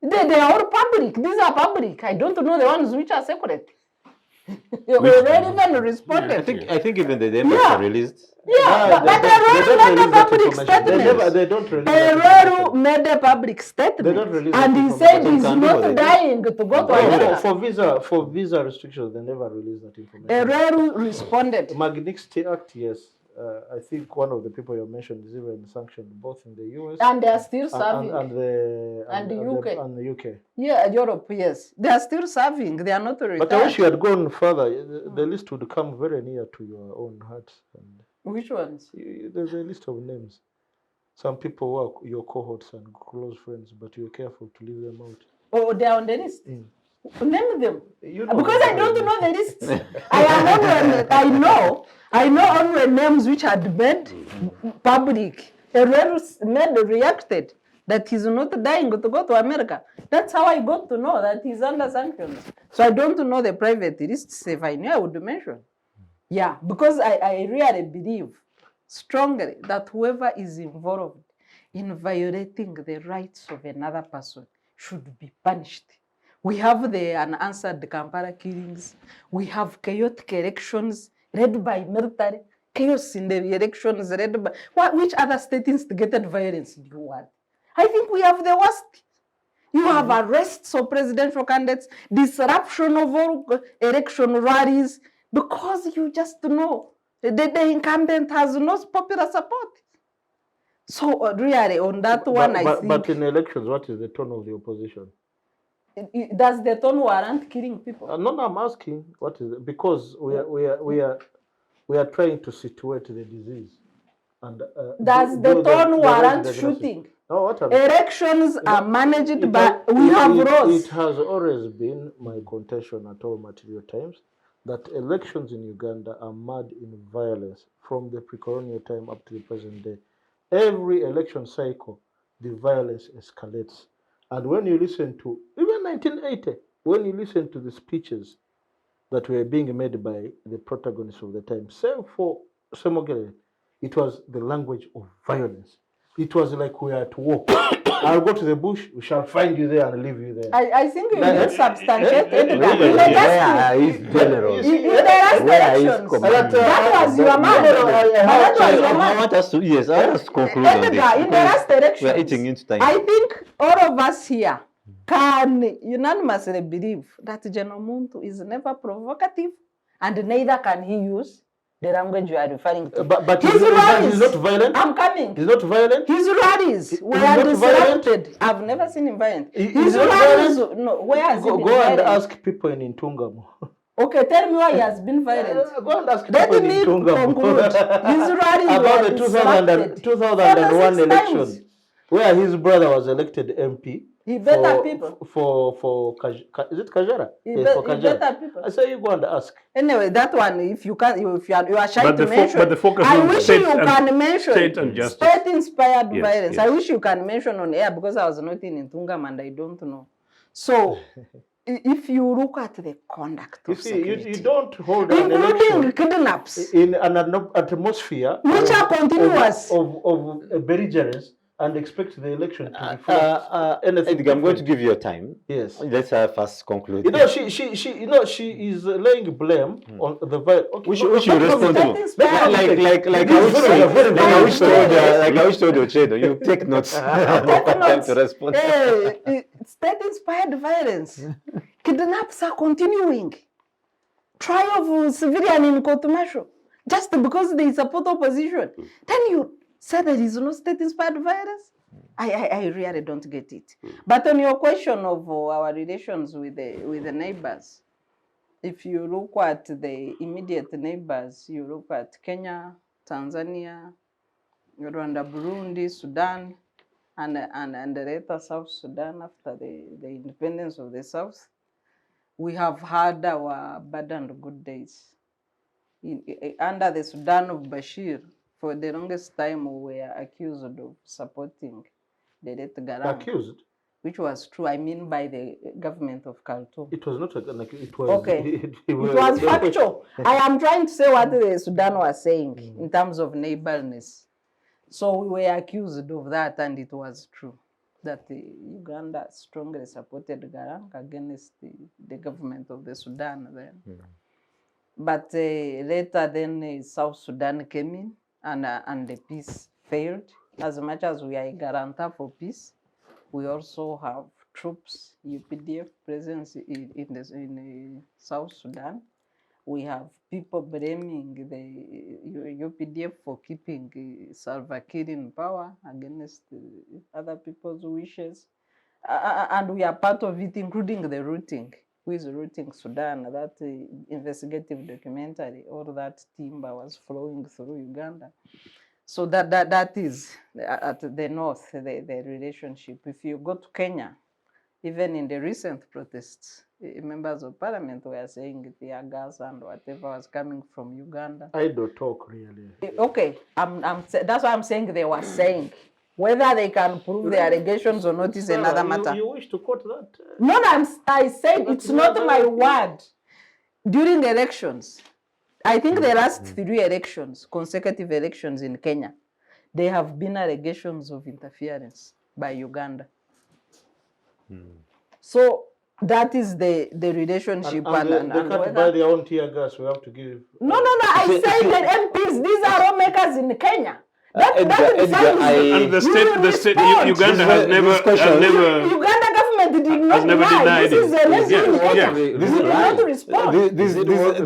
They are all public. These are public. I don't know the ones which are secret. You already even responded. I think even the embassy Yeah. released. Yeah, but they Ereru don't made a release that public information. statement. They don't release that Ereru information. made a public They don't statement, release and that he information. said he's Can do what they not do. dying to go to No, America. for visa restrictions, they never release that information. Ereru responded. Magnitsky Act, yes. I think one of the people you mentioned is even sanctioned both in the US And they are still serving. and the UK. And the UK. Yeah, Europe, yes. They are still serving. They are not retired. But I wish you had gone further. The list would come very near to your own heart. And Which ones? there's a list of names. Some people who are your cohorts and close friends, but you're careful to leave them out. Oh, they are on the list. Name them. You know Because I don't know the lists. I know only names which had made public. Ereru reacted that he's not dying to go to America. That's how I got to know that he's under sanctions. So I don't know the private lists. If I knew, I would mention. Yeah, because I really believe strongly that whoever is involved in violating the rights of another person should be punished. We have the unanswered Kampala killings. We have chaotic elections led by military. Chaos in the elections led by... Which other state instigated violence do you want? I think we have the worst. You have arrests of presidential candidates, disruption of all election rallies, because you just know the incumbent has no popular support. So really, on that one, I think... But in elections, what is the tone of the opposition? Does the tone warrant killing people? No, I'm asking what is it? Because we are trying to situate the disease. And Does the tone warrant shooting? No, what I'm Elections are managed by... We have laws. It has always been my contention at all material times that elections in Uganda are marred in violence from the pre-colonial time up to the present day. Every election cycle, the violence escalates. And when you listen to, even 1980, when you listen to the speeches that were being made by the protagonists of the time, same for Semogele, it was the language of violence. It was like we are at war. I'll go to the bush, we shall find you there and leave you there. I think you need substantiate Edgar. Where is generals? In the last Where is elections, command? that was your man. That was your I man. want us to conclude on this. Edgar, in the last We are eating elections, into time. I think all of us here can unanimously believe that General Muntu is never provocative, and neither can he use the language you are referring to. But His he's rallies, not violent. I'm coming. He's not violent. His rallies were not disrupted. I've never seen him violent. He's His not rallies, violent? no, where has he been Go and violent? ask people in Intungamo. Okay, tell me why he has been violent. Go and ask Let people in me Intungamo. conclude. His rallies About were the disrupted 2001 4 or 6 election, times. where his brother was elected MP. He better people. Is it Kajara? He Yes, for he Kajara. better people. I say you go and ask. Anyway, that one, if you can, if you are shy But to the mention, but the focus I on wish state you and- can mention state and justice. state-inspired Yes, violence. yes. I wish you can mention on air because I was not in Ntungam and I don't know. So, if you look at the conduct You of see, you security, don't hold an including election kidnaps, in an atmosphere which are continuous. of belligerence and expect the election to reflect anything. Edgar, I'm going to different. give you time. Yes. Let's first conclude. You know, she is laying blame on the violence. Okay, Which you respond to? State-inspired. Like I wish told Ochieno, you take notes. Time to respond. state-inspired violence. Kidnaps are continuing. Trial of civilian in court martial just because they support opposition. Then you say there is no state-inspired violence? I really don't get it. But on your question of our relations with the neighbors, if you look at the immediate neighbors, you look at Kenya, Tanzania, Rwanda, Burundi, Sudan, and later South Sudan after the independence of the South, we have had our bad and good days. Under the Sudan of Bashir, for the longest time we were accused of supporting the late Garang. Accused? Which was true, I mean by the government of Khartoum. It was not like it was. Okay. It was factual. I am trying to say what the Sudan was saying in terms of neighborness. So we were accused of that, and it was true that Uganda strongly supported Garang against the government of the Sudan then. But later then South Sudan came in, and the peace failed. As much as we are a guarantor for peace, we also have troops, UPDF presence in South Sudan. We have people blaming the UPDF for keeping Salva Kiir in power against other people's wishes. And we are part of it, including the routing. Who is routing Sudan? That investigative documentary, all that timber was flowing through Uganda. So that is at the north, the relationship. If you go to Kenya, even in the recent protests, members of parliament were saying tear gas and whatever was coming from Uganda. I don't talk really. Okay, that's what I'm saying they were saying. Whether they can prove the allegations or not is another matter. You wish to quote that? No, I said it's not my word. During the elections, I think the last 3 elections, consecutive elections in Kenya, there have been allegations of interference by Uganda. So that is the relationship. And they can't buy their own tear gas. We have to give. No. I say that MPs, these are lawmakers in Kenya. And the state, Uganda has never. Uganda government did not deny. This is a lesson. This is not respond.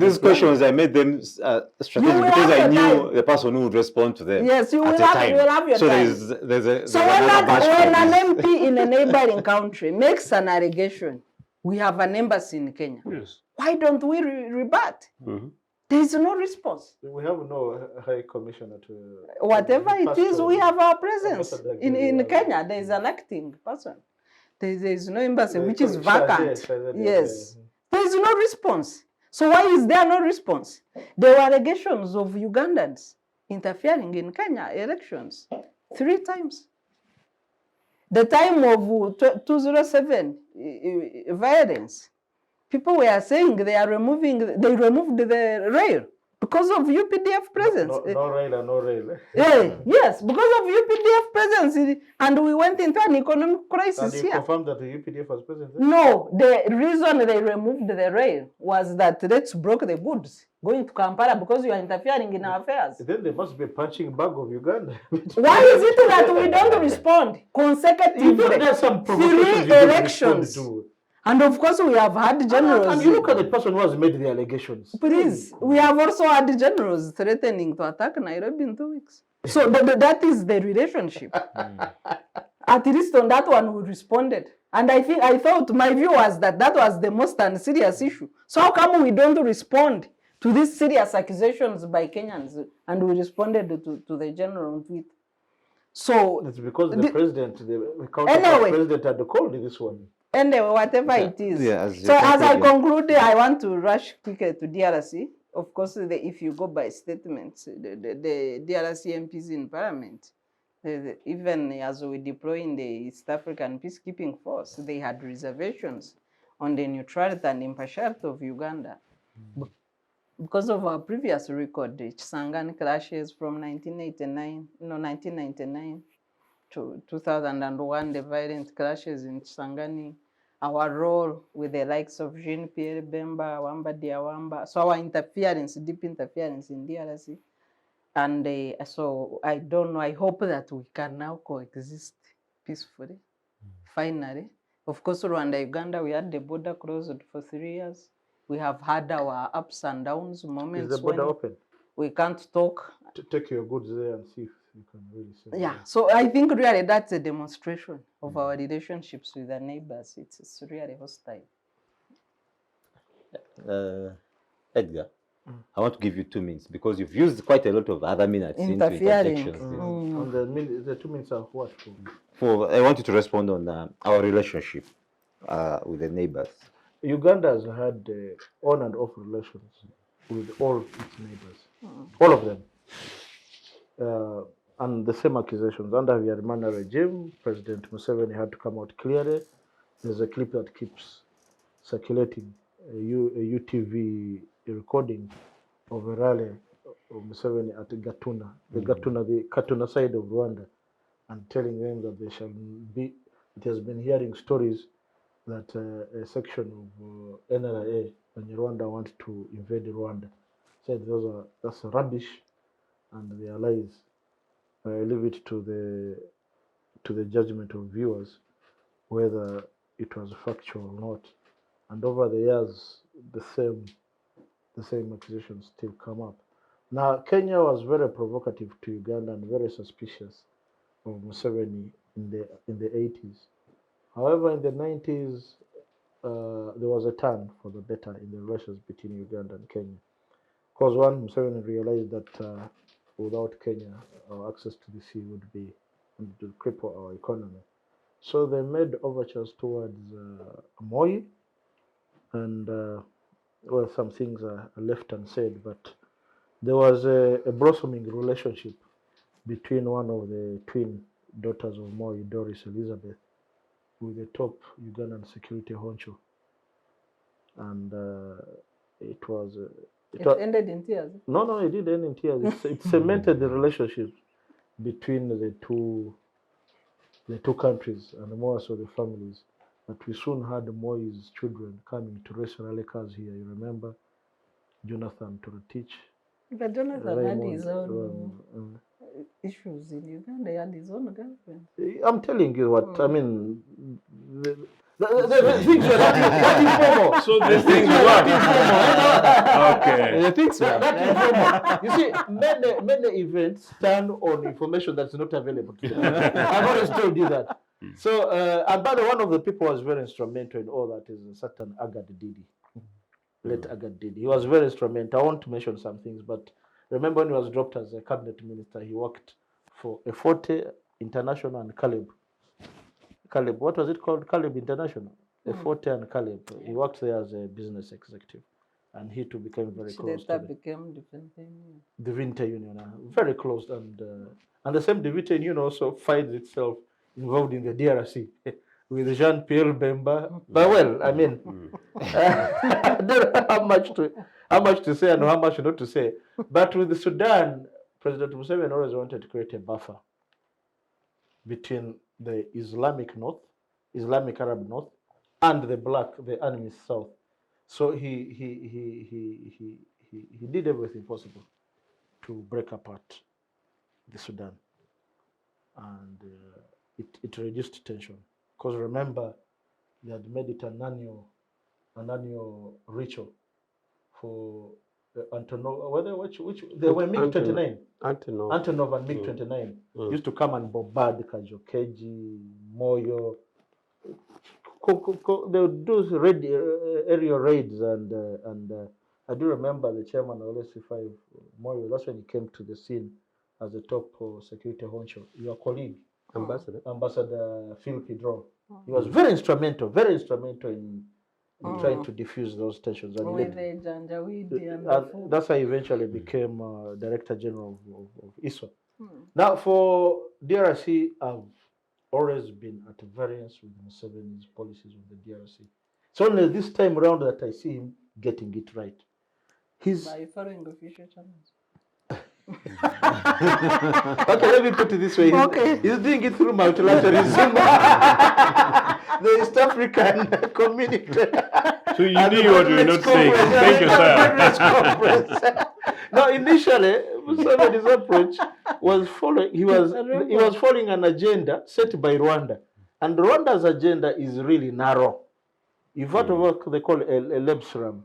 These questions, I made them strategic because I knew the person who would respond to them. Yes, you will have your time. So when an MP in a neighboring country makes an allegation, we have an embassy in Kenya. Yes. Why don't we rebut? There is no response. We have no high commissioner to... Whatever it is, we have our presence. In Kenya, there is an acting person. There is no embassy, which is vacant. Yes. There is no response. So why is there no response? There were allegations of Ugandans interfering in Kenya elections 3 times. The time of 2007 violence, people were saying they removed the rail because of UPDF presence. No rail. Yes, because of UPDF presence. And we went into an economic crisis here. And you confirmed that the UPDF was present there? No, the reason they removed the rail was that let's block the goods going to Kampala because you are interfering in our affairs. Then there must be a punching bag of Uganda. Why is it that we don't respond consecutively? There's some 3 elections. And of course, we have had generals. And you look at the person who has made the allegations. Please, we have also had generals threatening to attack Nairobi in 2 weeks. So that is the relationship. At least on that one, we responded. And I thought my view was that was the most unserious issue. So how come we don't respond to these serious accusations by Kenyans? And we responded to the general on Twitter. So it's because the president, the president had called this one. Anyway, whatever it is. So as I conclude, I want to rush quickly to DRC. Of course, if you go by statements, the DRC MPs in parliament, even as we deploy in the East African peacekeeping force, they had reservations on the neutrality and impartiality of Uganda. Because of our previous record, the Kisangani clashes from 1999 to 2001, the violent clashes in Kisangani, our role with the likes of Jean-Pierre Bemba, Wamba Diawamba, so our interference, deep interference in DRC. And so I don't know, I hope that we can now coexist peacefully, finally. Of course, Rwanda, Uganda, we had the border closed for 3 years. We have had our ups and downs moments. Is the border when open? we can't talk. To take your goods there and see if you can really sell. Yeah, so I think really that's a demonstration of our relationships with our neighbors. It's really hostile. Edgar, I want to give you 2 minutes because you've used quite a lot of other minutes into Interfering. interjections. On the 2 minutes are what? I want you to respond on our relationship with the neighbors. Uganda has had on and off relations with all its neighbors, all of them. And the same accusations. Under the Habyarimana regime, President Museveni had to come out clearly. There's a clip that keeps circulating, a UTV recording of a rally of Museveni at Gatuna, the Gatuna side of Rwanda, and telling them that they shall be, it has been hearing stories that a section of NRA and Rwanda want to invade Rwanda. Said that's rubbish and they are lies. I leave it to the judgment of viewers whether it was factual or not. And over the years, the same accusations still come up. Now, Kenya was very provocative to Uganda and very suspicious of Museveni in the 80s. However, in the 90s, there was a turn for the better in the relations between Uganda and Kenya. Because one, Museveni realized that without Kenya, our access to the sea would cripple our economy. So they made overtures towards Moi, and well, some things are left unsaid, but there was a blossoming relationship between one of the twin daughters of Moi, Doris Elizabeth, with the top Ugandan security honcho. And it ended in tears. No, it didn't end in tears. It cemented the relationship between the two countries and more so the families. But we soon had Moi's children coming to race rally cars here. You remember Jonathan Torotich? But Jonathan had his own issues in Uganda. He had his own girlfriend. I'm telling you what, I mean, the things were not informal. So the things work. Okay. The things were Not informal. You see, many events stand on information that's not available to them. I've always told you that. So, and by the way, one of the people who was very instrumental in all that is a certain Agad Didi. Late Agad Didi. He was very instrumental. I want to mention some things, but remember when he was dropped as a cabinet minister, he worked for a Forte International and Caleb, what was it called? Caleb International. A Forte and Caleb. He worked there as a business executive, and he too became very close to became Defense Union. the Vinta Union, very close, and the same Vinta Union also finds itself involved in the DRC with Jean-Pierre Bemba. But well, I mean, I don't know how much to say and how much not to say. But with the Sudan, President Museveni always wanted to create a buffer between the Islamic Arab North, and the enemy South. So he did everything possible to break apart the Sudan, and it reduced tension. Because remember, they had made it an annual ritual for Antonov. Which they were MiG-29. Antonov and MiG-29 used to come and bombard Kajokeji, Moyo. They would do aerial raids, and I do remember the chairman of LSC5, Moyo. That's when he came to the scene as the top security honcho. Your colleague, Ambassador Phil Pedro. He was very instrumental in trying to diffuse those tensions. And With the Janjaweed and that's how he eventually became Director General of ISWA. Now, for DRC, I've always been at variance with Museveni's policies of the DRC. It's only this time around that I see him getting it right. by following official channels. Okay, let me put it this way. He's doing it through multilateralism. The East African community. So you knew what you were not saying. Thank you, sir. No, initially, Museveni's approach was following. He was following an agenda set by Rwanda. And Rwanda's agenda is really narrow. You've heard of what they call a Lebsram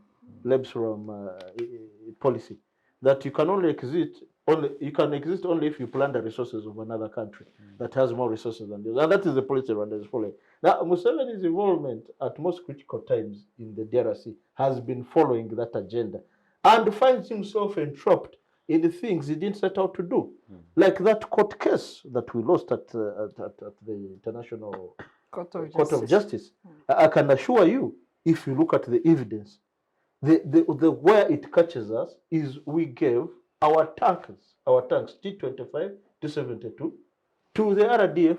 policy, that you can only exist only if you plunder the resources of another country that has more resources than yours. And that is the policy Rwanda is following. Now, Museveni's involvement at most critical times in the DRC has been following that agenda and finds himself entrapped in the things he didn't set out to do, like that court case that we lost at the International Court of Court of Justice. Justice. I can assure you, if you look at the evidence, the where it catches us is we gave our tanks T-25, T-72 to the RDF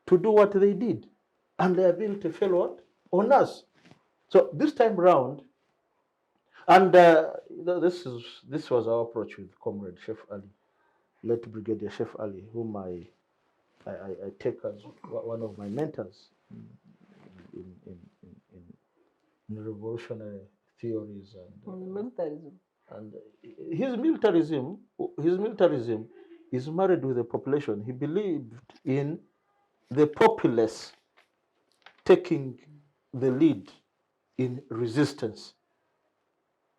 to do what they did, and their ability fell what? On us. So this time round, and this was our approach with Comrade Chef Ali, late Brigadier Chef Ali, whom I take as one of my mentors in revolutionary theories Militarism. and his militarism is married with the population. He believed in the populace taking the lead in resistance,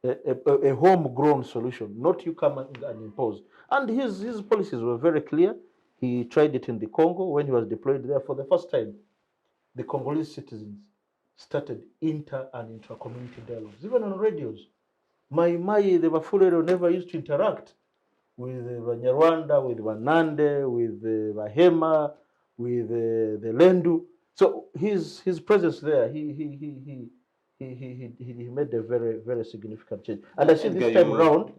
a homegrown solution, not you come and impose. And his policies were very clear. He tried it in the Congo when he was deployed there. For the first time, the Congolese citizens started inter and intra-community dialogues, even on radios. The Bafulero never used to interact with the Banyarwanda, with Banande, with the Bahema, with the Lendu. So his presence there, he made a very, very significant change. And I see this time round,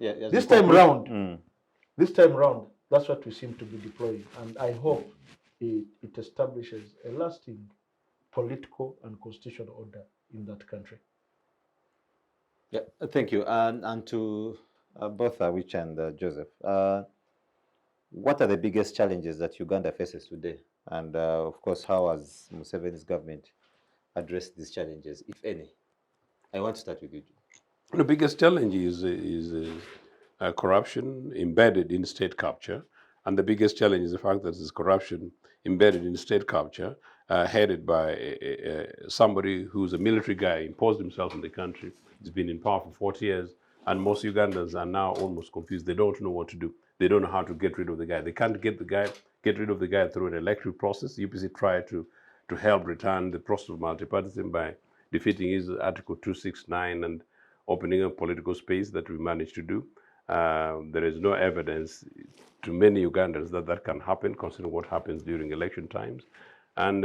this time round, that's what we seem to be deploying. And I hope it establishes a lasting political and constitutional order in that country. Yeah, thank you. And to both Awich and Joseph, what are the biggest challenges that Uganda faces today? And of course, how has Museveni's government addressed these challenges, if any? I want to start with you. The biggest challenge is corruption embedded in state capture. And the biggest challenge is the fact that there's corruption embedded in state capture, headed by somebody who's a military guy, imposed himself in the country. He's been in power for 40 years, and most Ugandans are now almost confused. They don't know what to do. They don't know how to get rid of the guy. They can't get rid of the guy through an electoral process. UPC tried to help return the process of multipartyism by defeating his Article 269 and opening up political space that we managed to do. There is no evidence to many Ugandans that can happen, considering what happens during election times. And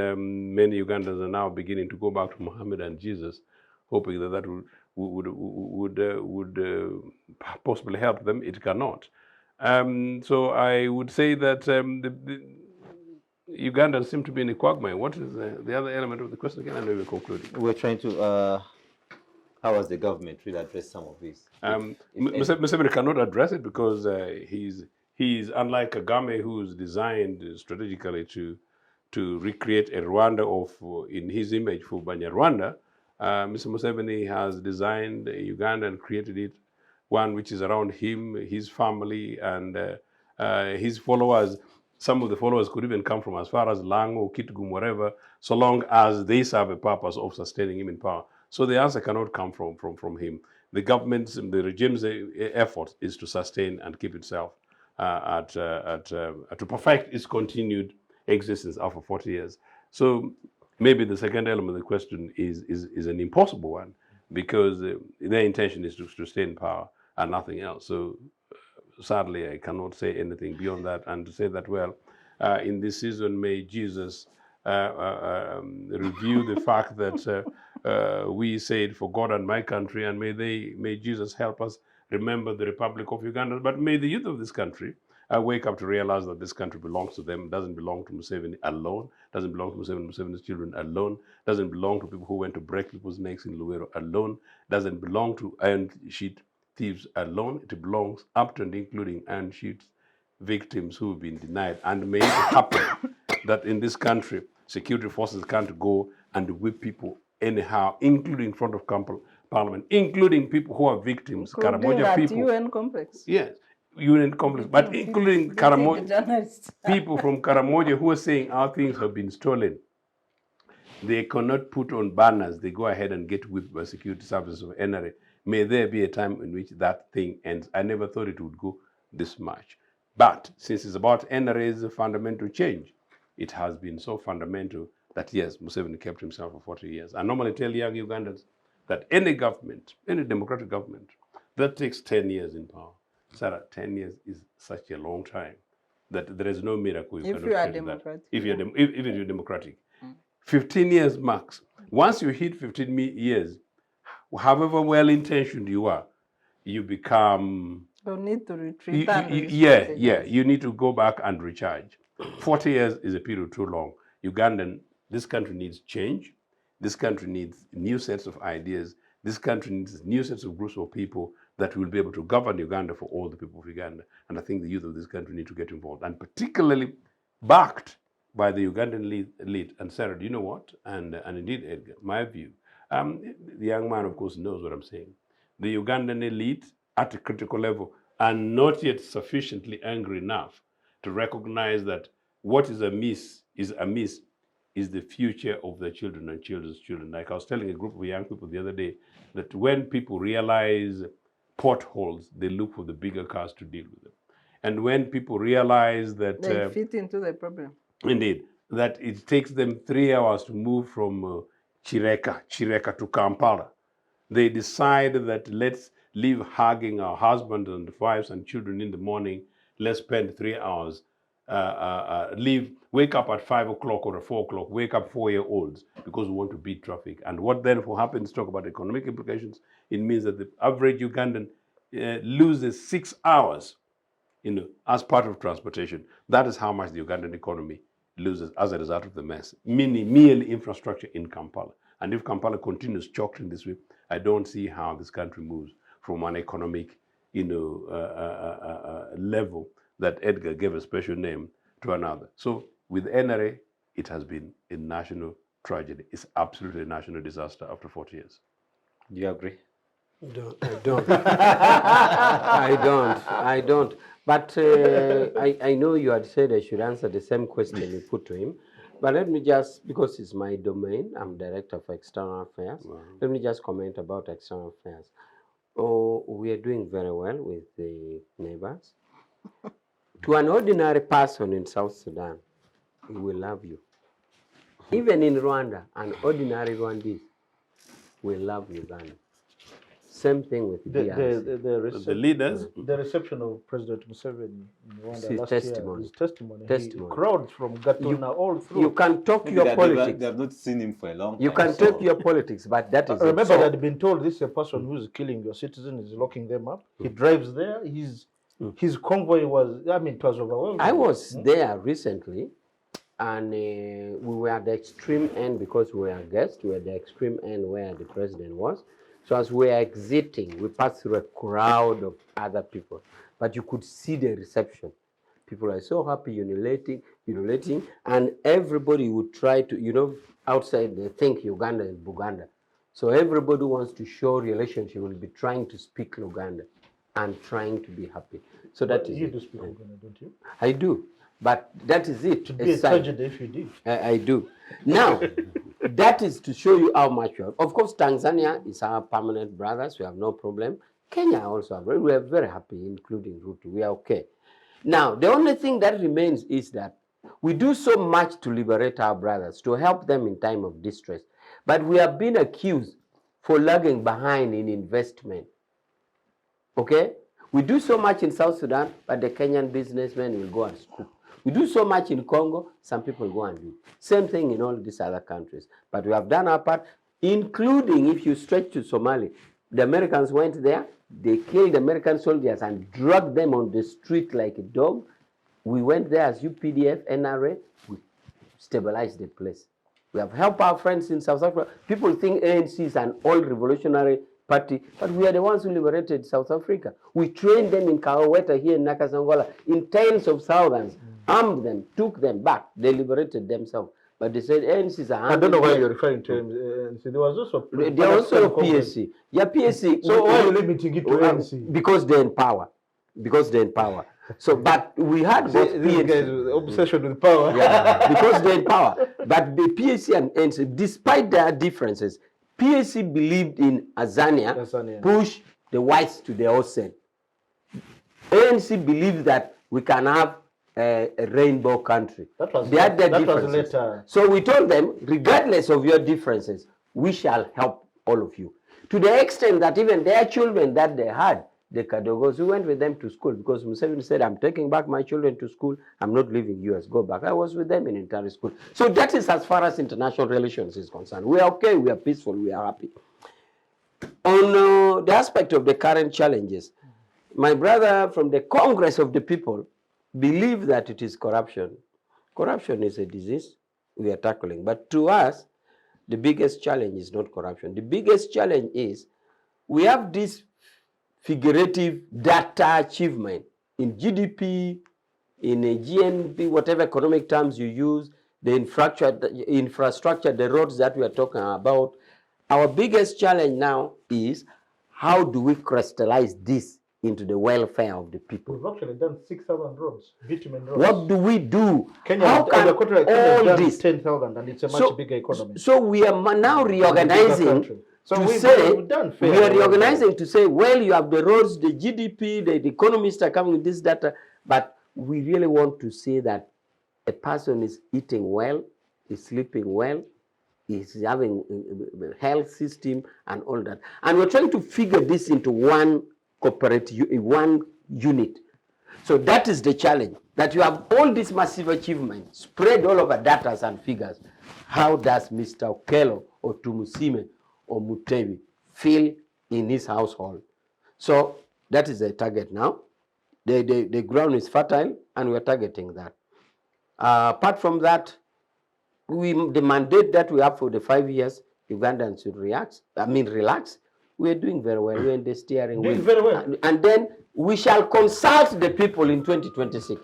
many Ugandans are now beginning to go back to Muhammad and Jesus, hoping that would possibly help them. It cannot. So I would say that the Ugandans seem to be in a quagmire. What is the other element of the question again? I know we're concluding. We're trying to, how has the government really addressed some of these? Museveni cannot address it because he's unlike Kagame, who's designed strategically to recreate a Rwanda in his image for Banyarwanda. Mr. Museveni has designed Uganda and created it one which is around him, his family, and his followers. Some of the followers could even come from as far as Lango, Kitgum, whatever, so long as they serve a purpose of sustaining him in power. So the answer cannot come from him. The government's, the regime's effort is to sustain and keep itself to perfect its continued existence after 40 years. So maybe the second element of the question is an impossible one, because their intention is to stay in power and nothing else. So sadly, I cannot say anything beyond that. And to say that, well, in this season, may Jesus review the fact that we said for God and my country, and may Jesus help us remember the Republic of Uganda. But may the youth of this country wake up to realize that this country belongs to them, doesn't belong to Museveni alone, doesn't belong to Museveni's children alone, doesn't belong to people who went to break people's necks in Luwero alone, doesn't belong to iron sheet thieves alone. It belongs up to and including iron sheet victims who have been denied. And may it happen that in this country, security forces can't go and whip people anyhow, including in front of Parliament, including people who are victims, Karamoja people. UN complex. Yes, UN complex, but including Karamoja, people from Karamoja who are saying our things have been stolen. They cannot put on banners. They go ahead and get whipped by security services of NRA. May there be a time in which that thing ends. I never thought it would go this much. But since it's about NRA's fundamental change, it has been so fundamental that, yes, Museveni kept himself for 40 years. I normally tell young Ugandans that any government, any democratic government, that takes 10 years in power. Sarah, 10 years is such a long time that there is no miracle you If cannot you are change that. democratic. If you're democratic. 15 years max. Once you hit 15 years, however well-intentioned you are, you become... You need to retreat. You need to go back and recharge. 40 years is a period too long. Ugandan, this country needs change. This country needs new sets of ideas. This country needs new sets of groups of people that will be able to govern Uganda for all the people of Uganda. And I think the youth of this country need to get involved, and particularly backed by the Ugandan elite. And Sarah, do you know what? And indeed, Edgar, my view, the young man, of course, knows what I'm saying. The Ugandan elite at a critical level are not yet sufficiently angry enough to recognize that what is amiss is the future of their children and children's children. Like I was telling a group of young people the other day, that when people realize potholes, they look for the bigger cars to deal with them. And when people realize that... They fit into the problem. Indeed, that it takes them 3 hours to move from Chireka to Kampala, they decide that let's leave hugging our husbands and wives and children in the morning. Let's spend 3 hours, wake up at 5 o'clock or at 4 o'clock, wake up 4-year-olds because we want to beat traffic. And what then happens, talk about economic implications, it means that the average Ugandan loses 6 hours as part of transportation. That is how much the Ugandan economy loses as a result of the mess, merely infrastructure in Kampala. And if Kampala continues choked in this way, I don't see how this country moves from an economic level that Edgar gave a special name to another. So with NRA, it has been a national tragedy. It's absolutely a national disaster after 40 years. Do you agree? I don't. I don't. But I know you had said I should answer the same question you put to him. But let me just, because it's my domain, I'm Director for External Affairs. Wow. Let me just comment about External Affairs. Oh, we are doing very well with the neighbors. To an ordinary person in South Sudan, he will love you. Even in Rwanda, an ordinary Rwandese will love Uganda. Same thing with the leaders. The reception of President Museveni in Rwanda last testimony. year, his testimony. Crowds from Gatuna all through. You can talk your politics. They have not seen him for a long time. You can talk your politics, but that is remember that I'd been told this is a person who is killing your citizens, is locking them up. He drives there. His convoy was, it was overwhelming. I was there recently, and we were at the extreme end because we were guests. We were at the extreme end where the president was. So as we were exiting, we passed through a crowd of other people, but you could see the reception. People are so happy, ululating, and everybody would try to, outside they think Uganda is Buganda. So everybody wants to show relationship, will be trying to speak Luganda and trying to be happy. So that is you it. do speak Luganda, don't you? I do, but that is it. It would be a tragedy if you did. I do. Now, that is to show you how much you are. Of course, Tanzania is our permanent brothers. We have no problem. Kenya also, we are very happy, including Ruto. We are okay. Now, the only thing that remains is that we do so much to liberate our brothers, to help them in time of distress. But we have been accused for lagging behind in investment. Okay? We do so much in South Sudan, but the Kenyan businessmen will go and scoop. We do so much in Congo, some people go and do. Same thing in all these other countries. But we have done our part, including if you stretch to Somalia. The Americans went there, they killed American soldiers and dragged them on the street like a dog. We went there as UPDF, NRA, we stabilized the place. We have helped our friends in South Africa. People think ANC is an old revolutionary party, but we are the ones who liberated South Africa. We trained them in Kaweta here in Nakasongola in tens of thousands, armed them, took them back. They liberated themselves. But they said ANC is a... I don't know why you're referring to ANC. There was also... There was also PSC. Yeah, PSC. So why are you limiting it to ANC? Because they're in power. Because they're in power. So, but we had both These guys PhD. with obsession with power. Yeah, because they're in power. But the PhD and ANC, despite their differences, PhD believed in Azania, Azania. push the whites to the ocean. ANC believed that we can have a rainbow country. That was They had their that was differences. later. So we told them, regardless of your differences, we shall help all of you. To the extent that even their children that they had, the Kadogos, we went with them to school because Museveni said, I'm taking back my children to school. I'm not leaving US, go back. I was with them in entire school. So that is as far as international relations is concerned. We are okay, we are peaceful, we are happy. On the aspect of the current challenges, my brother from the Congress of the People believe that it is corruption. Corruption is a disease we are tackling. But to us, the biggest challenge is not corruption. The biggest challenge is we have this figurative data achievement in GDP, in a GNP, whatever economic terms you use, the infrastructure, the roads that we are talking about. Our biggest challenge now is how do we crystallize this into the welfare of the people? We've actually done 6,000 roads, bitumen roads. What do we do? Kenya, How can all done this? 10,000, and it's a much bigger economy. So we are now reorganizing country. So to we've say, done fair. we are reorganizing to say, well, you have the roads, the GDP, the economists are coming with this data, but we really want to say that a person is eating well, is sleeping well, is having a health system and all that. And we're trying to figure this into one cooperative, one unit. So that is the challenge, that you have all this massive achievement spread all over data and figures. How does Mr. Okello or Tumusime or Mutebi feel in his household? So that is the target now. The ground is fertile and we're targeting that. Apart from that, the mandate that we have for the 5 years, Ugandans should relax. We're doing very well. We're in the steering wheel. Doing very well. And then we shall consult the people in 2026.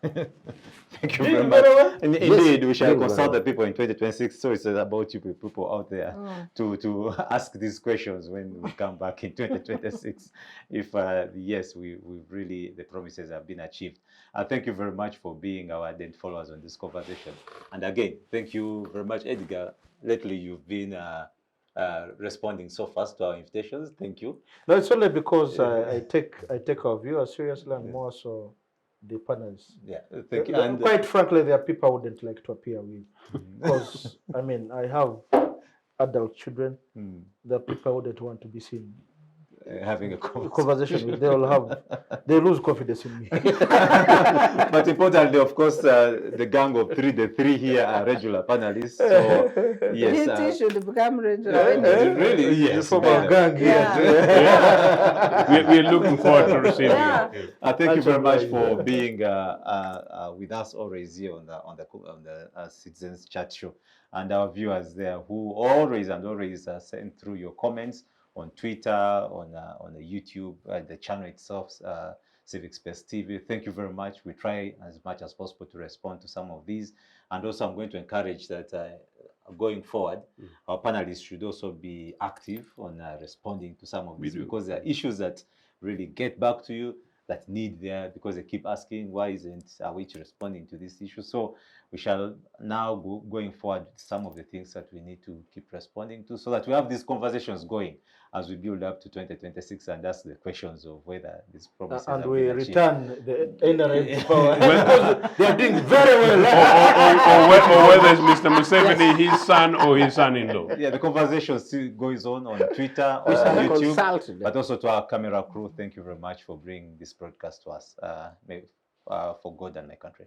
Thank you very much. Indeed, we shall doing consult very the people in 2026. So it's about you people out there to ask these questions when we come back in 2026. If yes, we really, the promises have been achieved. Thank you very much for being our ardent followers on this conversation. And again, thank you very much, Edgar. Lately, you've been responding so fast to our invitations. Thank you. No, it's only because I take our viewers seriously and more so the panelists. Yeah, thank you. And quite frankly, there are people I wouldn't like to appear with because I mean I have adult children. There are people I wouldn't want to be seen having a conversation with. They lose confidence in me. But importantly, of course, the gang of three, the three here are regular panelists. So yes, DT should become regular. really, yes, From our gang here. We're looking forward to receiving Yeah. you. thank you very much for being with us always here on the Citizens Chat Show, and our viewers there who always send through your comments on Twitter, on the YouTube, the channel itself, Civic Space TV. Thank you very much. We try as much as possible to respond to some of these, and also I'm going to encourage that going forward, our panelists should also be active on responding to some of these, because there are issues that really get back to you, that need there, because they keep asking, why isn't Awich responding to this issue? So we shall now going forward some of the things that we need to keep responding to, so that we have these conversations going as we build up to 2026 and ask the questions of whether these promises And have we been achieved. return the NRM to power because they are doing very well. Or whether it's Mr. Museveni, his son or his son-in-law. Yeah, the conversation still goes on Twitter, on shall YouTube, consult them. but also to our camera crew. Thank you very much for bringing this broadcast to us. For God and my country.